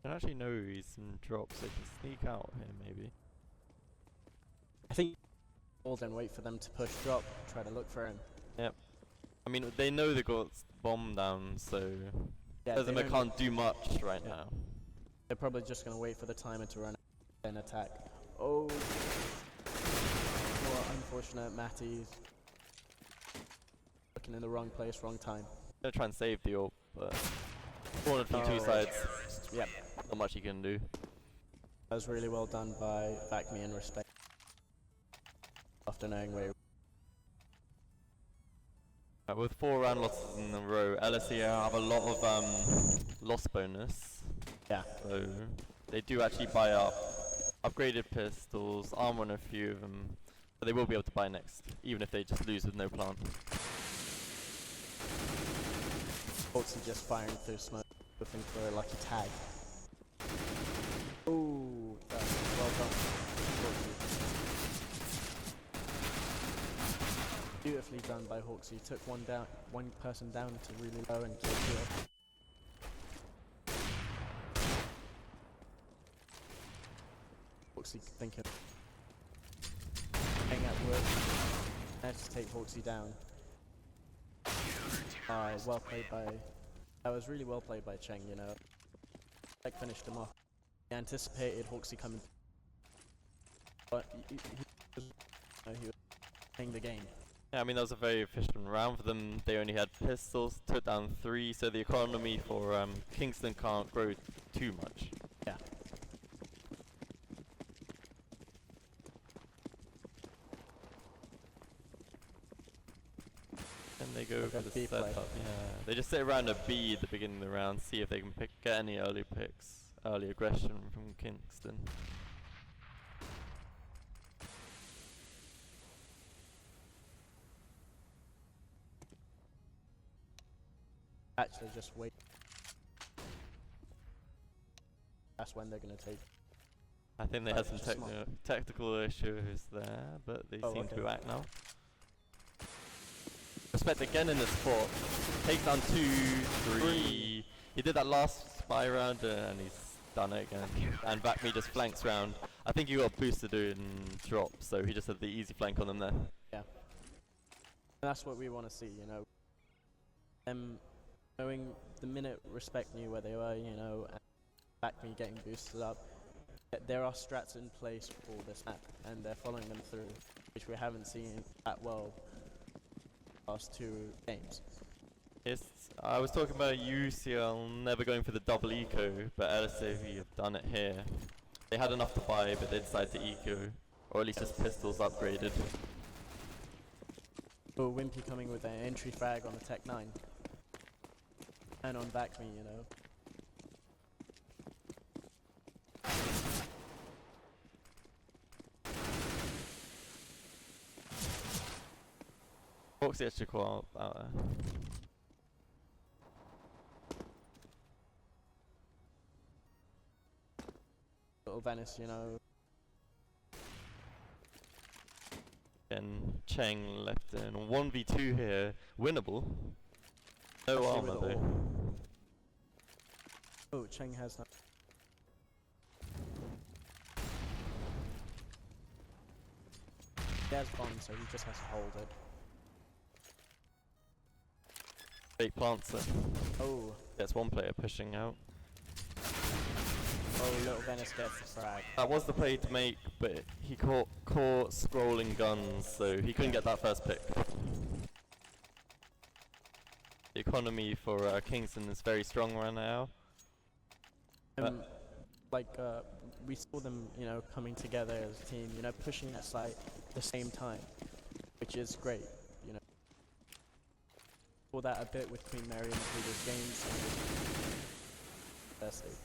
C: I don't actually know he's in drops, they can sneak out here maybe.
F: I think we'll then wait for them to push drop, try to look for him.
C: Yep. I mean, they know they got bomb down, so
F: Yeah,
C: Doesn't
F: they
C: can't do much right now.
F: They're probably just gonna wait for the timer to run out and attack. Oh, what unfortunate Matty's looking in the wrong place, wrong time.
C: Gonna try and save the AWP, but cornered from 2 sides.
F: Yep.
C: Not much he can do.
F: That was really well done by Vacme and Respect. After knowing where.
C: With 4 round losses in a row, LSE have a lot of loss bonus.
F: Yeah.
C: So they do actually buy up upgraded pistols, armor on a few of them, but they will be able to buy next, even if they just lose with no plant.
F: Boltsy just firing through smoke, looking for a lucky tag. Ooh, that's well done. Beautifully done by Hawksy. Took one person down to really low and killed it. Hawksy thinking, hang at work. Managed to take Hawksy down. Well played by. That was really well played by Cheng. You know, like finished him off. He anticipated Hawksy coming, but he was playing the game.
C: Yeah, I mean that was a very efficient round for them. They only had pistols, took down 3, so the economy for Kingston can't grow too much.
F: Yeah.
C: And they go for the
F: B play.
C: setup. Yeah, they just sit around a B at the beginning of the round, see if they can get any early picks, early aggression from Kingston.
F: Actually, just wait. That's when they're gonna take.
C: I think they had some
F: just smart.
C: technical issues there, but they seem to be
F: okay.
C: back now. Respect again in the spot. Take down 2, 3. He did that last spy round and he's done it again. And Vacme just flanks round. I think he got boosted in drop, so he just had the easy flank on them there.
F: Yeah. And that's what we want to see, you know. Knowing the minute Respect knew where they were, you know, and Vacme getting boosted up. There are strats in place for this map, and they're following them through, which we haven't seen that well last 2 games.
C: Yes, I was talking about UCL never going for the double eco, but LSE have done it here. They had enough to buy, but they decided to eco, or at least just pistols upgraded.
F: Oh, Wimpy coming with an entry frag on the Tech 9. And on Vacme, you know.
C: Foxy actually quite out there.
F: Little Venice, you know.
C: And Cheng left in 1v2 here, winnable. No
F: Especially
C: armor
F: with the
C: though.
F: AWP. Oh, Cheng has no. He has bomb, so he just has to hold it.
C: Fake plants it.
F: Oh,
C: Gets one player pushing out.
F: oh, Little Venice gets the frag.
C: That was the play to make, but he caught scrolling guns, so he couldn't get that first pick. The economy for Kingston is very strong right now.
F: We saw them, you know, coming together as a team, you know, pushing that site at the same time, which is great, you know. Saw that a bit with Queen Mary in the previous games. Firstly.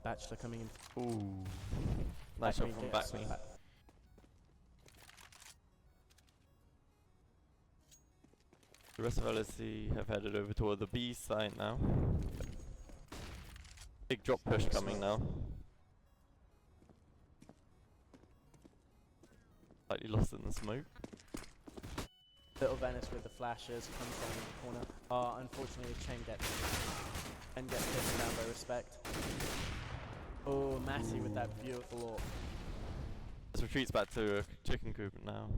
F: Bachelor coming in.
C: Ooh. Nice shot from back me. The rest of LSE have headed over toward the B site now. Big drop push coming now. Slightly lost in the smoke.
F: Little Venice with the flashes comes down in the corner. Unfortunately, Chen gets taken down by Respect. Oh, Matty with that beautiful AWP.
C: This retreats back to chicken coop now.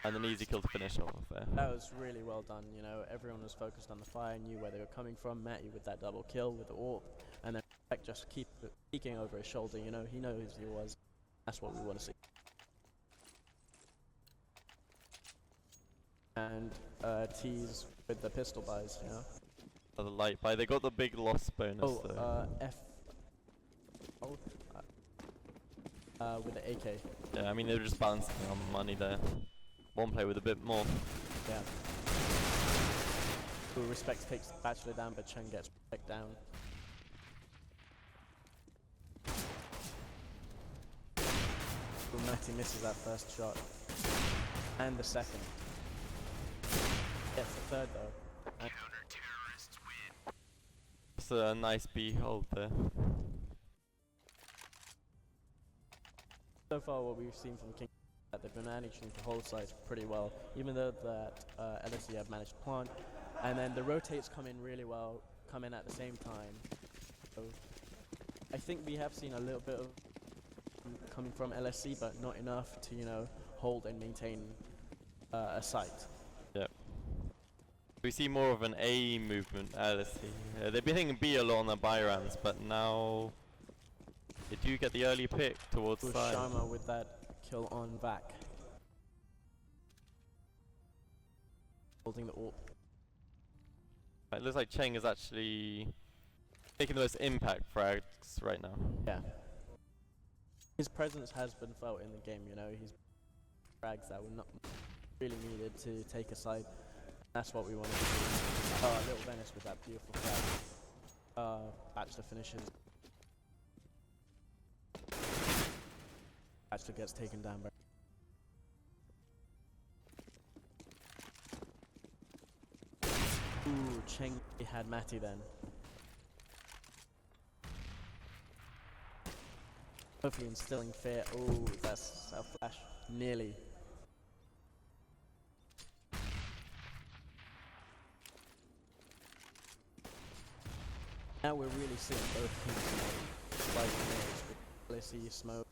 C: And an easy kill to finish off there.
F: That was really well done, you know, everyone was focused on the fire, knew where they were coming from. Matty with that double kill with the AWP, and then Respect just keep peeking over his shoulder, you know, he knows he was. That's what we want to see. And T's with the pistol buys, you know.
C: The light buy. They got the big loss bonus though.
F: With the AK.
C: Yeah, I mean they were just balancing on money there. One player with a bit more.
F: Yeah. Who Respect takes Bachelor down, but Chen gets Respect down. Matty misses that first shot. And the second. Gets the third though. And
C: It's a nice B hold there.
F: so far what we've seen from King that they've been managing to hold sides pretty well, even though that LSE have managed to plant, and then the rotates come in really well, come in at the same time. So I think we have seen a little bit of coming from LSE, but not enough to, you know, hold and maintain a site.
C: Yep. We see more of an A movement at LSE. They've been hitting B a lot on their buy rounds, but now they do get the early pick towards side.
F: Sharma with that kill on back. Holding the AWP.
C: It looks like Cheng is actually taking the most impact frags right now.
F: Yeah. His presence has been felt in the game, you know, he's frags that were not really needed to take a side. That's what we wanted to do. Little Venice with that beautiful frag. Bachelor finishes. Bachelor gets taken down by ooh, Cheng had Matty then. Hopefully instilling fear. Oh, that's a flash. Nearly. Now we're really seeing both teams like grenades with LSE, smoke,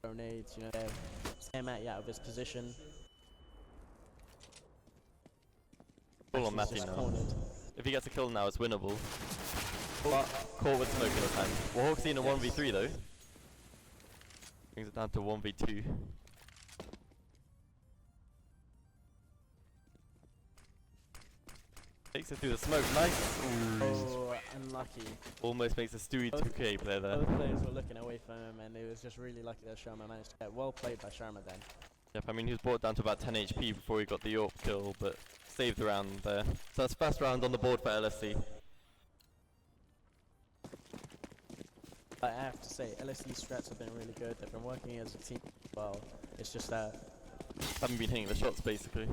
F: grenades, you know, scare Matty out of his position.
C: Full on Matty
F: Just
C: now.
F: cornered.
C: If he gets a kill now, it's winnable. But caught with smoke in his hand. Warhawk's in a 1v3 though. Brings it down to 1v2. Takes it through the smoke, nice! Ooh.
F: Oh, unlucky.
C: Almost makes a Stewie 2K player there.
F: Both players were looking away from him, and it was just really lucky that Sharma managed to get well played by Sharma then.
C: Yep, I mean he was brought down to about 10 HP before he got the AWP kill, but saved the round there. So that's first round on the board for LSE.
F: But I have to say, LSE strats have been really good. They've been working as a team well. It's just that
C: Haven't been hitting the shots basically.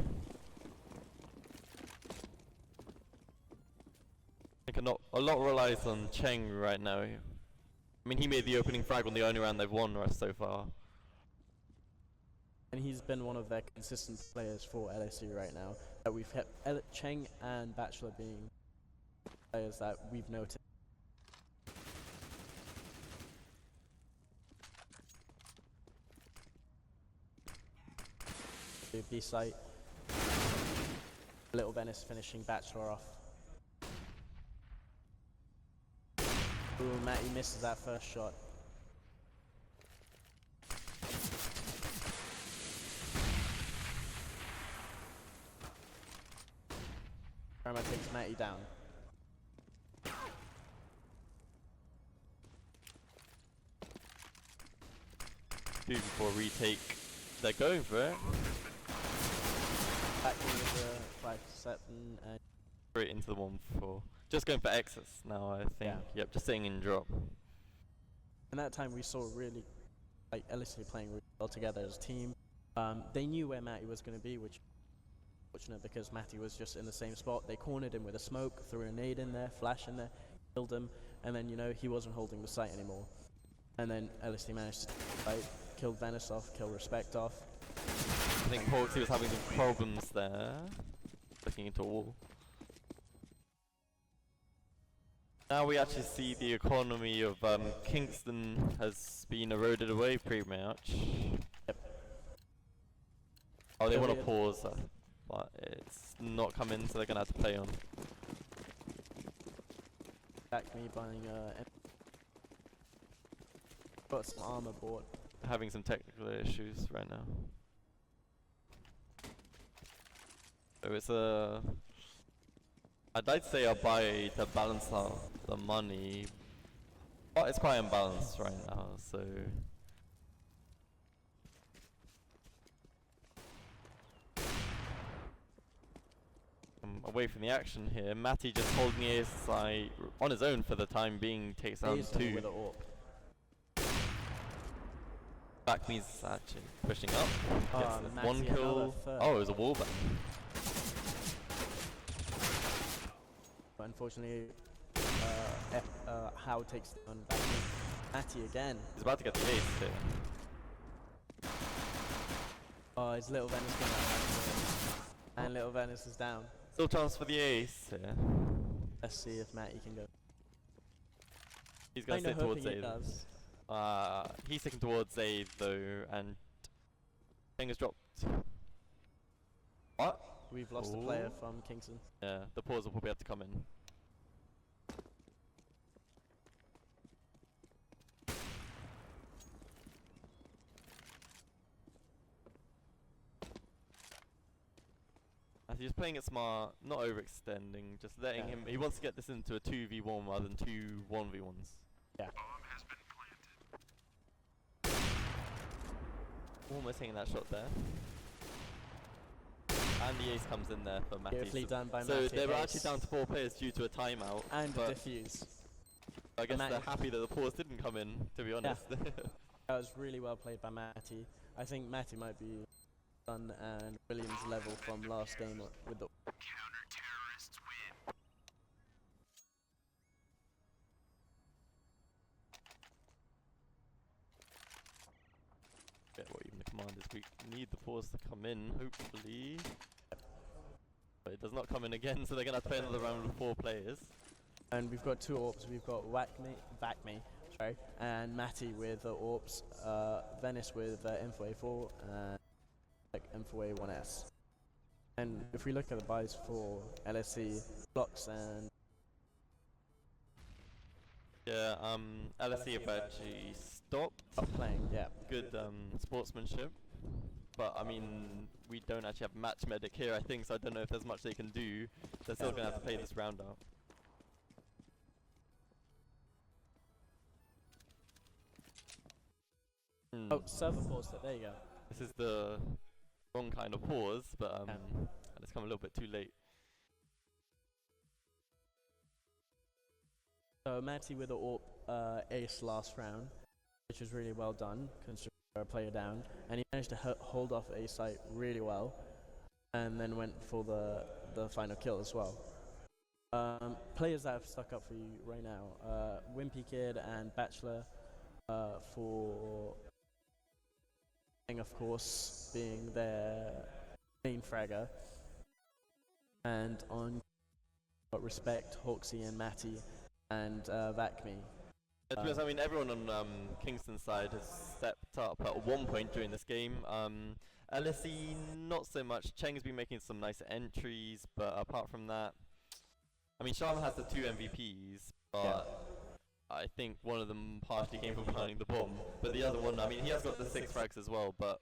C: I think a lot relies on Cheng right now. I mean, he made the opening frag on the only round they've won so far.
F: And he's been one of their consistent players for LSE right now. That we've had Cheng and Bachelor being players that we've noticed. The B site. Little Venice finishing Bachelor off. Ooh, Matty misses that first shot. Rama takes Matty down.
C: 2 before retake. They're going for it.
F: Back with the 5-7 and
C: Straight into the 1-4. Just going for exits now, I think.
F: Yeah.
C: Yep, just staying in drop.
F: in that time we saw really like LSE playing really well together as a team. They knew where Matty was going to be, which fortunate because Matty was just in the same spot. They cornered him with a smoke, threw a nade in there, flash in there, killed him, and then he wasn't holding the site anymore. And then LSE managed to kill Venice off, kill Respect off.
C: I think Hawksy was having some problems there, looking into a wall. Now we actually see the economy of Kingston has been eroded away pretty much.
F: Yep.
C: Oh, they want to pause, but it's not come in, so they're going to have to play on.
F: Back me buying got some armor bought.
C: Having some technical issues right now. So it's I'd like to say I'll buy to balance out the money, but it's quite unbalanced right now, so... away from the action here, Matty just holding his side on his own for the time being, takes down 2.
F: With an AWP.
C: Back means actually pushing up. Gets the
F: Matty
C: 1 kill. Oh, it was a wallbang.
F: But unfortunately, Howe takes down Matty again.
C: He's about to get the ace here.
F: Oh, his Little Venice going out. And Little Venice is down.
C: Still chance for the ace here.
F: Let's see if Matty can go.
C: He's going to sit towards A.
F: Does.
C: He's sticking towards A though, and thing has dropped. What?
F: We've lost a player from Kingston.
C: Yeah, the pause will probably have to come in. As he's playing it smart, not overextending, just letting him. He wants to get this into a 2v1 rather than 2 1v1s.
F: Yeah.
C: Almost hitting that shot there. And the ace comes in there for Matty.
F: Beautifully done by
C: so
F: Matty.
C: they were actually down to 4 players due to a timeout.
F: And
C: but
F: defuse.
C: I guess they're happy that the pause didn't come in, to be honest.
F: Yeah. That was really well played by Matty. I think Matty might be Sun and Williams level from last game with the
D: Counter-terrorists win.
C: Get what even the command is. We need the pause to come in, hopefully. But it does not come in again, so they're going to have to play another round with 4 players.
F: And we've got 2 AWPs. We've got Vakme, sorry, and Matty with the AWPs, Venice with M4A4, and M4A1S. And if we look at the buys for LSE, blocks and...
C: Yeah, LSE have actually stopped.
F: Stop playing, yeah.
C: Good sportsmanship. But I mean, we don't actually have match medic here, I think, so I don't know if there's much they can do. They're still going to have to play this round out.
F: Oh, server pause, there you go.
C: This is the wrong kind of pause, but and it's come a little bit too late.
F: So Matty with the AWP ace last round, which was really well done, considering a player down, and he managed to hold off A site really well, and then went for the final kill as well. Players that have stuck up for you right now, Wimpy Kid and Bachelor for, of course, being their main fragger, and on Respect, Hawksy and Matty, and Vacme.
C: To be honest, I mean, everyone on Kingston's side has stepped up at one point during this game. LSE, not so much. Cheng's been making some nice entries, but apart from that, I mean, Sharma has the 2 MVPs, but I think one of them partially came from planting the bomb. But the other one, I mean, he has got the 6 frags as well, but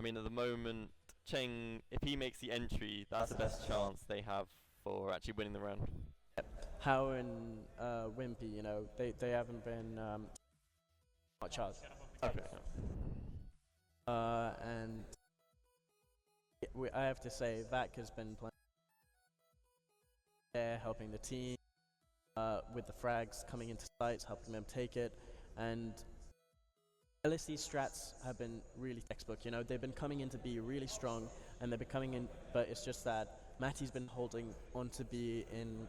C: I mean, at the moment, Cheng, if he makes the entry, that's the best chance they have for actually winning the round.
F: How and Wimpy, you know, they haven't been much hard.
C: Okay.
F: And I have to say, Vac has been playing there, helping the team with the frags, coming into sites, helping them take it, and LSE strats have been really textbook. You know, they've been coming in to be really strong, and they've been coming in, but it's just that Matty's been holding on to be in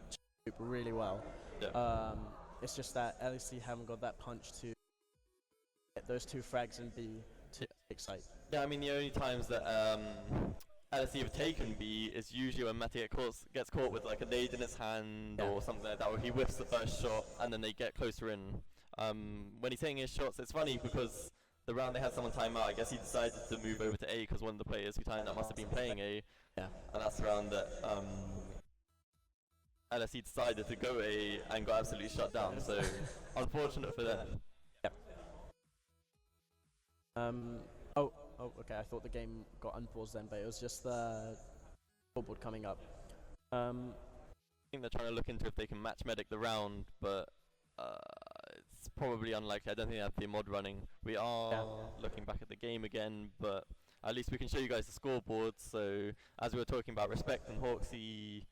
F: really well.
C: Yeah.
F: It's just that LSE haven't got that punch to get those 2 frags and be to excite.
C: Yeah, I mean, the only times that LSE have taken B is usually when Matty gets caught with like a nade in his hand or something like that, or he whiffs the first shot and then they get closer in. When he's taking his shots, it's funny because the round they had someone time out, I guess he decided to move over to A because one of the players who timed out must have been playing A.
F: Yeah.
C: And that's the round that LSE decided to go A and got absolutely shut down, so unfortunate for them.
F: Okay, I thought the game got unpaused then, but it was just the scoreboard coming up.
C: I think they're trying to look into if they can match medic the round, but it's probably unlikely. I don't think they have the mod running. We are looking back at the game again, but at least we can show you guys the scoreboard. So as we were talking about, Respect and Hawksy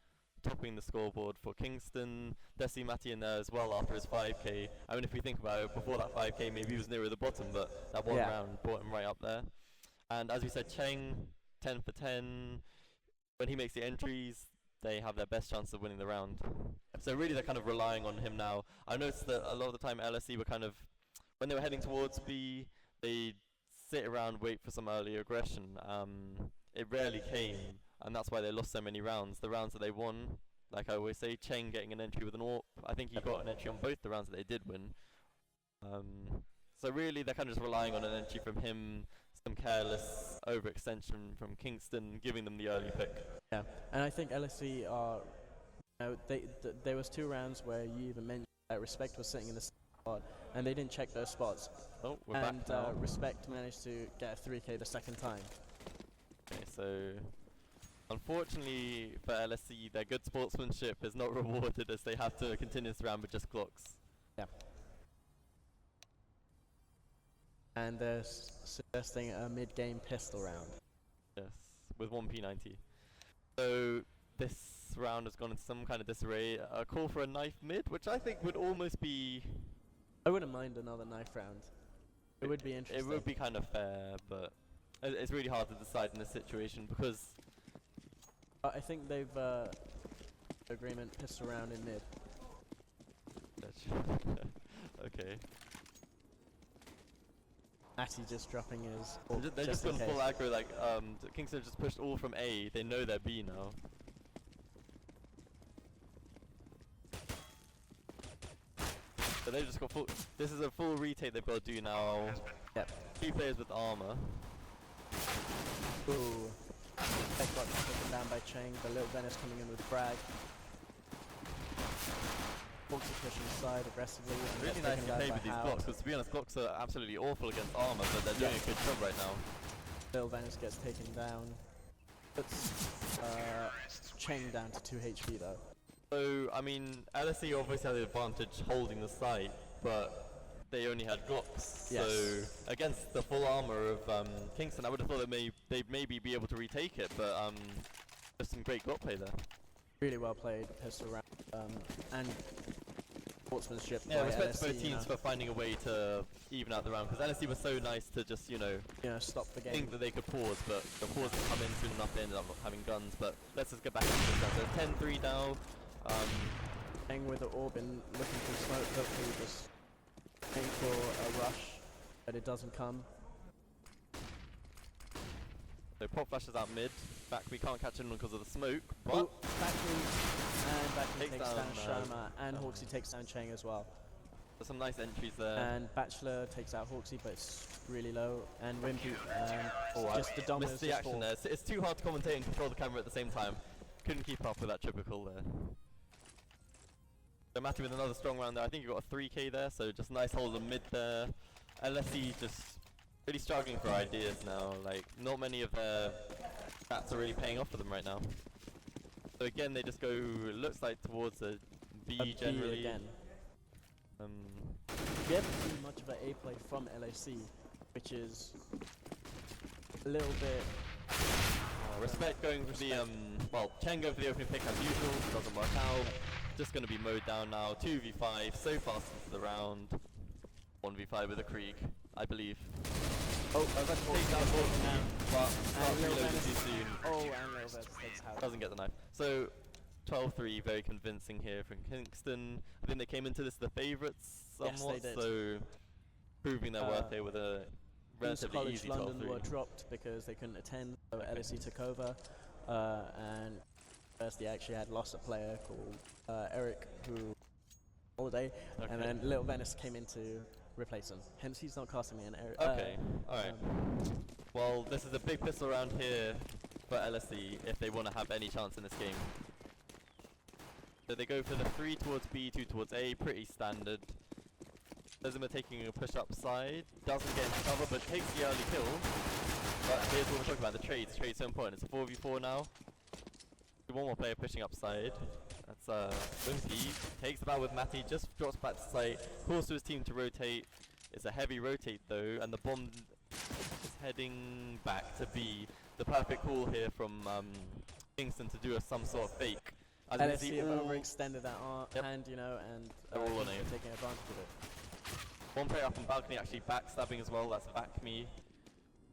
C: topping the scoreboard for Kingston. Desi Matty in there as well after his 5k. I mean, if we think about it, before that 5k maybe he was nearer the bottom, but that one round brought him right up there. And as we said, Cheng, 10 for 10. When he makes the entries, they have their best chance of winning the round. So really they're kind of relying on him now. I noticed that a lot of the time LSE were kind of, when they were heading towards B, they'd sit around, wait for some early aggression. It rarely came, and that's why they lost so many rounds. The rounds that they won, like I always say, Cheng getting an entry with an AWP. I think he got an entry on both the rounds that they did win. So really they're kind of just relying on an entry from him, some careless overextension from Kingston, giving them the early pick.
F: Yeah, and I think LSE are, you know, there was 2 rounds where you even mentioned that Respect was sitting in the spot, and they didn't check those spots.
C: Oh, we're
F: and
C: back now.
F: Respect managed to get a 3k the second time.
C: Okay, so unfortunately for LSE, their good sportsmanship is not rewarded as they have to continue this round with just Glocks.
F: Yeah. And they're suggesting a mid-game pistol round.
C: Yes, with 1 P90. So this round has gone into some kind of disarray. A call for a knife mid, which I think would almost be...
F: I wouldn't mind another knife round. It would be interesting.
C: It would be kind of fair, but it's really hard to decide in this situation because...
F: I think they've agreement pistol round in mid.
C: Okay.
F: Matty just dropping his.
C: They're just gone full aggro, like Kingston just pushed all from A. They know they're B now. So they've just got full. This is a full retake they've got to do now.
F: Yep.
C: 2 players with armor.
F: Ooh. They got taken down by Cheng. The little Venice coming in with frag. Hawks are pushing aside aggressively. And
C: Really nice to play with these Glocks, because to be honest, Glocks are absolutely awful against armor, but they're doing a good job right now.
F: Little Venice gets taken down. Puts Cheng down to 2 HP though.
C: So, I mean, LSE obviously had the advantage holding the site, but they only had Glocks.
F: Yes.
C: So, against the full armor of Kingston, I would have thought that they'd maybe be able to retake it, but just some great Glock play there.
F: Really well played, pistol round, and sportsmanship.
C: Yeah,
F: by
C: respect to
F: LSE,
C: both teams for finding a way to even out the round, because LSE was so nice to just, you know,
F: stop the game.
C: think that they could pause, but the pause didn't come in soon enough, they ended up not having guns. But let's just get back into this round. So 10-3 now.
F: Playing with the orb and looking for smoke, hopefully just aim for a rush, but it doesn't come.
C: So pop flashes out mid. Back we can't catch him because of the smoke, but
F: Oh, Backly
C: Takes
F: takes down
C: down,
F: Sharma, and Hawksy takes down Cheng as well.
C: there's some nice entries there.
F: And Bachelor takes out Hawksy, but it's really low. And Wimpy,
C: Oh,
F: just the dominance.
C: missed the action there. It's too hard to commentate and control the camera at the same time. Couldn't keep up with that triple there. So Matty with another strong round there. I think he got a 3k there, so just nice hold of mid there. LSE just really struggling for ideas now. Like, not many of their stats are really paying off for them right now. So again, they just go, looks like towards a B generally.
F: Again. We haven't seen much of an A play from LSE, which is a little bit.
C: Respect going for the well, Chen going for the opening pick as usual, doesn't work out. Just going to be mowed down now. 2v5, so fast into the round. 1v5 with a Krieg, I believe.
F: Oh, that's
C: Takes down Hawksy, but starts
F: Little
C: reloading
F: Venice.
C: too soon.
F: Oh, and Little Venice takes out.
C: Doesn't get the knife. So 12-3, very convincing here from Kingston. I think they came into this the favourites somewhat,
F: Yes, they did.
C: so proving their worth here with a
F: King's
C: relatively
F: College
C: easy
F: London
C: 12-3.
F: were dropped because they couldn't attend, so LSE took over. And first they actually had lost a player called Eric, who holiday, and then Little Venice came in to replace him. Hence, he's not casting me an Eric.
C: Okay, alright. Well, this is a big pistol round here for LSE if they want to have any chance in this game. So they go for the 3 towards B, 2 towards A, pretty standard. Lizima taking a push up side, doesn't get into cover but takes the early kill. But here's what we're talking about, the trades. Trades so important. It's a 4v4 now. One more player pushing up side. That's Wimpy. Takes the battle with Matty, just drops back to site. Calls to his team to rotate. It's a heavy rotate though, and the bomb is heading back to B. The perfect call here from Kingston to do some sort of fake. As you can see,
F: LSE have overextended that hand, you know, and
C: They're all on
F: Kingston
C: it.
F: taking advantage of it.
C: One player up on balcony actually backstabbing as well, that's back me.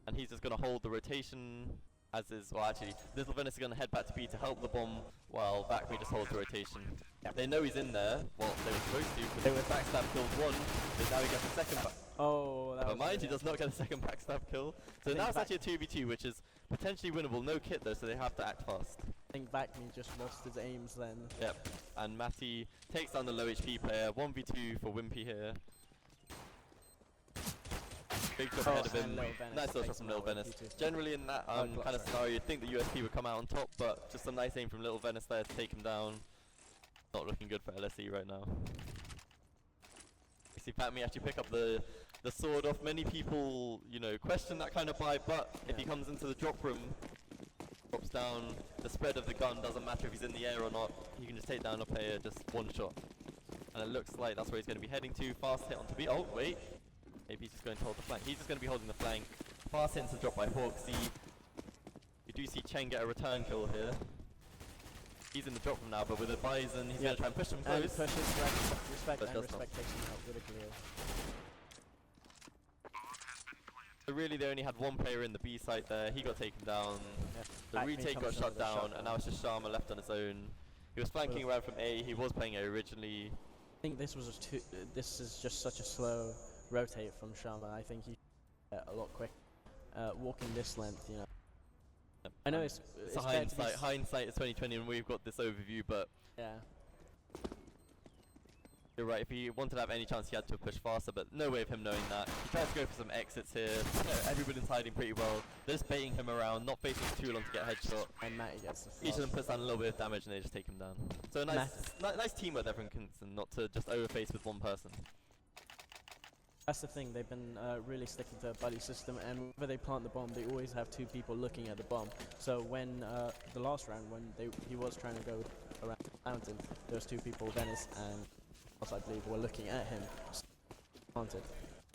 C: And he's just going to hold the rotation, as is, well actually, Little Venice is going to head back to B to help the bomb, while back me just holds the rotation.
F: Yep.
C: They know he's in there, well they were supposed to, because they were backstab killed one, but now he gets a second back.
F: Oh, that
C: But
F: was
C: mind, he does not get a second backstab kill. So now it's actually a 2v2, which is potentially winnable. No kit though, so they have to act fast.
F: I think Backme just lost his aims then.
C: Yep, and Matty takes down the low HP player. 1v2 for Wimpy here. Big drop ahead of him. Nice little shot from Little Venice. Generally in that kind of scenario, you'd think the USP would come out on top, but just a nice aim from Little Venice there to take him down. Not looking good for LSE right now. You see Fatme actually pick up the sword off. Many people, you know, question that kind of buy, but if he comes into the drop room, drops down, the spread of the gun doesn't matter if he's in the air or not. You can just take down a player just one shot. And it looks like that's where he's going to be heading to. Fast hit onto B. Oh, wait. Maybe he's just going to hold the flank. He's just going to be holding the flank. Fast hit into drop by Hawksy. You do see Chen get a return kill here. He's in the drop room now, but with a Bison, he's going to try and push him close.
F: And pushes respect
C: But
F: and
C: does
F: respect takes him out with a clear.
C: So really they only had one player in the B site there. He got taken down.
F: Yeah.
C: The
F: Backme
C: retake got
F: comes in
C: shut
F: with a
C: down,
F: shot
C: and now it's just Sharma left on his own. He was flanking around from A. He was playing A originally.
F: I think this was this is just such a slow rotate from Sharma. I think he should get a lot quicker. Walking this length, you know. I know it's
C: a
F: fair to be
C: hindsight. Hindsight is 2020, and we've got this overview. But
F: yeah.
C: you're right. If he wanted to have any chance, he had to push faster. But no way of him knowing that. He tries to go for some exits here. You know, everybody's hiding pretty well. They're just baiting him around, not facing too long to get a headshot.
F: And Matty gets the
C: Each of
F: flush.
C: them puts down a little bit of damage, and they just take him down. So a nice teamwork there from Kingston, not to just overface with one person.
F: That's the thing, they've been really sticking to a buddy system, and whenever they plant the bomb, they always have two people looking at the bomb. So when the last round, when he was trying to go around the mountain, there was two people, Venice and else, I believe, were looking at him. Planted.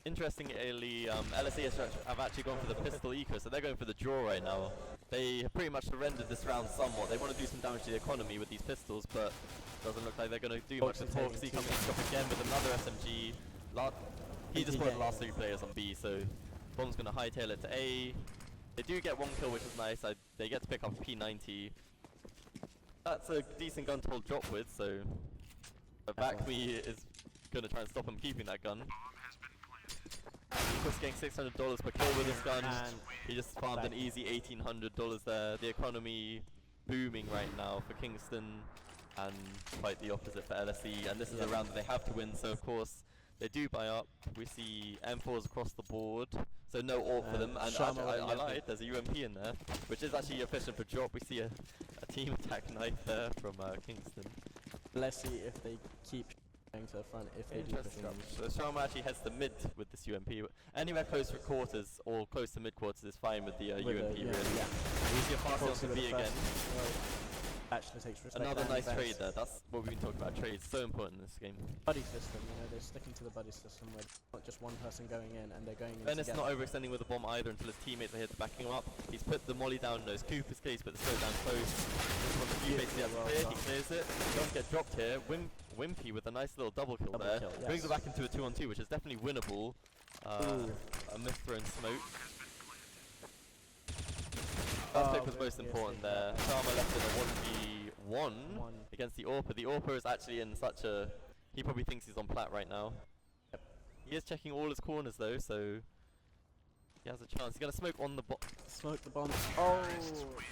C: Interestingly, LSE have actually gone for the pistol eco, so they're going for the draw right now. They have pretty much surrendered this round somewhat. They want to do some damage to the economy with these pistols, but doesn't look like they're going to do much. And Hawksy coming to drop again with another SMG. He just brought the last 3 players on B, so Bomb's going to hightail it to A. They do get one kill, which is nice. They get to pick up P90. That's a decent gun to hold drop with, so back me is gonna try and stop him keeping that gun. He's getting $600 per kill with this gun.
F: And
C: He just farmed an easy $1,800 there. The economy booming right now for Kingston, and quite the opposite for LSE. And this is a round that they have to win, so of course they do buy up. We see M4s across the board, so no AWP for them. And I lied, there's a UMP in there, which is actually efficient for drop. We see a team attack knife there from Kingston.
F: let's see if they keep going to the front, if they do push up.
C: So Sharma actually heads to mid with this UMP. Anywhere close for quarters or close to mid quarters is fine with the UMP, really.
F: Yeah.
C: We see a pass on to B again.
F: Actually takes respect.
C: Another nice
F: defense.
C: trade there. That's what we've been talking about. Trades so important in this game.
F: Buddy system, you know, they're sticking to the buddy system where it's not just one person going in and they're going in
C: Venice
F: together.
C: not overextending with the bomb either until his teammates are here to back him up. He's put the molly down, knows Cooper's case, but the slow down close. This one, the few basically has to clear. He clears it. Doesn't get dropped here. Wimpy with a nice little double kill there. Brings it back into a 2-on-2, which is definitely winnable. A myth-thrown smoke. First pick was most important there. Sharma left in a 1v1 against the AWPer. The AWPer is actually in such a... He probably thinks he's on plat right now.
F: Yep.
C: He is checking all his corners though, so... He has a chance. He's going to smoke on the bomb.
F: Smoke the bomb. Oh!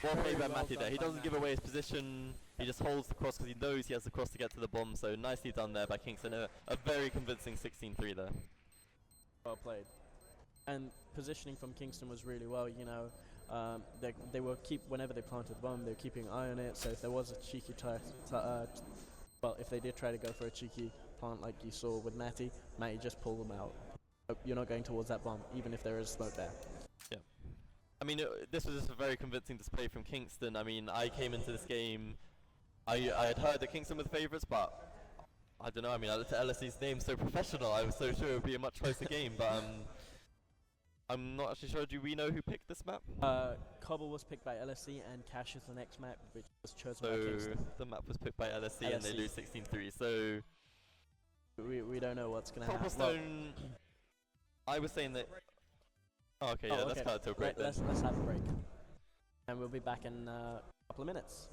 C: Well played by Matty there. He doesn't give away his position. He just holds the cross because he knows he has the cross to get to the bomb. So nicely done there by Kingston. A very convincing 16-3 there.
F: Well played. And positioning from Kingston was really well, you know. They were whenever they planted the bomb, they were keeping an eye on it. So if there was a cheeky well, if they did try to go for a cheeky plant like you saw with Matty just pulled them out. You're not going towards that bomb, even if there is smoke there.
C: Yeah. I mean, this was just a very convincing display from Kingston. I mean, I came into this game, I had heard that Kingston were the favourites, but I don't know. I mean, I looked at LSE's name so professional. I was so sure it would be a much closer game, but I'm not actually sure. Do we know who picked this map?
F: Cobble was picked by LSE, and Cash is the next map, which was chosen by
C: So
F: Kingston.
C: the map was picked by LSE and they lose 16-3. So
F: we don't know what's going to happen.
C: Cobblestone. I was saying that. Oh, okay, yeah, let's cut it to a break then.
F: Let's have a break, and we'll be back in a couple of minutes.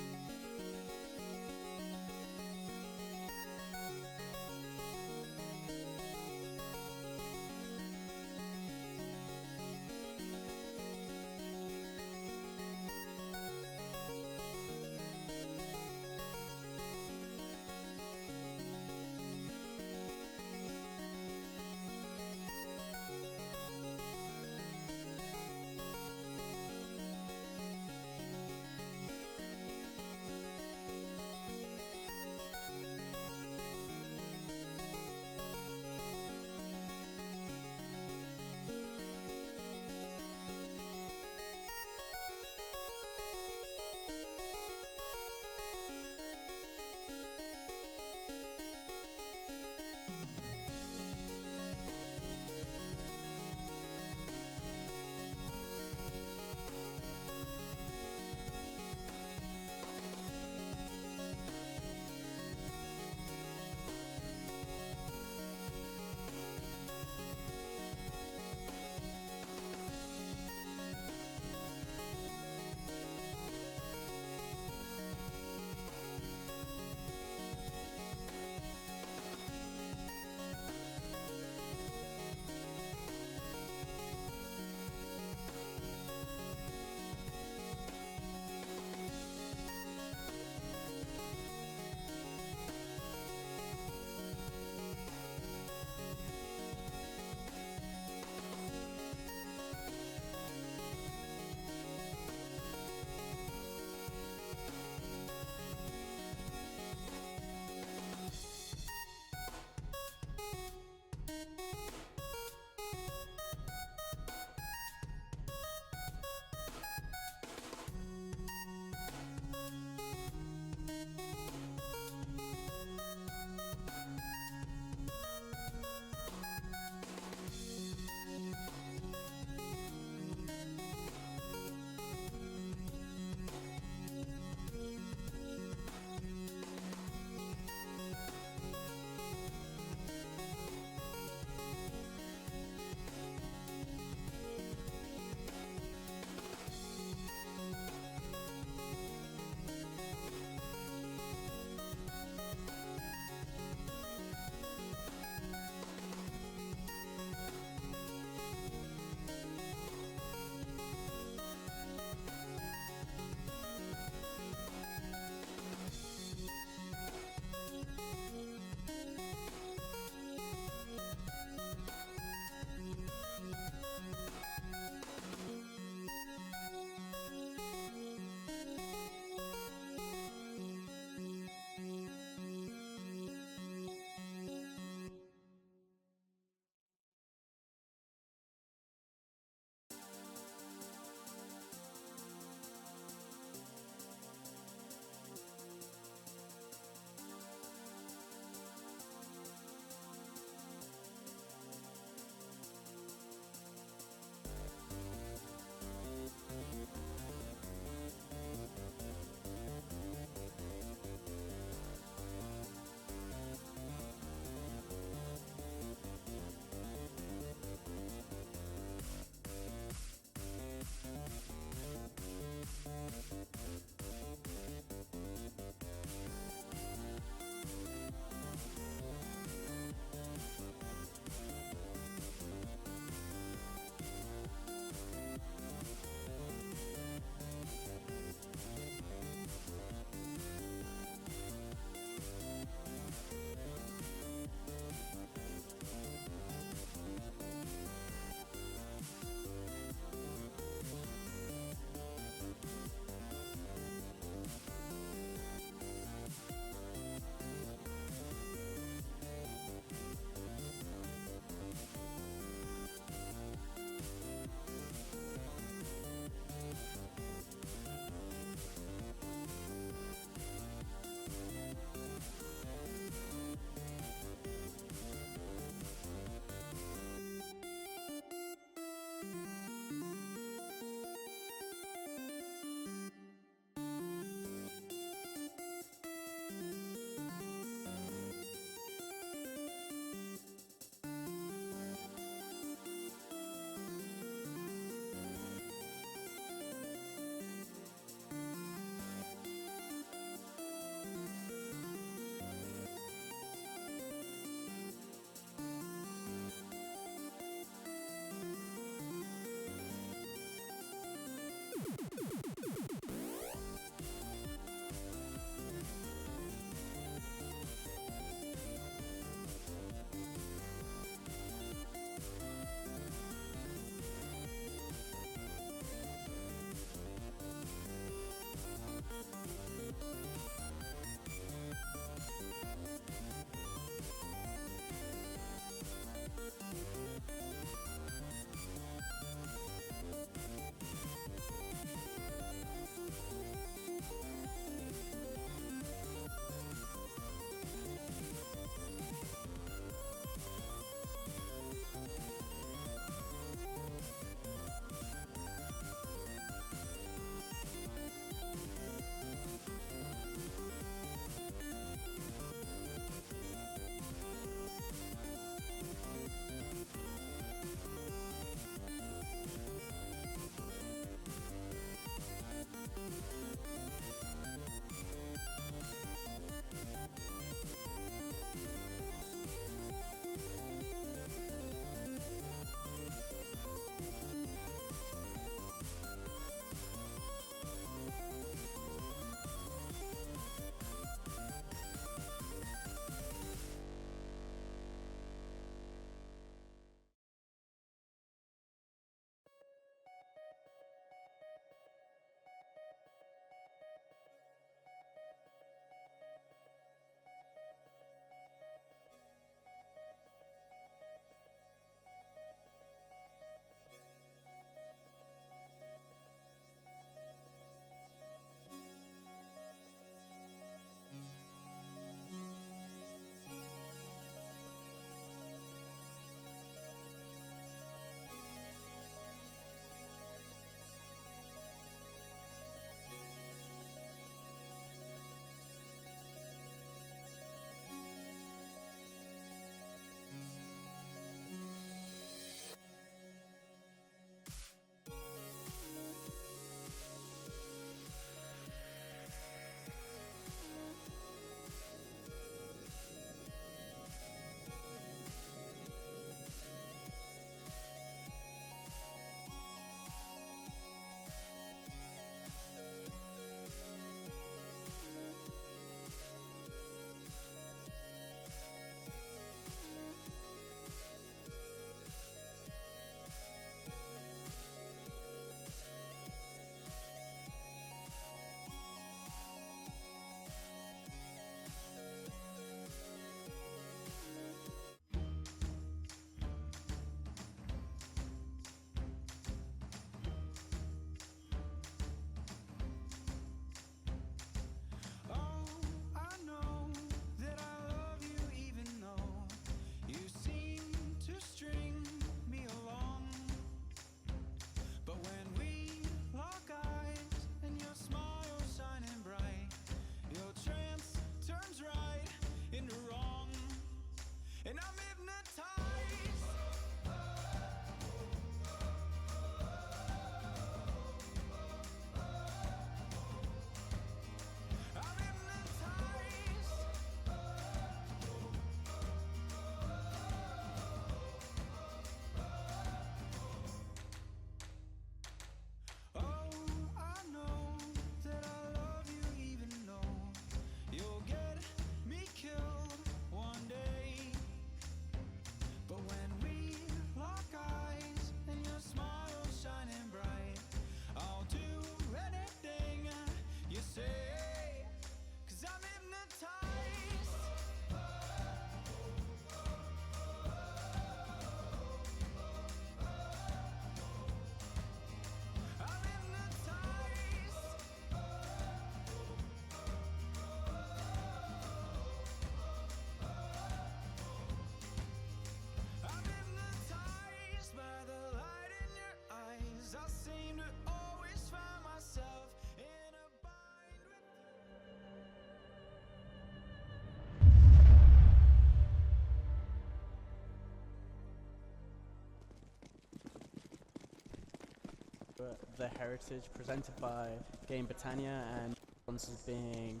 F: the heritage presented by Game Britannia and sponsors being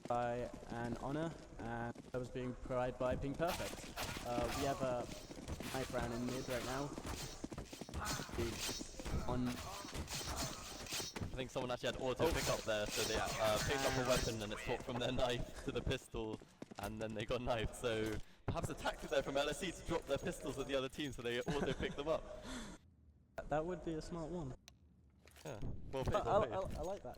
F: by an honor, and that was being provided by Ping Perfect. We have a knife round in mid right now. On
C: I think someone actually had auto pick up there, so they picked up a weapon and it swapped from their knife to the pistol, and then they got knifed. So perhaps a tactic there from LSE to drop their pistols at the other team so they auto pick them up.
F: that would be a smart one.
C: Yeah, well played, well played.
F: I like that.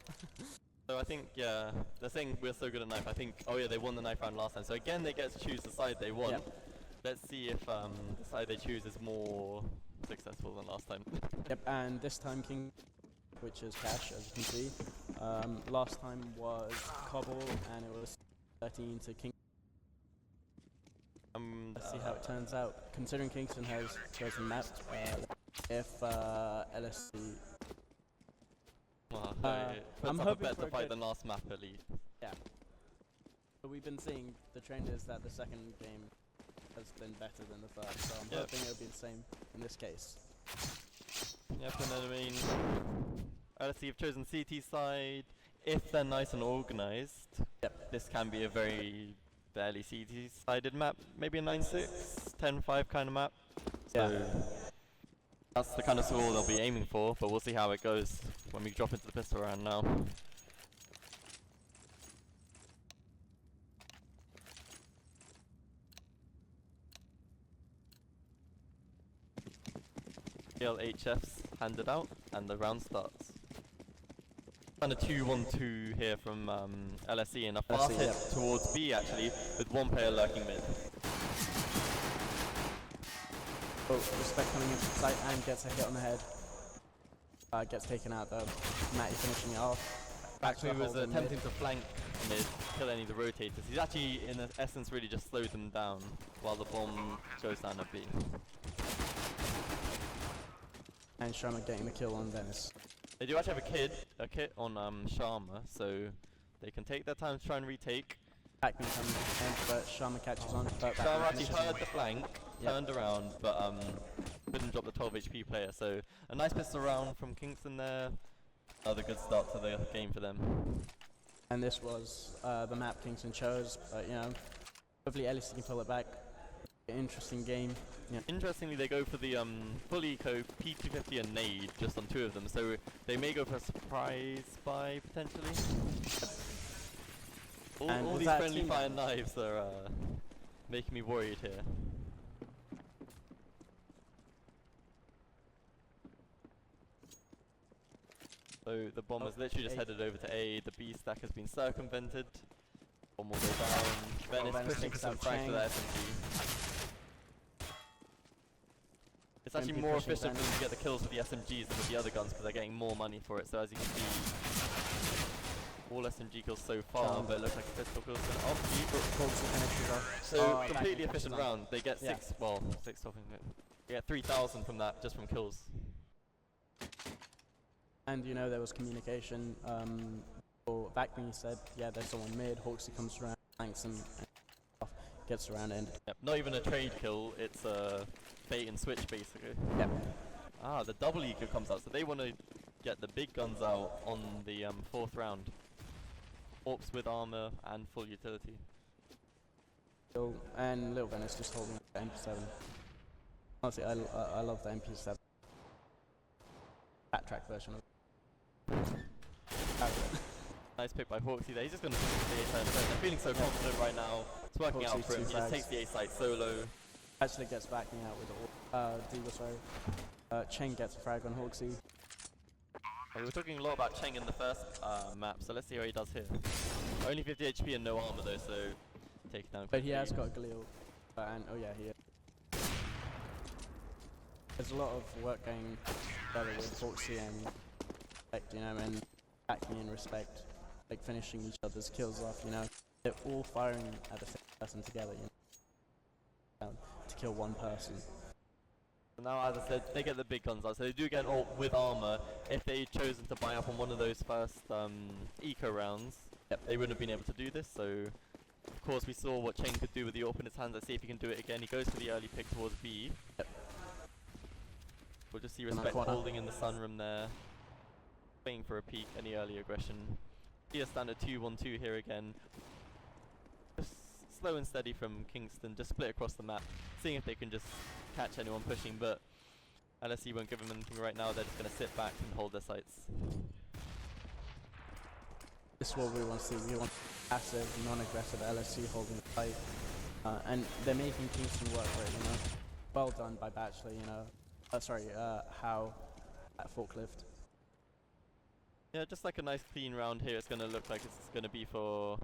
C: So I think, yeah, they're saying we're so good at knife. I think, oh yeah, they won the knife round last time. So again, they get to choose the side they want.
F: Yep.
C: Let's see if the side they choose is more successful than last time.
F: Yep, and this time King, which is cash, as you can see. Last time was Cobble, and it was 13 to King. Let's see how it turns out. Considering Kingston has chosen map, if LSE.
C: Well,
F: I'm
C: puts up a
F: hoping
C: better
F: for a
C: fight
F: good-
C: than last map at least.
F: Yeah. But we've been seeing the trend is that the second game has been better than the first, so I'm
C: Yep.
F: hoping it'll be the same in this case.
C: Yep, and then I mean, LSE have chosen CT side. If they're nice and organized,
F: Yep.
C: this can be a very barely CT-sided map. Maybe a 9-6, 10-5 kind of map. So that's the kind of score they'll be aiming for, but we'll see how it goes when we drop into the pistol round now. HFs handed out, and the round starts. Kind of 2-1-2 here from LSE, and a fast hit towards B actually, with one player lurking mid.
F: Oh, Respect coming into sight and gets a hit on the head. Gets taken out though. Matty finishing it off.
C: Actually was
F: hold in
C: attempting
F: mid.
C: to flank mid, kill any of the rotators. He's actually in essence really just slowed them down while the bomb goes down at B.
F: And Sharma getting the kill on Venice.
C: They do actually have a kit on Sharma, so they can take their time to try and retake.
F: Backman comes in, but Sharma catches on. But
C: Sharma
F: Backman
C: actually
F: finishes
C: heard
F: him.
C: the flank, turned around, but couldn't drop the 12 HP player. So a nice pistol round from Kingston there. Another good start to the game for them.
F: And this was the map Kingston chose, but you know, hopefully LSE can pull it back. Interesting game. Yeah.
C: Interestingly, they go for the full eco P250 and nade just on 2 of them, so they may go for a surprise buy potentially. All these friendly fire knives are making me worried here. So the bomb has literally just headed over to A. The B stack has been circumvented. Bomb will go down. Venice
F: Venice
C: pushing for
F: takes
C: some
F: out
C: frags
F: Chang.
C: for their SMG. It's actually
F: MP
C: more
F: pushing
C: efficient for them
F: Venice.
C: to get the kills with the SMGs than with the other guns because they're getting more money for it. So as you can see, all SMG kills so far, but it looks like a pistol kills an off. So completely efficient round. They get 6 stopping. They get 3,000 from that just from kills.
F: And you know there was communication. Vacme said, yeah, there's someone mid. Hawksy comes around, flanks him, and gets around and.
C: Yep, not even a trade kill. It's a bait and switch basically.
F: Yep.
C: Ah, the double eco comes out, so they want to get the big guns out on the 4th round. Orcs with armor and full utility.
F: And Little Venice just holding up the MP7. Honestly, I love the MP7. Backtrack version of
C: Nice pick by Hawksy there. He's just going to the A side. They're feeling so confident right now. It's working out for him. He just takes the A side solo.
F: Actually gets backing out with the Diva, sorry. Cheng gets a frag on Hawksy.
C: We were talking a lot about Cheng in the first map, so let's see how he does here. Only 50 HP and no armor though, so take it down quickly.
F: But he has got Galil. And oh yeah, he is. There's a lot of work going together with Hawksy and Respect, you know, and backing in Respect, like finishing each other's kills off, you know. They're all firing at the same person together, you know, to kill one person.
C: So now, as I said, they get the big guns out, so they do get ult with armor. If they'd chosen to buy up on one of those first eco rounds, they wouldn't have been able to do this, so of course we saw what Cheng could do with the AWP in his hands. Let's see if he can do it again. He goes for the early pick towards B. We'll just see Respect holding in the sunroom there. waiting for a peek, any early aggression. See a standard 2-1-2 here again. Just slow and steady from Kingston, just split across the map, seeing if they can just catch anyone pushing, but LSE won't give them anything right now, they're just going to sit back and hold their sights.
F: This is what we want to see. We want passive, non-aggressive LSE holding the fight. And they're making Kingston work for it, you know. Well done by Bachelor, you know. How at Forklift.
C: Yeah, just like a nice clean round here, it's going to look like it's going to be for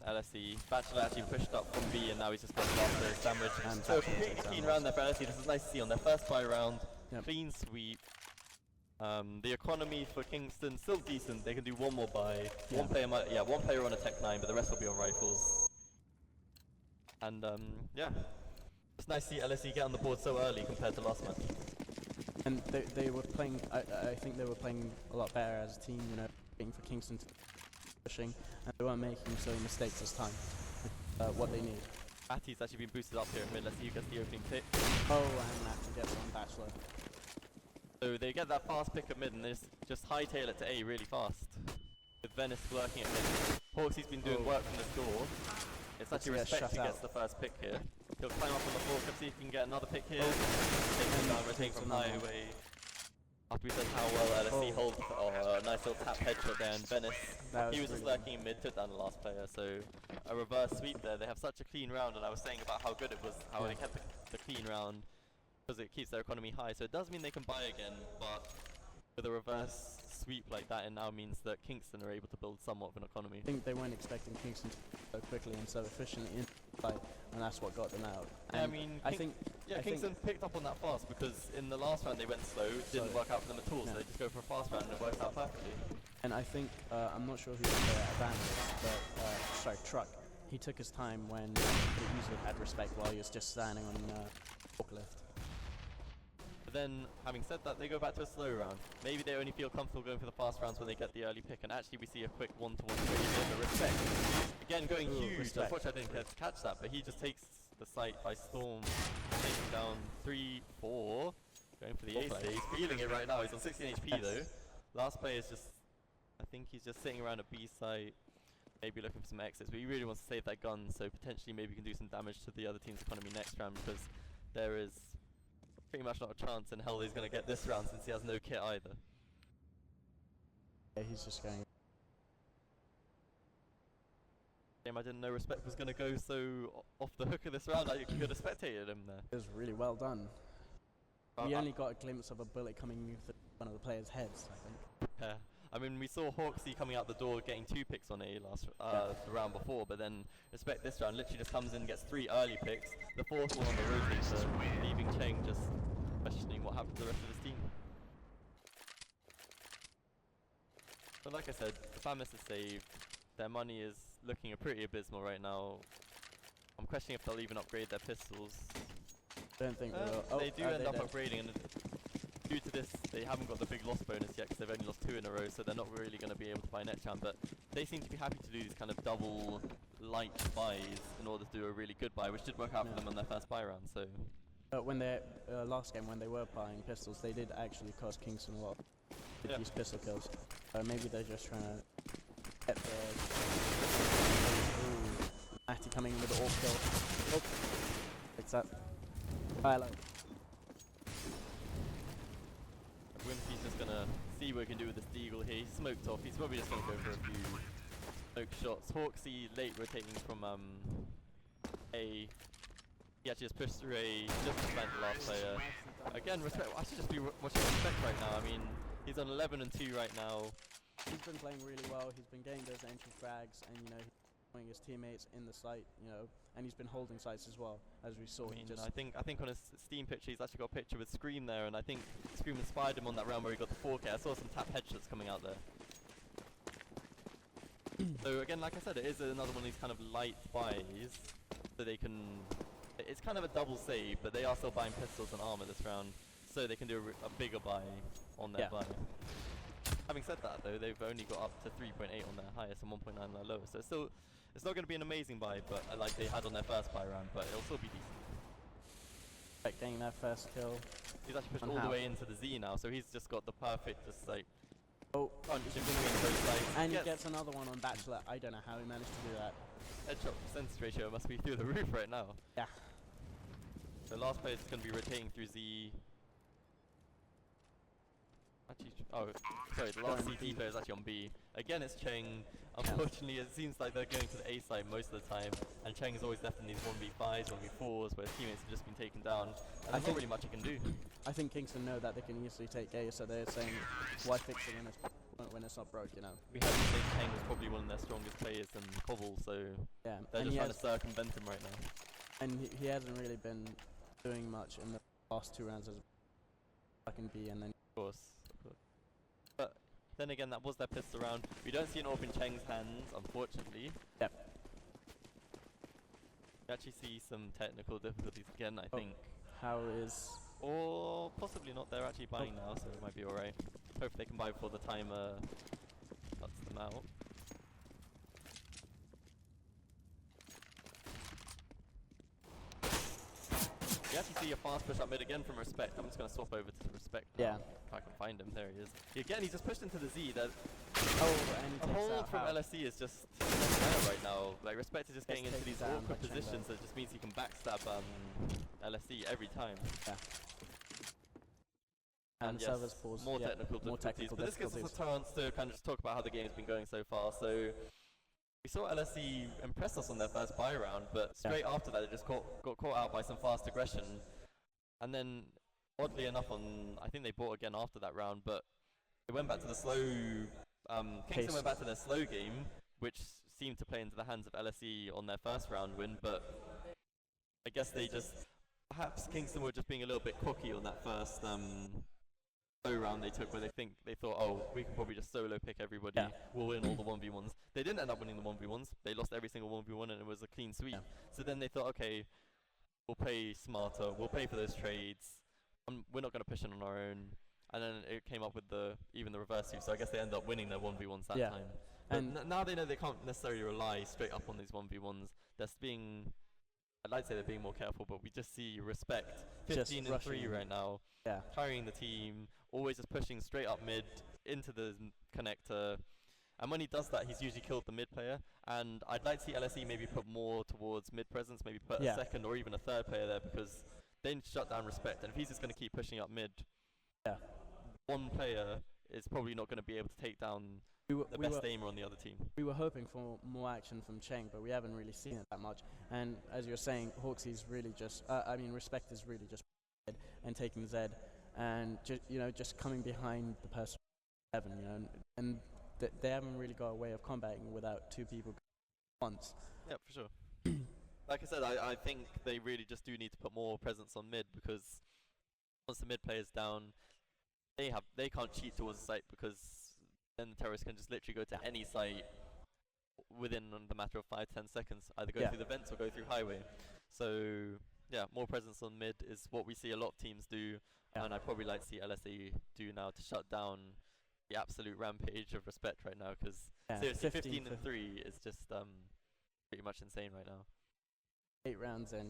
C: LSE. Bachelor actually pushed up from B and now he's just got the sandwich.
F: And
C: So
F: Bachelor
C: completely
F: takes
C: clean
F: down
C: round there for LSE, this is nice to see on their first buy round.
F: Yep.
C: Clean sweep. The economy for Kingston still decent, they can do one more buy.
F: Yeah.
C: One player on a Tech 9, but the rest will be on rifles. And yeah, it's nice to see LSE get on the board so early compared to last match.
F: And they were playing, I think they were playing a lot better as a team, you know, waiting for Kingston to pushing, and they weren't making silly mistakes this time. What they need.
C: Atti's actually been boosted up here at mid, let's see who gets the opening pick.
F: Oh, and Matty gets on Bachelor.
C: So they get that fast pick at mid and they just hightail it to A really fast. With Venice lurking at mid. Hawksy's been doing work from the door. It's actually Respect who gets the first pick here. He'll climb up on the floor, see if he can get another pick here. Taking down, rotating from high away. After we said how well LSE holds, a nice little tap headshot there, and Venice, he was just lurking in mid, took down the last player, so a reverse sweep there. They have such a clean round, and I was saying about how good it was, how they kept the clean round, because it keeps their economy high, so it does mean they can buy again, but with a reverse sweep like that, it now means that Kingston are able to build somewhat of an economy.
F: I think they weren't expecting Kingston to go quickly and so efficiently in the fight, and that's what got them out.
C: Yeah,
F: And I think
C: Kingston picked up on that fast because in the last round they went slow, didn't work out for them at all, so they just go for a fast round and it works out perfectly.
F: And I think, I'm not sure who the advantage, but Truck, he took his time when he easily had Respect while he was just standing on Forklift.
C: But then, having said that, they go back to a slow round. Maybe they only feel comfortable going for the fast rounds when they get the early pick, and actually we see a quick 1-to-1 trade here for Respect. Again, going huge.
F: Respect.
C: Unfortunately, I didn't get to catch that, but he just takes the site by storm, taking down 3-4, going for the ace. He's feeling it right now. He's on 16 HP though. Last player is just, I think he's just sitting around a B site, maybe looking for some exits, but he really wants to save that gun, so potentially maybe he can do some damage to the other team's economy next round, because there is pretty much not a chance in hell he's going to get this round since he has no kit either.
F: Yeah, he's just going.
C: I didn't know Respect was going to go so off the hook of this round. I could have spectated him there.
F: It was really well done. We only got a glimpse of a bullet coming through one of the players' heads, I think.
C: Yeah. I mean, we saw Hawksy coming out the door getting 2 picks on A the round before, but then Respect this round literally just comes in and gets 3 early picks, the 4th one on the rotator, leaving Cheng just questioning what happened to the rest of his team. But like I said, the Famis is saved, their money is looking pretty abysmal right now. I'm questioning if they'll even upgrade their pistols.
F: Don't think they will.
C: They do end up upgrading, and due to this, they haven't got the big loss bonus yet because they've only lost 2 in a row, so they're not really going to be able to buy next round. But they seem to be happy to do these kind of double light buys in order to do a really good buy, which did work out for them on their first buy round. So
F: when they last game when they were buying pistols, they did actually cost Kingston a lot. With these pistol kills. Maybe they're just trying to get the. Ooh, Matty coming with the AWP kill. Oh, fix that. Hello.
C: Wimpy's just gonna see what he can do with this deagle here. He's smoked off. He's probably just gonna go for a few smoke shots. Hawksy late rotating from A. He actually just pushed through A, just to find the last player. Again, Respect. I should just be watching Respect right now. I mean, he's on 11 and 2 right now.
F: He's been playing really well. He's been getting those entry frags, and you know, he's showing his teammates in the site. You know, and he's been holding sites as well, as we saw.
C: I mean, I think on his Steam picture, he's actually got a picture with Scream there, and I think Scream inspired him on that round where he got the 4K. I saw some tap headshots coming out there. So again, like I said, it is another one of these kind of light buys, so they can. It's kind of a double save, but they are still buying pistols and armor this round, so they can do a bigger buy on their buy. Having said that, though, they've only got up to 3.8 on their highest and 1.9 on their lowest, so it's not going to be an amazing buy, but like they had on their first buy round, but it'll still be decent.
F: Like getting that first kill.
C: He's actually pushed all the way into the Z now, so he's just got the perfect, just like
F: Oh,
C: Punch in between those sides.
F: and he gets another one on Bachelor. I don't know how he managed to do that.
C: Headshot percentage ratio must be through the roof right now.
F: Yeah.
C: The last player is going to be rotating through Z. Actually, oh, sorry, the last CT player is actually on B. Again, it's Cheng. Unfortunately, it seems like they're going to the A side most of the time, and Cheng is always left in these 1v5s, 1v4s, where his teammates have just been taken down, and there's not really much he can do.
F: I think Kingston know that they can easily take A, so they're saying, why fix it when it's not broke, you know?
C: We had to say Cheng was probably one of their strongest players in Cobble, so
F: yeah,
C: they're just trying to circumvent him right now.
F: And he hasn't really been doing much in the last 2 rounds as fucking B, and then
C: Of course. But then again, that was their pistol round. We don't see an AWP in Cheng's hands, unfortunately.
F: Yep.
C: We actually see some technical difficulties again, I think.
F: How is...
C: Or possibly not, they're actually buying now, so it might be alright. Hope they can buy before the timer cuts them out. You actually see a fast push up mid again from Respect. I'm just going to swap over to Respect now.
F: Yeah.
C: If I can find him, there he is. Again, he's just pushed into the Z. That
F: Oh, and he
C: a
F: takes
C: hold
F: out
C: from
F: How.
C: LSE is just better right now. Like, Respect is just getting into
F: taken
C: these
F: down
C: awkward
F: by Chamber.
C: positions that just means he can backstab LSE every time.
F: Yeah.
C: And
F: the
C: yes,
F: servers pause.
C: more
F: yeah,
C: technical
F: more
C: difficulties.
F: technical
C: But this gives us a chance to kind of just talk about how the game's been going so far. So we saw LSE impress us on their first buy round, but straight after that, they just got caught out by some fast aggression. And then, oddly enough, I think they bought again after that round, but they went back to the slow. Kingston went back to their slow game, which seemed to play into the hands of LSE on their first round win. But I guess they just, perhaps Kingston were just being a little bit cocky on that first slow round they took, where they thought, oh, we can probably just solo pick everybody, we'll win all the 1v1s. They didn't end up winning the 1v1s, they lost every single 1v1 and it was a clean sweep. So then they thought, okay, we'll play smarter, we'll pay for those trades, we're not going to push in on our own. And then it came up with even the reverse sweep, so I guess they ended up winning their 1v1s that time. But
F: And
C: now they know they can't necessarily rely straight up on these 1v1s. I'd like to say they're being more careful, but we just see Respect 15 and 3 right now, carrying the team, always just pushing straight up mid into the connector. And when he does that, he's usually killed the mid player. And I'd like to see LSE maybe put more towards mid presence, maybe put a second or even a third player there, because they need to shut down Respect. And if he's just going to keep pushing up mid, one player is probably not going to be able to take down the best aimer on the other team.
F: We were hoping for more action from Cheng, but we haven't really seen it that much. And as you're saying, Hawksy's really just, Respect is really just and taking Z, and just coming behind the person 7, and they haven't really got a way of combating without 2 people once.
C: Yeah, for sure. Like I said, I think they really just do need to put more presence on mid, because once the mid player's down, they can't cheat towards the site, because then the terrorists can just literally go to any site within the matter of 5-10 seconds, either go through the vents or go through highway. So yeah, more presence on mid is what we see a lot of teams do, and I'd probably like to see LSE do now to shut down the absolute rampage of Respect right now, because seriously, 15 and 3 is just pretty much insane right now.
F: 8 rounds in,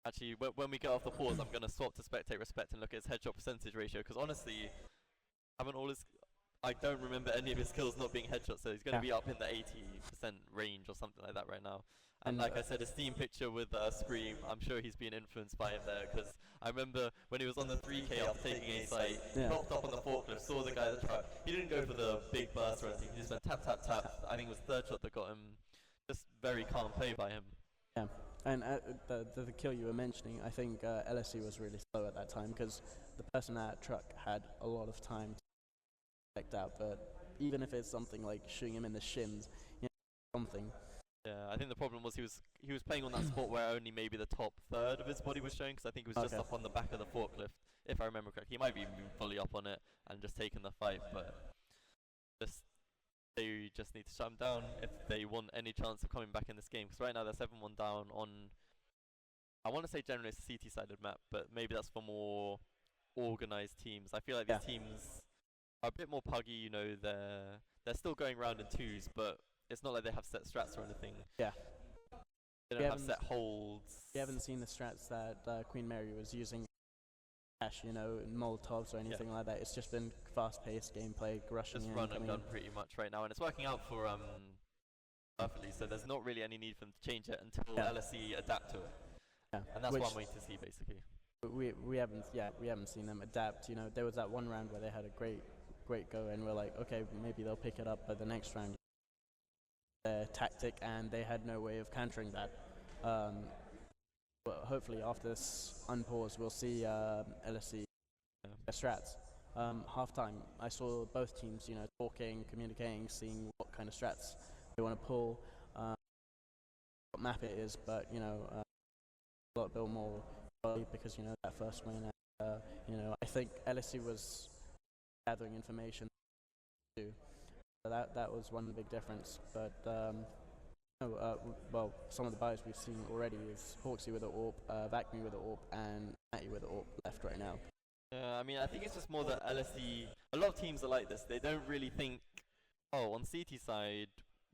C: Actually, when we get off the pause, I'm going to swap to Spectate Respect and look at his headshot percentage ratio, because honestly, I don't remember any of his kills not being headshots, so he's going to be up in the 80% range or something like that right now. And like I said, his team picture with Scream, I'm sure he's being influenced by him there, because I remember when he was on the 3K after taking a site, popped up on the forklift, saw the guy in the truck. He didn't go for the big burst or anything, he just went tap, tap, tap. I think it was third shot that got him. Just very calm play by him.
F: Yeah, and the kill you were mentioning, I think LSE was really slow at that time, because the person at truck had a lot of time to check out, but even if it's something like shooting him in the shins, something.
C: Yeah, I think the problem was he was playing on that spot where only maybe the top third of his body was showing, because I think he was just up on the back of the forklift, if I remember correctly. He might be fully up on it and just taking the fight, but they just need to shut him down if they want any chance of coming back in this game, because right now they're 7-1 down on, I want to say generally it's a CT-sided map, but maybe that's for more organised teams. I feel like these teams are a bit more puggy, they're still going around in 2s, but it's not like they have set strats or anything.
F: Yeah.
C: They don't have set holds.
F: We haven't seen the strats that Queen Mary was using dash, you know, Molotovs or anything like that. It's just been fast-paced gameplay, rushing
C: Just
F: in,
C: run and
F: coming
C: gun
F: in.
C: pretty much right now, and it's working out for perfectly. So there's not really any need for them to change it until LSE adapt to it,
F: Yeah,
C: and that's
F: which
C: what I'm waiting to see basically.
F: we haven't seen them adapt. You know, there was that one round where they had a great go, and we're like, okay, maybe they'll pick it up, but the next round, their tactic, and they had no way of countering that. But hopefully after this unpause, we'll see LSE strats. Halftime, I saw both teams, you know, talking, communicating, seeing what kind of strats they want to pull, what map it is, but you know, a lot bit more because you know that first win. And, you know, I think LSE was gathering information too. So that was one big difference. But well, some of the buys we've seen already is Hawksy with the AWP, Vacme with the AWP, and Matty with the AWP left right now.
C: Yeah, I mean, I think it's just more that LSE, a lot of teams are like this. They don't really think, oh, on CT side,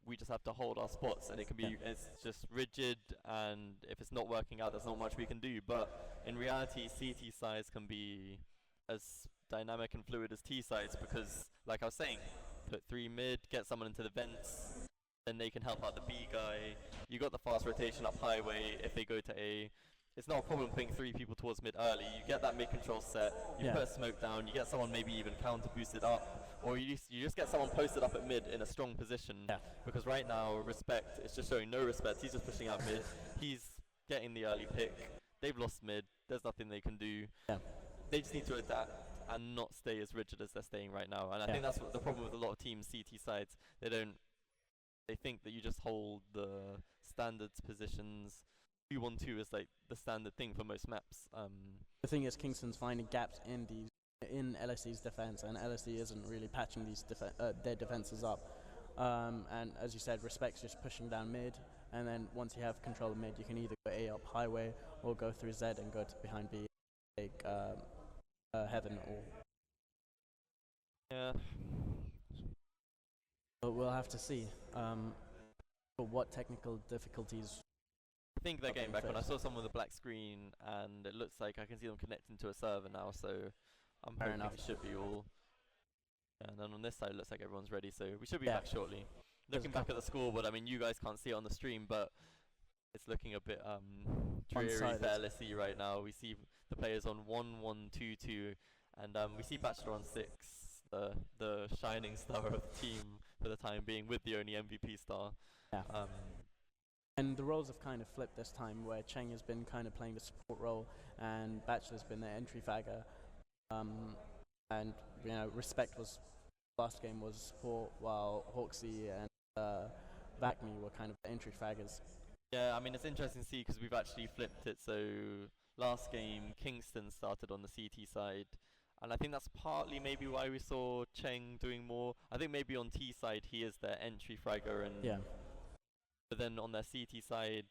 C: we just have to hold our spots, and it can be, it's just rigid, and if it's not working out, there's not much we can do. But in reality, CT sides can be as dynamic and fluid as T sides, because, like I was saying, put 3 mid, get someone into the vents, then they can help out the B guy. You got the fast rotation up highway if they go to A. It's not a problem putting 3 people towards mid early. You get that mid control set, you put a smoke down, you get someone maybe even counter boosted up, or you just get someone posted up at mid in a strong position. Because right now, Respect is just showing no respect. He's just pushing out mid. He's getting the early pick. They've lost mid. There's nothing they can do. They just need to adapt and not stay as rigid as they're staying right now. And I think that's what the problem with a lot of teams, CT sides. They think that you just hold the standards positions. 2-1-2 is like the standard thing for most maps.
F: The thing is, Kingston's finding gaps in LSE's defense, and LSE isn't really patching their defenses up. And as you said, Respect's just pushing down mid, and then once you have control of mid, you can either go A up highway or go through Z and go to behind B, take Heaven or.
C: Yeah.
F: But we'll have to see. For what technical difficulties.
C: I think they're getting back on. I saw someone with a black screen, and it looks like I can see them connecting to a server now, so I'm hoping it should be all. And then on this side, it looks like everyone's ready, so we should be back shortly. Looking back at the scoreboard, I mean, you guys can't see it on the stream, but it's looking a bit dreary for LSE right now. We see the players on 1-1-2-2, and we see Bachelor on 6, the shining star of the team for the time being, with the only MVP star.
F: And the roles have kind of flipped this time, where Cheng has been kind of playing the support role, and Bachelor's been the entry fagger. And you know, Respect was last game was support, while Hawksy and Vacme were kind of the entry faggers.
C: Yeah, I mean, it's interesting to see because we've actually flipped it. So last game, Kingston started on the CT side, and I think that's partly maybe why we saw Cheng doing more. I think maybe on T side he is their entry fragger, and but then on their CT side,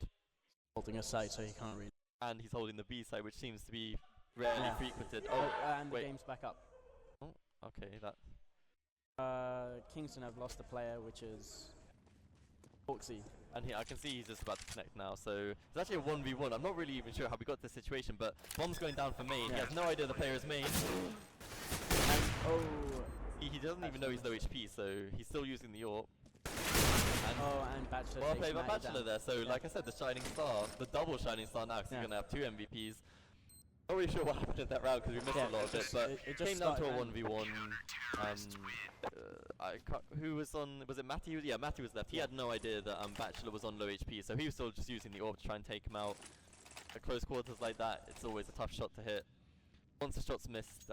F: holding a site so he can't read.
C: And he's holding the B side, which seems to be rarely frequented. Oh,
F: and the game's back up.
C: Oh, okay, that.
F: Kingston have lost a player, which is Hawksy.
C: And I can see he's just about to connect now, so it's actually a 1v1. I'm not really even sure how we got this situation, but bomb's going down for main. He has no idea the player is main.
F: And
C: he doesn't even know he's low HP, so he's still using the AWP.
F: And Bachelor.
C: Well played by Bachelor there. So like I said, the shining star, the double shining star now, because he's gonna have 2 MVPs. Not really sure what happened in that round because we missed a lot of it, but it came down to a 1v1. Who was on? Was it Matty? Yeah, Matty was left. He had no idea that Bachelor was on low HP, so he was still just using the AWP to try and take him out. At close quarters like that, it's always a tough shot to hit. Once the shot's missed,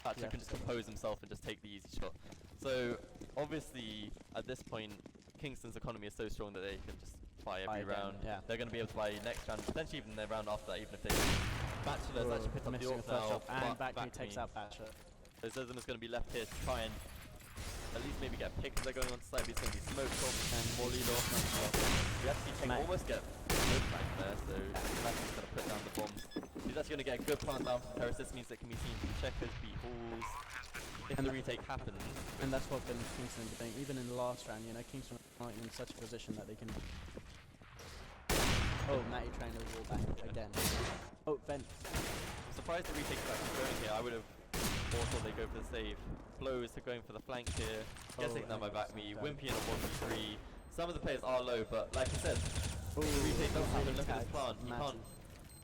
C: Bachelor can just compose himself and just take the easy shot. So obviously, at this point, Kingston's economy is so strong that they can just buy every round. They're going to be able to buy next round, potentially even the round after that, even if they. Bachelor's actually picked up the AWP now.
F: And Vacme takes out Bachelor.
C: So Zezum is going to be left here to try and at least maybe get picked as they're going on to side. He's going to be smoked off and volleyed off. We actually can almost get good back there, so Vacme's going to put down the bombs. He's actually going to get a good plant down from Terrace. This means it can be seen from checkers, B halls. If the retake happens.
F: And that's what been Kingston doing. Even in the last round, you know, Kingston are in such a position that they can. Oh, Matty trying to wall back again. Oh, vent.
C: surprised the retake is actually going here. I would have more thought they go for the save. Blows are going for the flank here. Gets taken down by back me. Wimpy in a 1v3. Some of the players are low, but like I said, the retake doesn't happen. Look at this plant.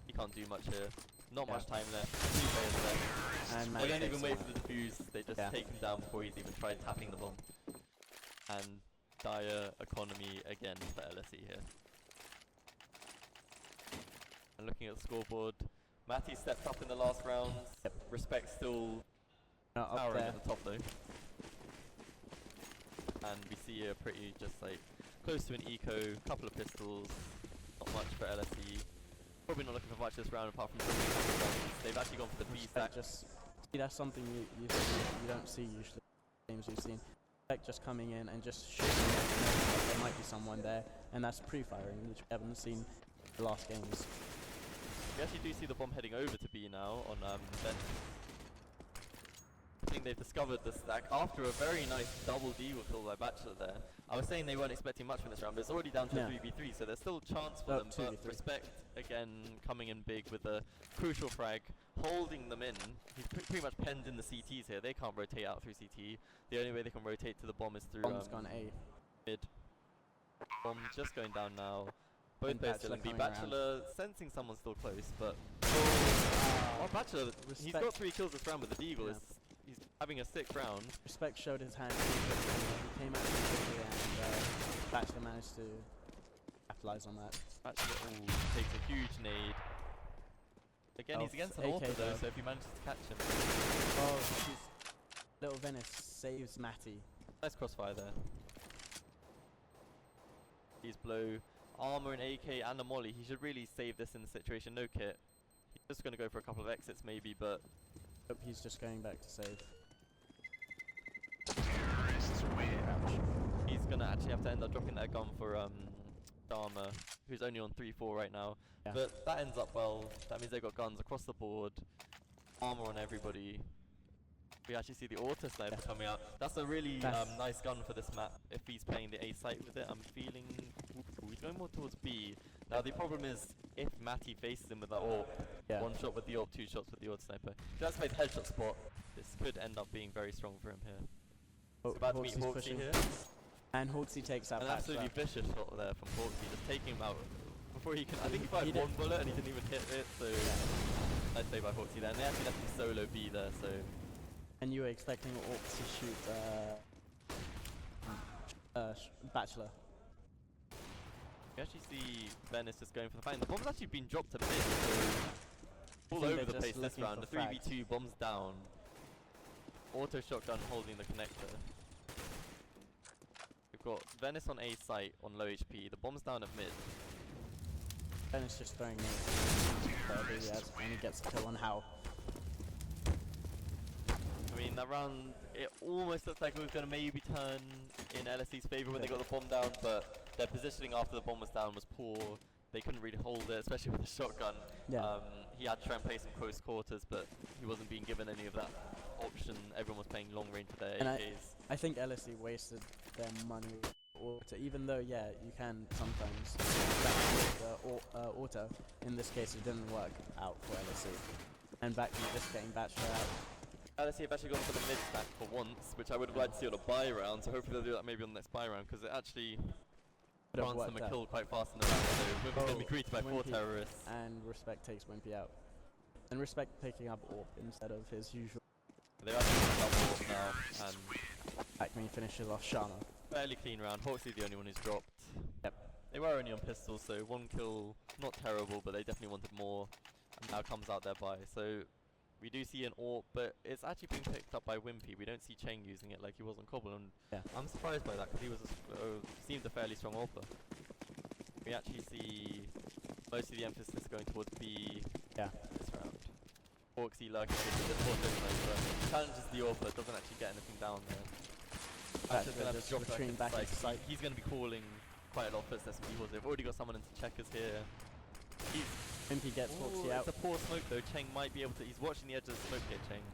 C: He can't do much here. Not much time left. 2 players left.
F: And
C: They don't even wait for the defuse. They just take him down before he's even tried tapping the bomb. And dire economy again for LSE here. And looking at the scoreboard, Matty stepped up in the last round. Respect still towering at the top though. And we see a pretty just like close to an eco, couple of pistols, not much for LSE. Probably not looking for much this round apart from they've actually gone for the B stack.
F: That's something you don't see usually in games you've seen. Just coming in and just shooting there might be someone there, and that's pre-firing, which we haven't seen in the last games.
C: We actually do see the bomb heading over to B now on Vent. I think they've discovered the stack after a very nice double D kill by Bachelor there. I was saying they weren't expecting much from this round, but it's already down to a 3v3, so there's still a chance for them. But Respect again coming in big with a crucial frag, holding them in. He's pretty much penned in the CTs here. They can't rotate out through CT. The only way they can rotate to the bomb is through
F: Bomb's gone A.
C: mid. Bomb just going down now. Both players still in B. Bachelor sensing someone's still close, but Bachelor, he's got 3 kills this round with the Deagle. He's having a sick round.
F: Respect showed his hand. He came out quickly, and Bachelor managed to capitalize on that.
C: Bachelor takes a huge nade. Again, he's against an author though, so if he manages to catch him.
F: Oh, Little Venice saves Matty.
C: Nice crossfire there. He's blow. Armor and AK and a molly. He should really save this in the situation. No kit. He's just going to go for a couple of exits maybe, but...
F: Nope, he's just going back to save.
C: He's going to actually have to end up dropping that gun for Dharma, who's only on 3-4 right now.
F: Yeah.
C: But that ends up well. That means they've got guns across the board. Armor on everybody. We actually see the auto sniper coming out. That's a really nice gun for this map. If he's playing the A site with it, I'm feeling... Ooh, he's going more towards B. Now the problem is, if Matty faces him with that AWP, 1 shot with the AWP, 2 shots with the auto sniper. If that's played headshot spot, this could end up being very strong for him here. He's about to meet Hawksy here.
F: And Hawksy takes out
C: an absolutely vicious shot there from Hawksy, just taking him out before he can... I think he fired 1 bullet and he didn't even hit it, so... Nice play by Hawksy there. And they actually left him solo B there, so...
F: And you were expecting Orc to shoot Bachelor.
C: We actually see Venice just going for the fight. The bomb's actually been dropped a bit, so all over the place this round. The 3v2, bombs down. Auto shotgun holding the connector. We've got Venice on A site on low HP. The bomb's down at mid.
F: Venice just throwing it. And he gets a kill on How.
C: I mean, that round, it almost looks like it was going to maybe turn in LSE's favour when they got the bomb down, but their positioning after the bomb was down was poor. They couldn't really hold it, especially with the shotgun.
F: Yeah.
C: He had to try and play some close quarters, but he wasn't being given any of that option. Everyone was playing long range with their AKs.
F: I think LSE wasted their money auto, even though, yeah, you can sometimes back the auto. In this case, it didn't work out for LSE. And back just getting Bachelor out.
C: LSE have actually gone for the mid stack for once, which I would have liked to see on a buy round, so hopefully they'll do that maybe on the next buy round, because it actually grants them a kill quite fast in the round, so Wimpy's going to be greeted by 4 terrorists.
F: And Respect takes Wimpy out. And Respect picking up AWP instead of his usual.
C: They've actually picked up AWP now, and
F: Acme finishes off Shana.
C: Fairly clean round. Hawksy's the only one who's dropped.
F: Yep.
C: They were only on pistols, so 1 kill, not terrible, but they definitely wanted more, and now comes out their buy. So we do see an AWP, but it's actually being picked up by Wimpy. We don't see Cheng using it like he was on Cobble, and I'm surprised by that because he was seemed a fairly strong AWPer. We actually see most of the emphasis going towards B this round. Hawksy lurking into the auto sniper, challenges the AWPer, doesn't actually get anything down there. Actually going to have to drop back into sight. He's going to be calling quite a lot of footsteps from B-Horse. They've already got someone into checkers here.
F: Wimpy gets Hawksy out.
C: It's a poor smoke though. Cheng might be able to. He's watching the edge of the smoke here, Cheng.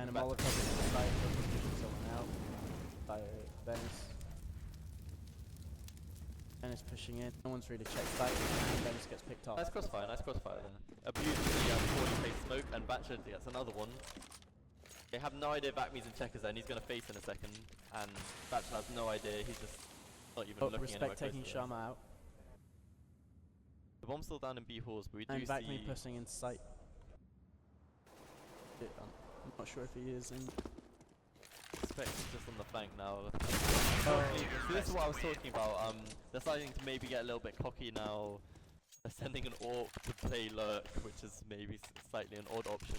F: And a Molotov into the site for pushing someone out by Venice. And Venice pushing in. No one's really checked site, and Venice gets picked off.
C: Nice crossfire there. Abusing the poorly placed smoke, and Bachelor gets another one. They have no idea Backme's in checkers there, and he's going to face in a second. And Bachelor has no idea, he's just not even looking anywhere
F: Respect
C: close
F: taking
C: to them.
F: Shama out.
C: The bomb's still down in B halls, but we do
F: And
C: see...
F: Backme pushing into site. I'm not sure if he is in.
C: Respect is just on the flank now.
F: Oh,
C: So this is what I was talking about. They're starting to maybe get a little bit cocky now. They're sending an Orc to play Lurk, which is maybe slightly an odd option.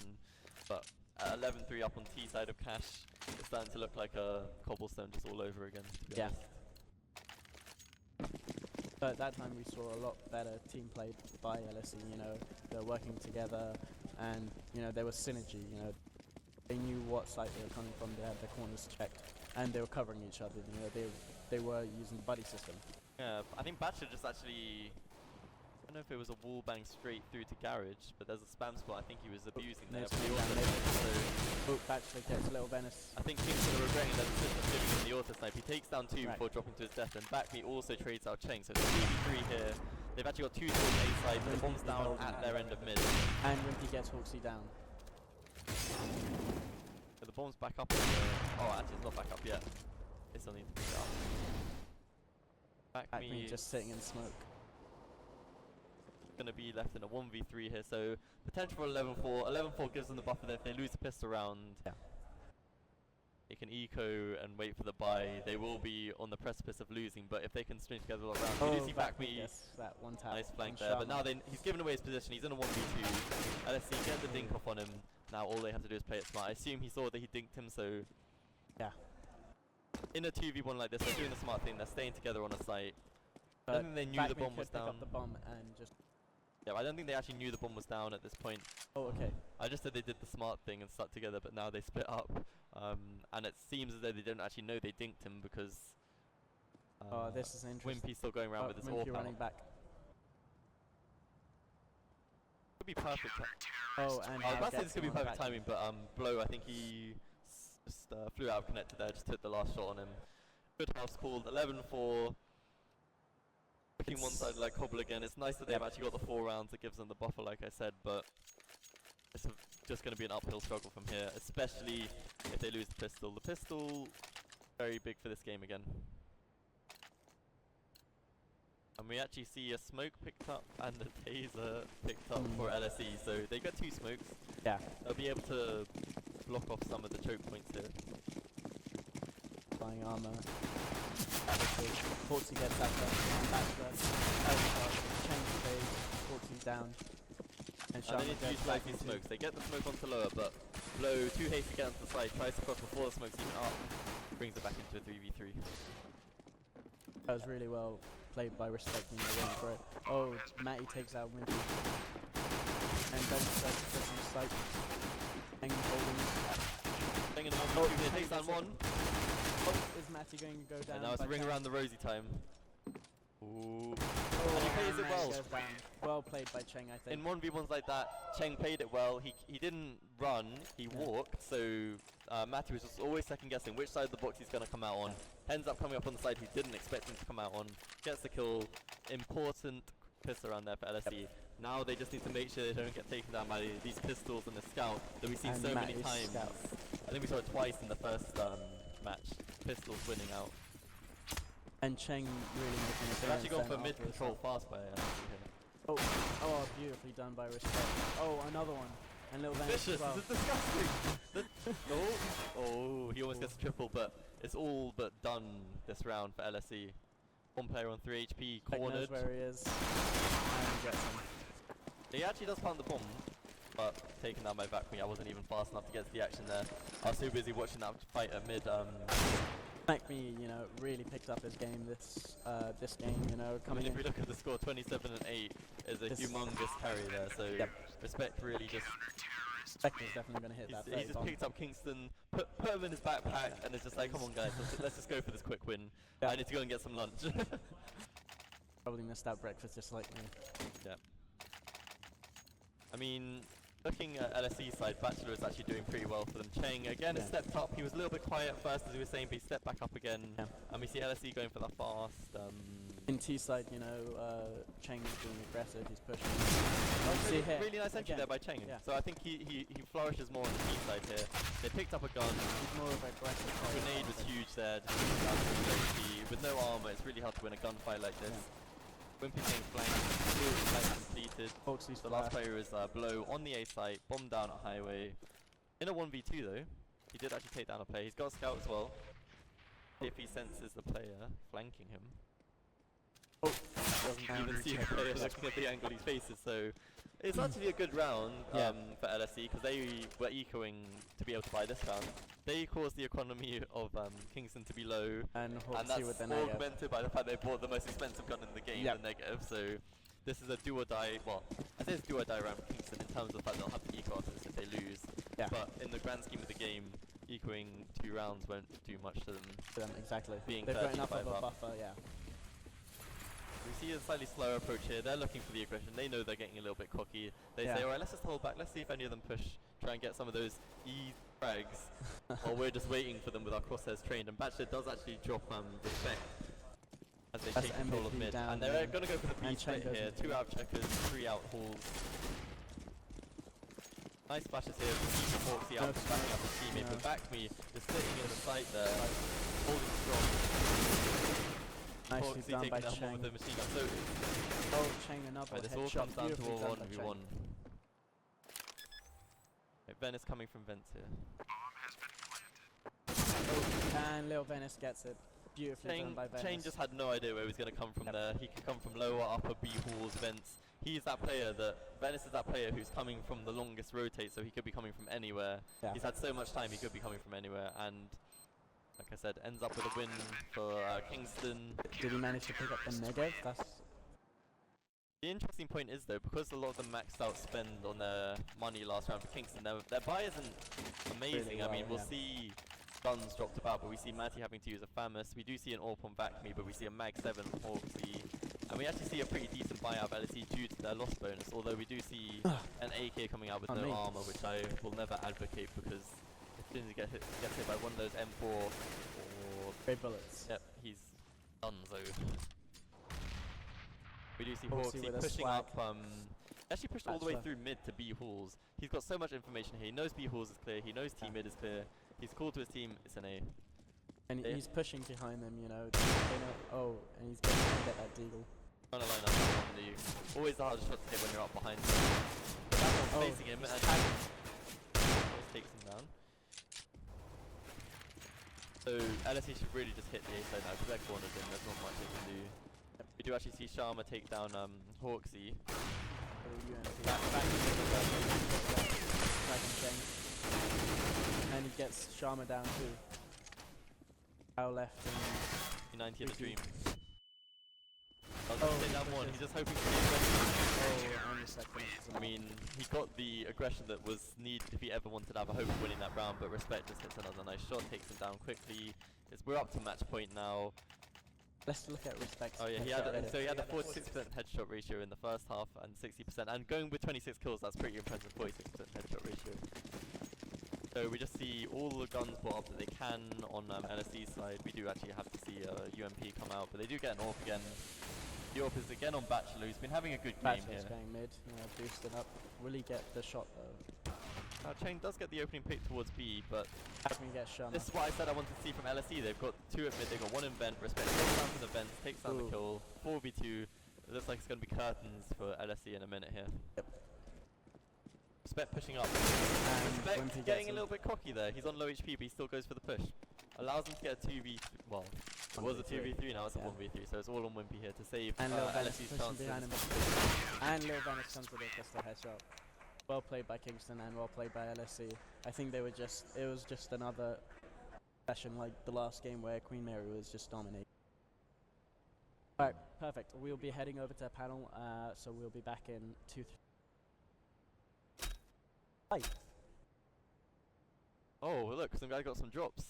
C: But at 11-3 up on T side of Cash, it's starting to look like a cobblestone just all over again, to be honest.
F: But at that time we saw a lot better team play by LSE, you know, they're working together and, you know, there was synergy, you know, they knew what side they were coming from, they had their corners checked, and they were covering each other, you know, they were using the buddy system.
C: Yeah, I think Bachelor just actually... I don't know if it was a wall bang straight through to Garage, but there's a spam spot I think he was abusing there. But he also
F: Bachelor gets a little Venice.
C: I think Kingston are regretting their decision of giving him the auto snipe. He takes down 2 before dropping to his death, and Backme also trades out Cheng. So it's 2v3 here. They've actually got 2 towards A side, the bomb's down at their end of mid.
F: And Wimpy gets Hawksy down.
C: So the bomb's back up. Oh, actually it's not back up yet. They still need to pick it up.
F: Backme just sitting in smoke.
C: Going to be left in a 1v3 here, so potential for 11-4. 11-4 gives them the buffer there. If they lose the pistol round, they can eco and wait for the buy. They will be on the precipice of losing, but if they can string together a lot of rounds, you do see Backme,
F: that one tap.
C: nice flank there, but now he's given away his position. He's in a 1v2. LSE get the dink off on him. Now all they have to do is play it smart. I assume he saw that he dinked him, so
F: yeah.
C: In a 2v1 like this, they're doing the smart thing. They're staying together on a site. I don't think they knew the bomb was down.
F: Pick up the bomb and just.
C: Yeah, I don't think they actually knew the bomb was down at this point.
F: Oh, okay.
C: I just said they did the smart thing and stuck together, but now they split up. And it seems as though they don't actually know they dinked him because...
F: this is interesting.
C: Wimpy's still going around with his AWP
F: running back.
C: Could be perfect.
F: Oh, and
C: I was about to say this could be perfect timing, but Blow, I think he just flew out of connector there, just took the last shot on him. Good house called, 11-4. Looking one side like Cobble again. It's nice that they've actually got the 4 rounds that gives them the buffer, like I said, but it's just going to be an uphill struggle from here, especially if they lose the pistol. The pistol, very big for this game again. And we actually see a smoke picked up and a taser picked up for LSE, so they got 2 smokes.
F: Yeah.
C: They'll be able to block off some of the choke points here.
F: Flying armor. Fortsy gets that Bachelor. Change phase. Fortsy's down. And
C: they need to utilize these smokes. They get the smoke onto lower, but Blow too hasty to get onto the side, tries to cross before the smoke's even up, brings it back into a 3v3.
F: That was really well played by respecting the win for it. Oh, Matty takes out Wimpy. And then starts to put some sight. Hang holding.
C: In the 1v2, they takes down 1.
F: Oh, is Matty going to go down?
C: And now it's ring around the rosy time. Ooh.
F: Oh,
C: and he plays it well.
F: Well played by Cheng, I think.
C: In 1v1s like that, Cheng played it well. He didn't run, he walked, so Matty was just always second guessing which side of the box he's going to come out on. Ends up coming up on the side he didn't expect him to come out on. Gets the kill. Important pistol around there for LSE. Now they just need to make sure they don't get taken down by these pistols and the scout that we've seen so many times. I think we saw it twice in the first match. Pistols winning out.
F: And Cheng really making a
C: They've actually gone for mid control fast by LSE here.
F: Oh, beautifully done by Respect. Oh, another one. And little Venice
C: Vicious,
F: as well.
C: this is disgusting! Oh, he almost gets a triple, but it's all but done this round for LSE. One player on 3 HP, cornered.
F: Knows where he is. And he gets him.
C: He actually does pound the bomb, but taken down by Backme. I wasn't even fast enough to get to the action there. I was too busy watching that fight at mid.
F: Backme, you know, really picked up his game this game, you know, coming
C: if we look at the score, 27 and 8 is a humongous carry there, so Respect really just...
F: Respect is definitely going to hit that.
C: He just picked up Kingston, put him in his backpack, and it's just like, come on guys, let's just go for this quick win. I need to go and get some lunch.
F: Probably missed out breakfast just like me.
C: Yeah. I mean, looking at LSE side, Bachelor is actually doing pretty well for them. Cheng, again, has stepped up. He was a little bit quiet at first, as we were saying, but he stepped back up again. And we see LSE going for that fast
F: In T side, you know, Cheng's being aggressive, he's pushing.
C: That's
F: See here.
C: really nice entry
F: Again.
C: there by Cheng.
F: Yeah.
C: So I think he flourishes more on the T side here. They picked up a gun.
F: He's more of an aggressive player.
C: Grenade was huge there. Just picking out the LSE. With no armor, it's really hard to win a gunfight like this. Wimpy getting flanked. Flank completed.
F: Foxy's
C: The last player is below on the A site. Bomb down at highway. In a 1v2 though. He did actually take down a player. He's got a scout as well. If he senses the player flanking him. Doesn't even see the player looking at the angle he faces, so it's actually a good round for LSE because they were ecoing to be able to buy this round. They caused the economy of Kingston to be low,
F: and
C: that's
F: with the negative.
C: augmented by the fact they bought the most expensive gun in the game, the negative. So this is a do or die. Well, I say it's do or die round for Kingston in terms of the fact they'll have to eco after this if they lose.
F: Yeah.
C: But in the grand scheme of the game, ecoing 2 rounds won't do much to them.
F: Exactly.
C: Being
F: They've got enough of
C: 35
F: a
C: up.
F: buffer, yeah.
C: We see a slightly slower approach here. They're looking for the aggression. They know they're getting a little bit cocky. They say, alright, let's just hold back. Let's see if any of them push. Try and get some of those frags. While we're just waiting for them with our crosshairs trained. And Bachelor does actually drop respect as they take control of mid. And they're going to go for the B split here. 2 out checkers, 3 out halls. Nice flashes here. Foxy out, backing up his teammate. But back me, just sitting in the site there, holding strong.
F: Nicely done by
C: taking
F: Cheng.
C: with the machine gun. So,
F: oh, Cheng another
C: right, this
F: headshot.
C: all comes down to
F: Beautifully
C: a
F: done by
C: 1v1.
F: Cheng.
C: Right, Venice coming from vents here.
F: And Lil Venice gets it. Beautifully done by Venice.
C: Cheng just had no idea where he was going to come from there. He could come from lower, upper, B halls, vents. He's that player Venice is that player who's coming from the longest rotate, so he could be coming from anywhere.
F: Yeah.
C: He's had so much time, he could be coming from anywhere, and like I said, ends up with a win for Kingston.
F: Did he manage to pick up the negative? That's
C: The interesting point is though, because a lot of them maxed out spend on their money last round for Kingston, their buy isn't amazing.
F: Really
C: I mean,
F: well,
C: we'll see guns dropped about, but we see Matty having to use a FAMAS. We do see an AWP on back me, but we see a Mag 7 Hawksy. And we actually see a pretty decent buy out of LSE due to their loss bonus, although we do see an AK coming out with no armor, which I will never advocate because as soon as he gets hit by one of those M4 or...
F: great bullets.
C: Yep, he's donezo. We do see
F: Hawksy
C: Hawksy
F: with a
C: pushing
F: swag.
C: up, actually pushed all the way
F: Bachelor.
C: through mid to B halls. He's got so much information here. He knows B halls is clear, he knows T mid is clear. He's called to his team, it's an A.
F: And
C: Yeah.
F: he's pushing behind them, you know. They know. Oh, and he's going to get that deagle.
C: Trying to line up on the always the hardest shot to hit when you're up behind him. But that one's facing him and always takes him down. So LSE should really just hit the A side now because they're cornered in, there's not much they can do. We do actually see Sharma take down Hawksy.
F: Back Cheng. And he gets Sharma down too. Our left and
C: 90 in the dream.
F: Oh,
C: Take down one, he's just hoping for the aggression.
F: and the second.
C: I mean, he got the aggression that was needed if he ever wanted to have a hope of winning that round, but Respect just hits another nice shot, takes him down quickly. We're up to match point now.
F: Let's look at Respect.
C: Oh yeah, he had a 46% headshot ratio in the first half and 60%, and going with 26 kills, that's pretty impressive, 46% headshot ratio. So we just see all the guns brought up that they can on LSE's side. We do actually have to see UMP come out, but they do get an AWP again. The AWP is again on Bachelor, who's been having a good game
F: Bachelor's
C: here.
F: going mid, boosted up. Will he get the shot though?
C: Cheng does get the opening pick towards B, but
F: How can we get Sharma?
C: this is what I said I wanted to see from LSE. They've got 2 at mid, they've got 1 in vent. Respect takes down from the vent, takes down the kill. 4v2. It looks like it's going to be curtains for LSE in a minute here.
F: Yep.
C: Respect pushing up.
F: And
C: Respect
F: Wimpy
C: getting
F: gets
C: a little bit cocky there. He's on low HP, but he still goes for the push. Allows him to get a 2v... Well, it was a 2v3, now it's a 1v3, so it's all on Wimpy here to save
F: and Lil Venice
C: LSE's
F: pushing
C: chances.
F: behind him. And Lil Venice comes with it, just a headshot. Well played by Kingston and well played by LSE. I think it was just another session like the last game where Queen Mary was just dominating. Alright, perfect. We'll be heading over to a panel, so we'll be back in 2-3. Right.
C: Oh, look, some guy got some drops.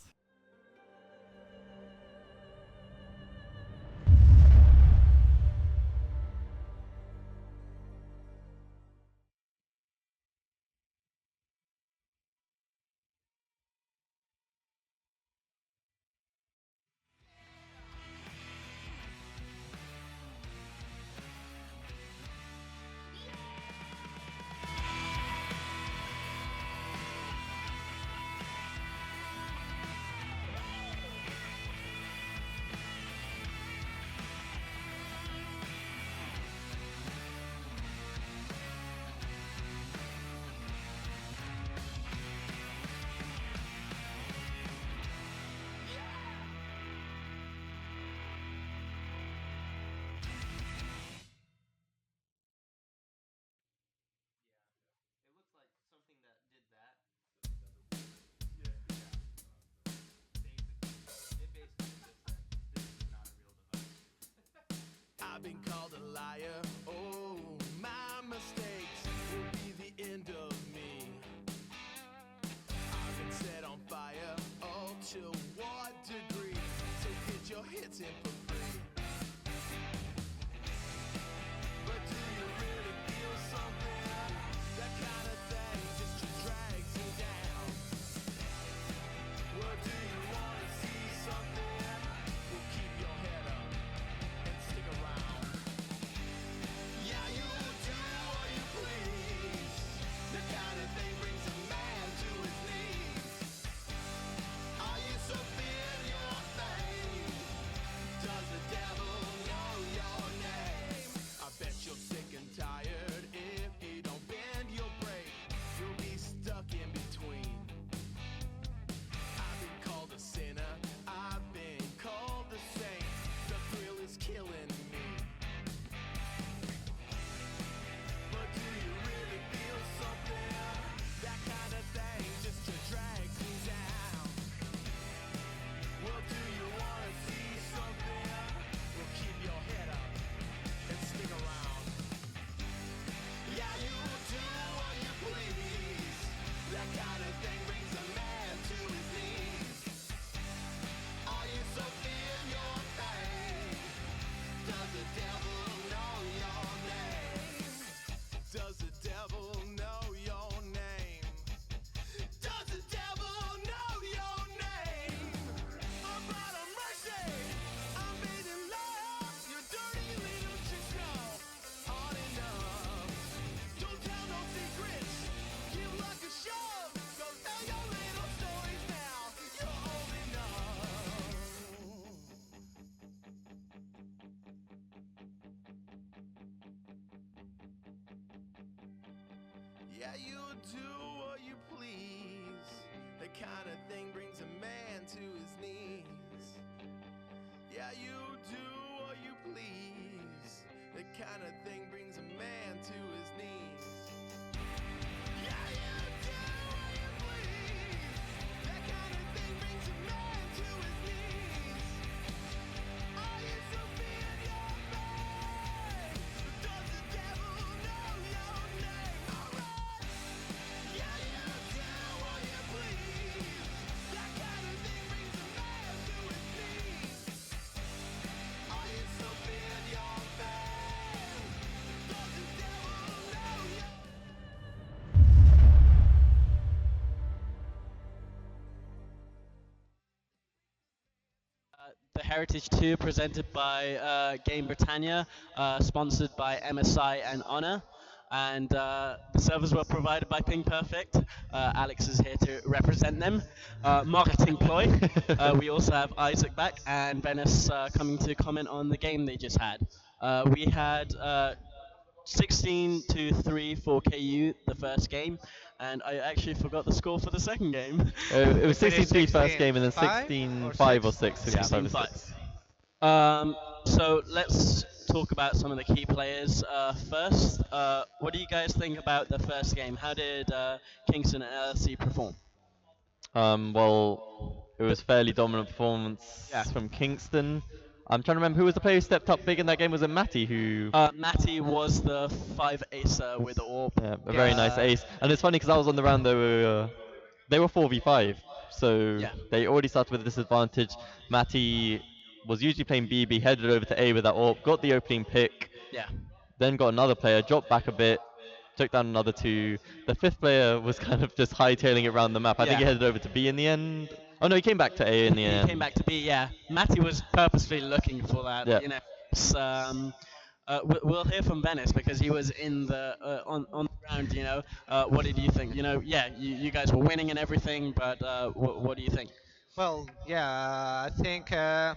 D: I've been called a liar. Oh, my mistakes will be the end of me. I've been set on fire. Oh, to what degree? So get your hits in for free. But do you really feel something? That kind of thing just drags you down. Well, do you want to see something? Well, keep your head up and stick around. Yeah, you do what you please. The kind of thing brings a man to his knees. Are you so thin your fame? Does the devil know your name? I bet you're sick and tired. If he don't bend your break, you'll be stuck in between. I've been called a sinner. I've been called the saint. The thrill is killing me. But do you really feel something? That kind of thing just drags you down. Well, do you want to see something? Well, keep your head up and stick around. Yeah, you do what you please. That kind of thing brings a man to his knees. Are you so fear your fame? Does the devil know your name? Does the devil know your name? Does the devil know your name? Oh, God of mercy, I'm made in love. You dirty little chicks know on enough. Don't tell no secrets. Give like a shove. Go tell your little stories now. You're old enough. Yeah, you do what you please. That kind of thing brings a man to his knees. Yeah, you do what you please. That kind of thing brings a man to his knees. Yeah, you do what you please. That kind of thing brings a man to his knees. Are you so fear your fame? Does the devil know your name? Alright. Yeah, you do what you please. That kind of thing brings a man to his knees. Are you so fear your fame? Does the devil know your
A: The Heritage 2 presented by Game Britannia, sponsored by MSI and Honor. And the servers were provided by Ping Perfect. Alex is here to represent them. Marketing ploy. We also have Isaac back and Venice coming to comment on the game they just had. We had 16 to 3 for KU the first game, and I actually forgot the score for the second game.
C: It
B: We
C: was
B: finished
C: 16-3 first
B: 16
C: game and then
B: 5
C: 16
B: or
C: 5 or
B: 6?
C: 6,
B: Yeah.
C: 16 5 or
A: 16-5.
C: 6.
A: So let's talk about some of the key players first. What do you guys think about the first game? How did Kingston and LSE perform?
C: Well, it was fairly dominant
A: Yeah.
C: performance from Kingston. I'm trying to remember who was the player who stepped up big in that game. Was it Matty who?
A: Matty was the 5 acer with the orb.
C: Yeah, a very nice
B: Yeah.
C: ace. And it's funny because I was on the round. They were 4v5, so
A: Yeah.
C: they already started with a disadvantage. Matty was usually playing BB, headed over to A with that orb, got the opening pick,
A: Yeah.
C: then got another player, dropped back a bit, took down another two. The fifth player was kind of just hightailing it around the map. I think
A: Yeah.
C: he headed over to B in the end. Oh no, he came back to A in the
A: He came
C: end.
A: back to B, yeah. Matty was purposefully looking for that,
C: Yeah.
A: you know. We'll hear from Venice because he was in the on the ground, you know. What did you think? You know, yeah, you guys were winning and everything, but what do you think?
B: Well, yeah, I think I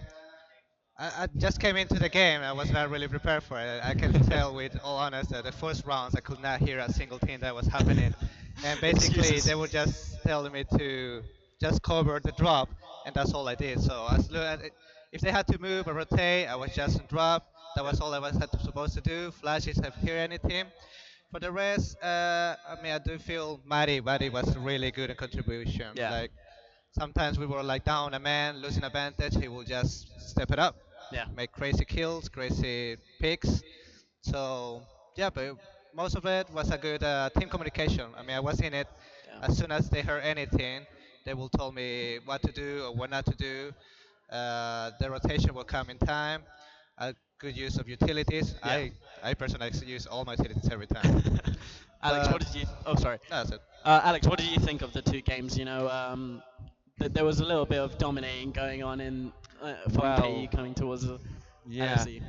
B: just came into the game. I was not really prepared for it. I can tell, with all honest, that the first rounds I could not hear a single thing that was happening, and basically
A: Excuses.
B: they were just telling me to just cover the drop, and that's all I did. So as if they had to move or rotate, I was just on drop. That was all I was supposed to do. Flashes, if hear anything. For the rest, I mean, I do feel Matty was really good in contribution.
A: Yeah.
B: Like sometimes we were like down a man, losing advantage. He will just step it up.
A: Yeah.
B: make crazy kills, crazy picks. So yeah, but most of it was a good team communication. I mean, I was in it.
A: Yeah.
B: As soon as they heard anything, they will tell me what to do or what not to do. The rotation will come in time. A good use of utilities.
A: Yeah.
B: I personally use all my utilities every time.
A: Alex,
B: But
A: what did you? Oh, sorry.
B: that's it.
A: Alex, what did you think of the two games? You know, there was a little bit of dominating going on in from KE
H: Well,
A: coming towards
H: yeah.
A: LSE.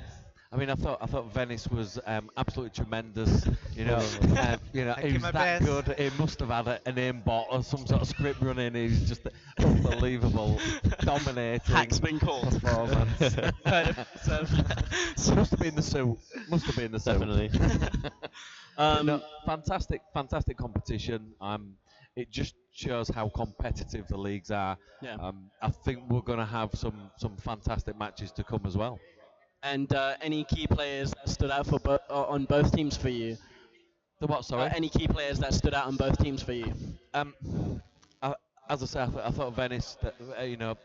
H: I mean, I thought Venice was absolutely tremendous.
C: All of them.
B: I
H: He
B: keep
H: was
B: my
H: that
B: best.
H: good. He must have had an aimbot or some sort of script running. He was just unbelievable,
A: Hack's
H: dominating
A: been called.
H: performance.
A: Heard it. So,
H: Must have been the suit. Must have been the suit.
C: Definitely.
H: But no,
A: um,
H: fantastic competition. It just shows how competitive the leagues are.
A: yeah.
H: I think we're going to have some fantastic matches to come as well.
A: And any key players that stood out for on both teams for you?
H: The what? Sorry.
A: Any key players that stood out on both teams for you?
H: Um, I, as I say, I thought Venice,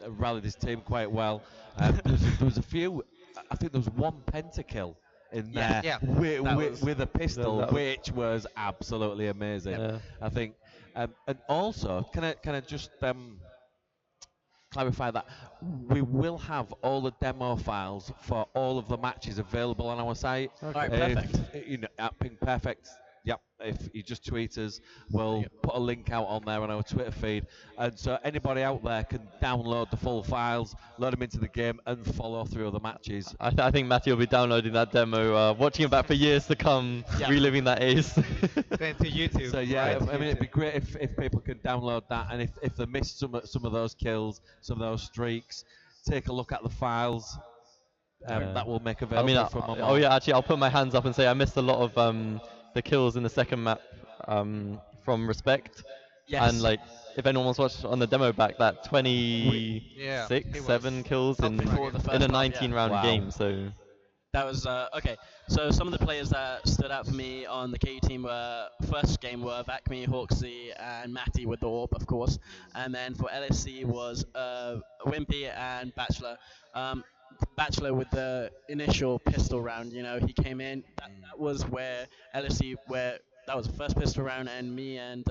H: rallied his team quite well. There was a few. I think there was one pentakill in
A: Yeah,
H: there
B: Yeah.
A: that was.
H: with a pistol,
C: That was,
H: which was absolutely amazing.
A: Yep.
C: yeah.
H: I think, and also, can I just clarify that we will have all the demo files for all of the matches available on our site.
A: All right,
C: Okay.
H: If
A: perfect.
H: at Ping Perfect, yep. If you just tweet us, we'll
A: Yep.
H: put a link out on there on our Twitter feed, and so anybody out there can download the full files, load them into the game, and follow through the matches.
C: I think Matthew will be downloading that demo, watching it back for years to come,
A: Yeah.
C: reliving that ace.
B: Going to YouTube.
H: So yeah,
B: right to
H: I mean it'd be
B: YouTube.
H: great if people can download that, and if they missed some of those kills, some of those streaks, take a look at the files.
C: Yeah.
H: That will make
C: I mean,
H: available from
C: oh
H: more.
C: yeah, actually, I'll put my hands up and say I missed a lot of the kills in the second map from Respect, and
A: Yes.
C: like if anyone wants to watch on the demo back, that
B: Yeah, he
C: 26,
B: was
C: 7 kills
B: top
A: Before
B: fragging.
A: the
C: in
A: first
C: a
A: half, yeah.
C: 19 round
H: Wow.
C: game. So
A: That was okay. So some of the players that stood out for me on the KU team were first game were Vakmi, Hawksy, and Matty with the AWP, of course. And then for LSC was Wimpy and Bachelor. Bachelor with the initial pistol round. You know, he came in. That was where LSC where. That was the first pistol round, and me and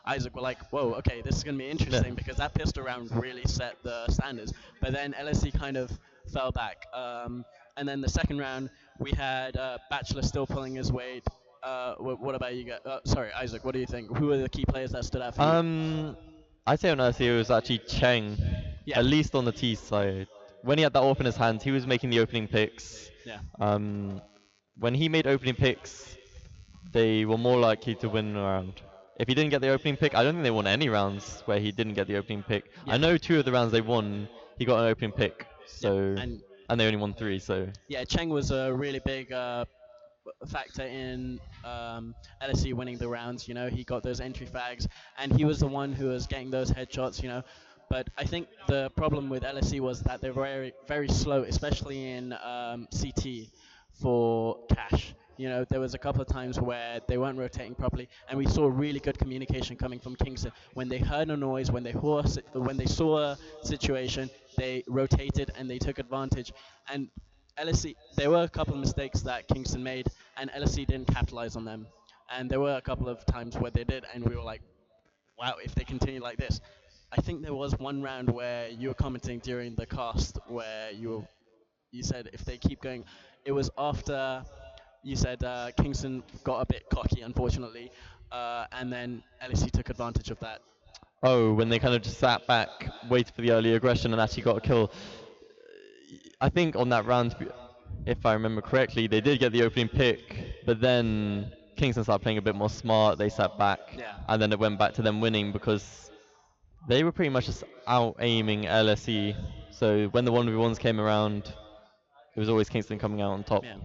A: Isaac were like, "Whoa, okay, this is gonna be
C: yeah.
A: interesting because that pistol round really set the standards." But then LSC kind of fell back. And then the second round, we had Bachelor still pulling his weight. What about you guys? Sorry, Isaac, what do you think? Who were the key players that stood out for you?
C: I'd say on LSE it was actually Cheng,
A: Yeah,
C: at least on the T side. When he had that AWP in his hands, he was making the opening picks.
A: yeah,
C: When he made opening picks, they were more likely to win a round. If he didn't get the opening pick, I don't think they won any rounds where he didn't get the opening pick.
A: yeah,
C: I know 2 of the rounds they won, he got an opening pick.
A: yeah.
C: So,
A: And
C: and they only won 3. So,
A: yeah, Cheng was a really big factor in LSE winning the rounds. You know, he got those entry frags, and he was the one who was getting those headshots. You know, but I think the problem with LSE was that they're very slow, especially in CT for cash. You know, there was a couple of times where they weren't rotating properly, and we saw really good communication coming from Kingston. When they heard a noise, when they saw a situation, they rotated and they took advantage. And LSE, there were a couple of mistakes that Kingston made, and LSE didn't capitalize on them. And there were a couple of times where they did, and we were like, wow, if they continue like this. I think there was one round where you were commenting during the cast where you said if they keep going, it was after you said Kingston got a bit cocky, unfortunately, and then LSE took advantage of that.
C: oh, when they kind of just sat back, waited for the early aggression, and actually got a kill. I think on that round, if I remember correctly, they did get the opening pick, but then Kingston started playing a bit more smart. They sat back,
A: Yeah.
C: and then it went back to them winning because they were pretty much just out aiming LSE. So when the 1v1s came around, it was always Kingston coming out on top.
A: Yeah.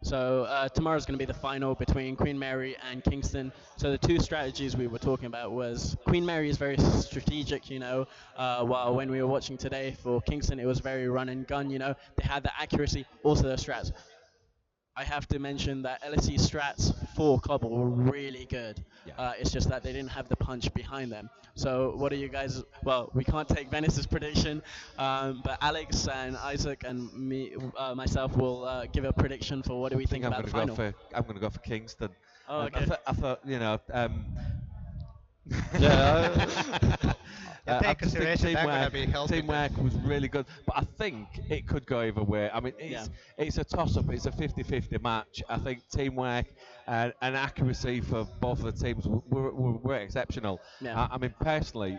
A: So tomorrow's going to be the final between Queen Mary and Kingston. So the two strategies we were talking about was Queen Mary is very strategic, you know, while when we were watching today for Kingston, it was very run and gun, you know. They had the accuracy, also the strats. I have to mention that LSE strats for Cobble were really good.
H: Yeah.
A: It's just that they didn't have the punch behind them. So what are you guys? Well, we can't take Venice's prediction, but Alex and Isaac and me, myself, will give a prediction for what do we
H: I think
A: think
H: I'm
A: about
H: going
A: the
H: to go
A: final.
H: for Kingston.
A: Oh,
H: I,
A: okay.
H: I thought
C: Yeah.
B: Yeah,
H: I
B: take
H: just think
B: consideration they're gonna be helping
H: teamwork
B: them.
H: was really good, but I think it could go either way. I mean,
A: Yeah.
H: it's a toss-up. It's a 50-50 match. I think teamwork and accuracy for both of the teams were exceptional.
A: Yeah.
H: I mean, personally,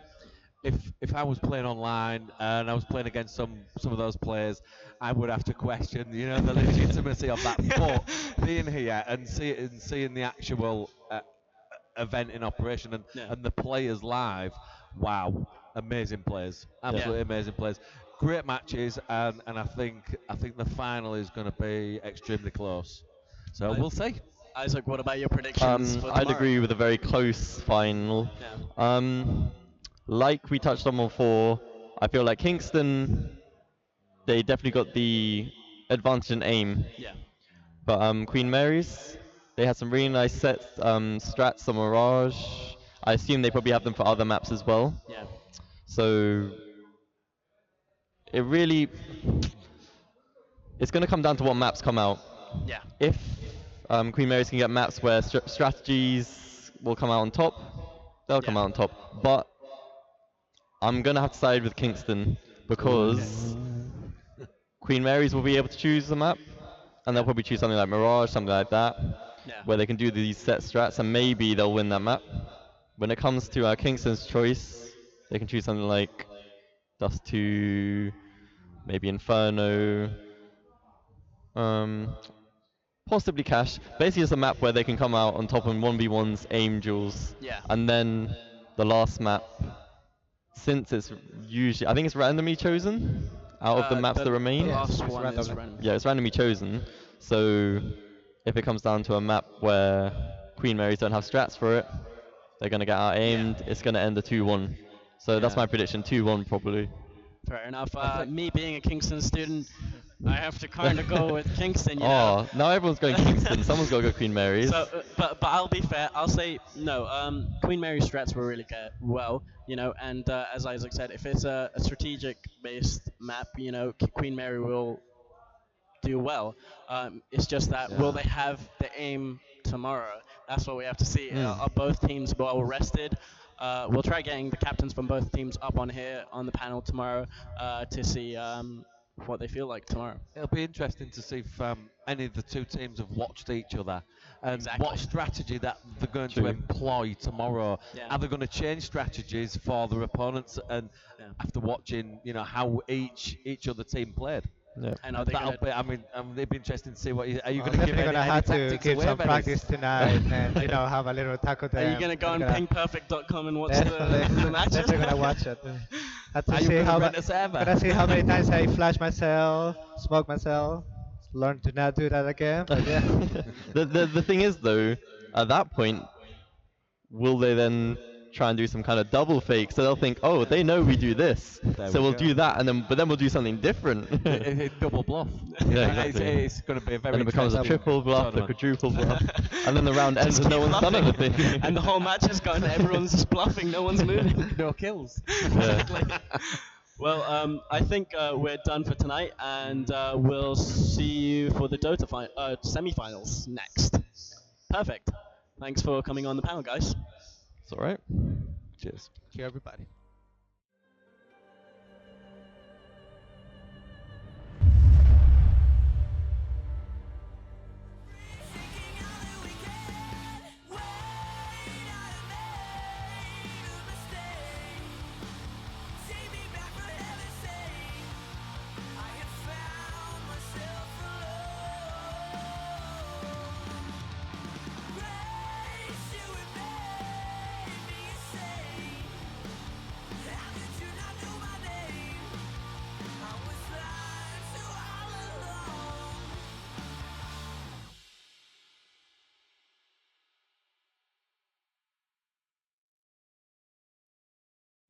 H: if I was playing online and I was playing against some of those players, I would have to question, the legitimacy of that. But being here and seeing the actual event in operation
A: Yeah.
H: and the players live, wow, amazing players,
A: Yeah.
H: absolutely amazing players, great matches, and I think the final is going to be extremely close. So
A: I,
H: we'll see.
A: Isaac, what about your predictions for
C: I'd
A: tomorrow?
C: agree with a very close final.
A: Yeah.
C: Like we touched on before, I feel like Kingston, they definitely got the advantage in aim.
A: Yeah.
C: But Queen Mary's, they had some really nice sets, strats, some Mirage. I assume they probably have them for other maps as well.
A: Yeah.
C: So it really, it's going to come down to what maps come out.
A: Yeah.
C: If Queen Mary's can get maps where strategies will come out on top, they'll come
A: Yeah.
C: out on top. But I'm going to have to side with Kingston
A: Okay.
C: because Queen Mary's will be able to choose the map, and they'll
A: Yeah.
C: probably choose something like Mirage, something like that,
A: Yeah.
C: where they can do these set strats, and maybe they'll win that map. When it comes to Kingston's choice, they can choose something like Dust 2, maybe Inferno, um, possibly Cash. Basically, it's a map where they can come out on top in 1v1s, aim duels,
A: Yeah.
C: and then the last map, since it's usually, I think it's randomly chosen out of the maps that
A: The
C: remain.
B: Yes,
A: last
B: it's
A: one is
B: randomly.
A: random.
C: Yeah, it's randomly chosen. So if it comes down to a map where Queen Marys don't have strats for it, they're going to get out
A: Yeah.
C: aimed. It's going to end a 2-1. So that's
A: Yeah.
C: my prediction, 2-1 probably.
A: Fair enough.
H: I think
A: Me being a Kingston student, I have to kind of go with Kingston, you know.
C: Oh, now everyone's going Kingston. Someone's got to go Queen Marys.
A: So, but I'll be fair. I'll say no. Queen Mary strats were really good, well, and as Isaac said, if it's a strategic-based map, Queen Mary will do well. It's just that will
H: Yeah.
A: they have the aim tomorrow? That's what we have to see.
C: Mm.
A: Are both teams well rested? We'll try getting the captains from both teams up on here on the panel tomorrow to see what they feel like tomorrow.
H: It'll be interesting to see if any of the two teams have watched each other and
A: Exactly.
H: what strategy that they're going to
C: True.
H: employ tomorrow.
A: Yeah.
H: Are they going to change strategies for their opponents and
A: Yeah.
H: after watching, how each other team played?
C: Yeah.
A: And are they
H: That'll
A: gonna?
H: be. I mean, it'd be interesting to see what are you
B: Well,
H: going to give
B: definitely
H: any,
B: gonna
H: any
B: have to
H: tactics
B: give
H: away,
B: some
H: Venice?
B: practice tonight, and have a little tackle
A: Are
B: them.
A: you gonna go on
B: Gonna-
A: pingperfect.com and watch
B: Definitely,
A: the matches?
B: definitely gonna watch it. Have to
H: Are you
B: see
H: going
B: how
H: to
B: ma-
H: rent a server?
B: gonna see how many times I flash myself, smoke myself. Learn to not do that again. But yeah,
C: the thing is though, at that point, will they then try and do some kind of double fake? So they'll think, oh, they know we do this,
H: There
C: so
H: we
C: we'll
H: go.
C: do that, but then we'll do something different.
H: Double bluff.
C: Yeah,
H: It's,
C: exactly.
H: it's going to be a very
C: And it becomes a
H: interesting
C: triple bluff, a
H: tournament.
C: quadruple bluff, and then the round ends
A: Just
C: and no
A: keep
C: one's done
A: bluffing.
C: anything.
A: And the whole match is gone. Everyone's just bluffing. No one's moving.
H: No kills.
A: Exactly. Well, I think we're done for tonight, and we'll see you for the Dota semi-finals next. Perfect. Thanks for coming on the panel, guys.
C: It's alright.
H: Cheers.
B: thank you everybody.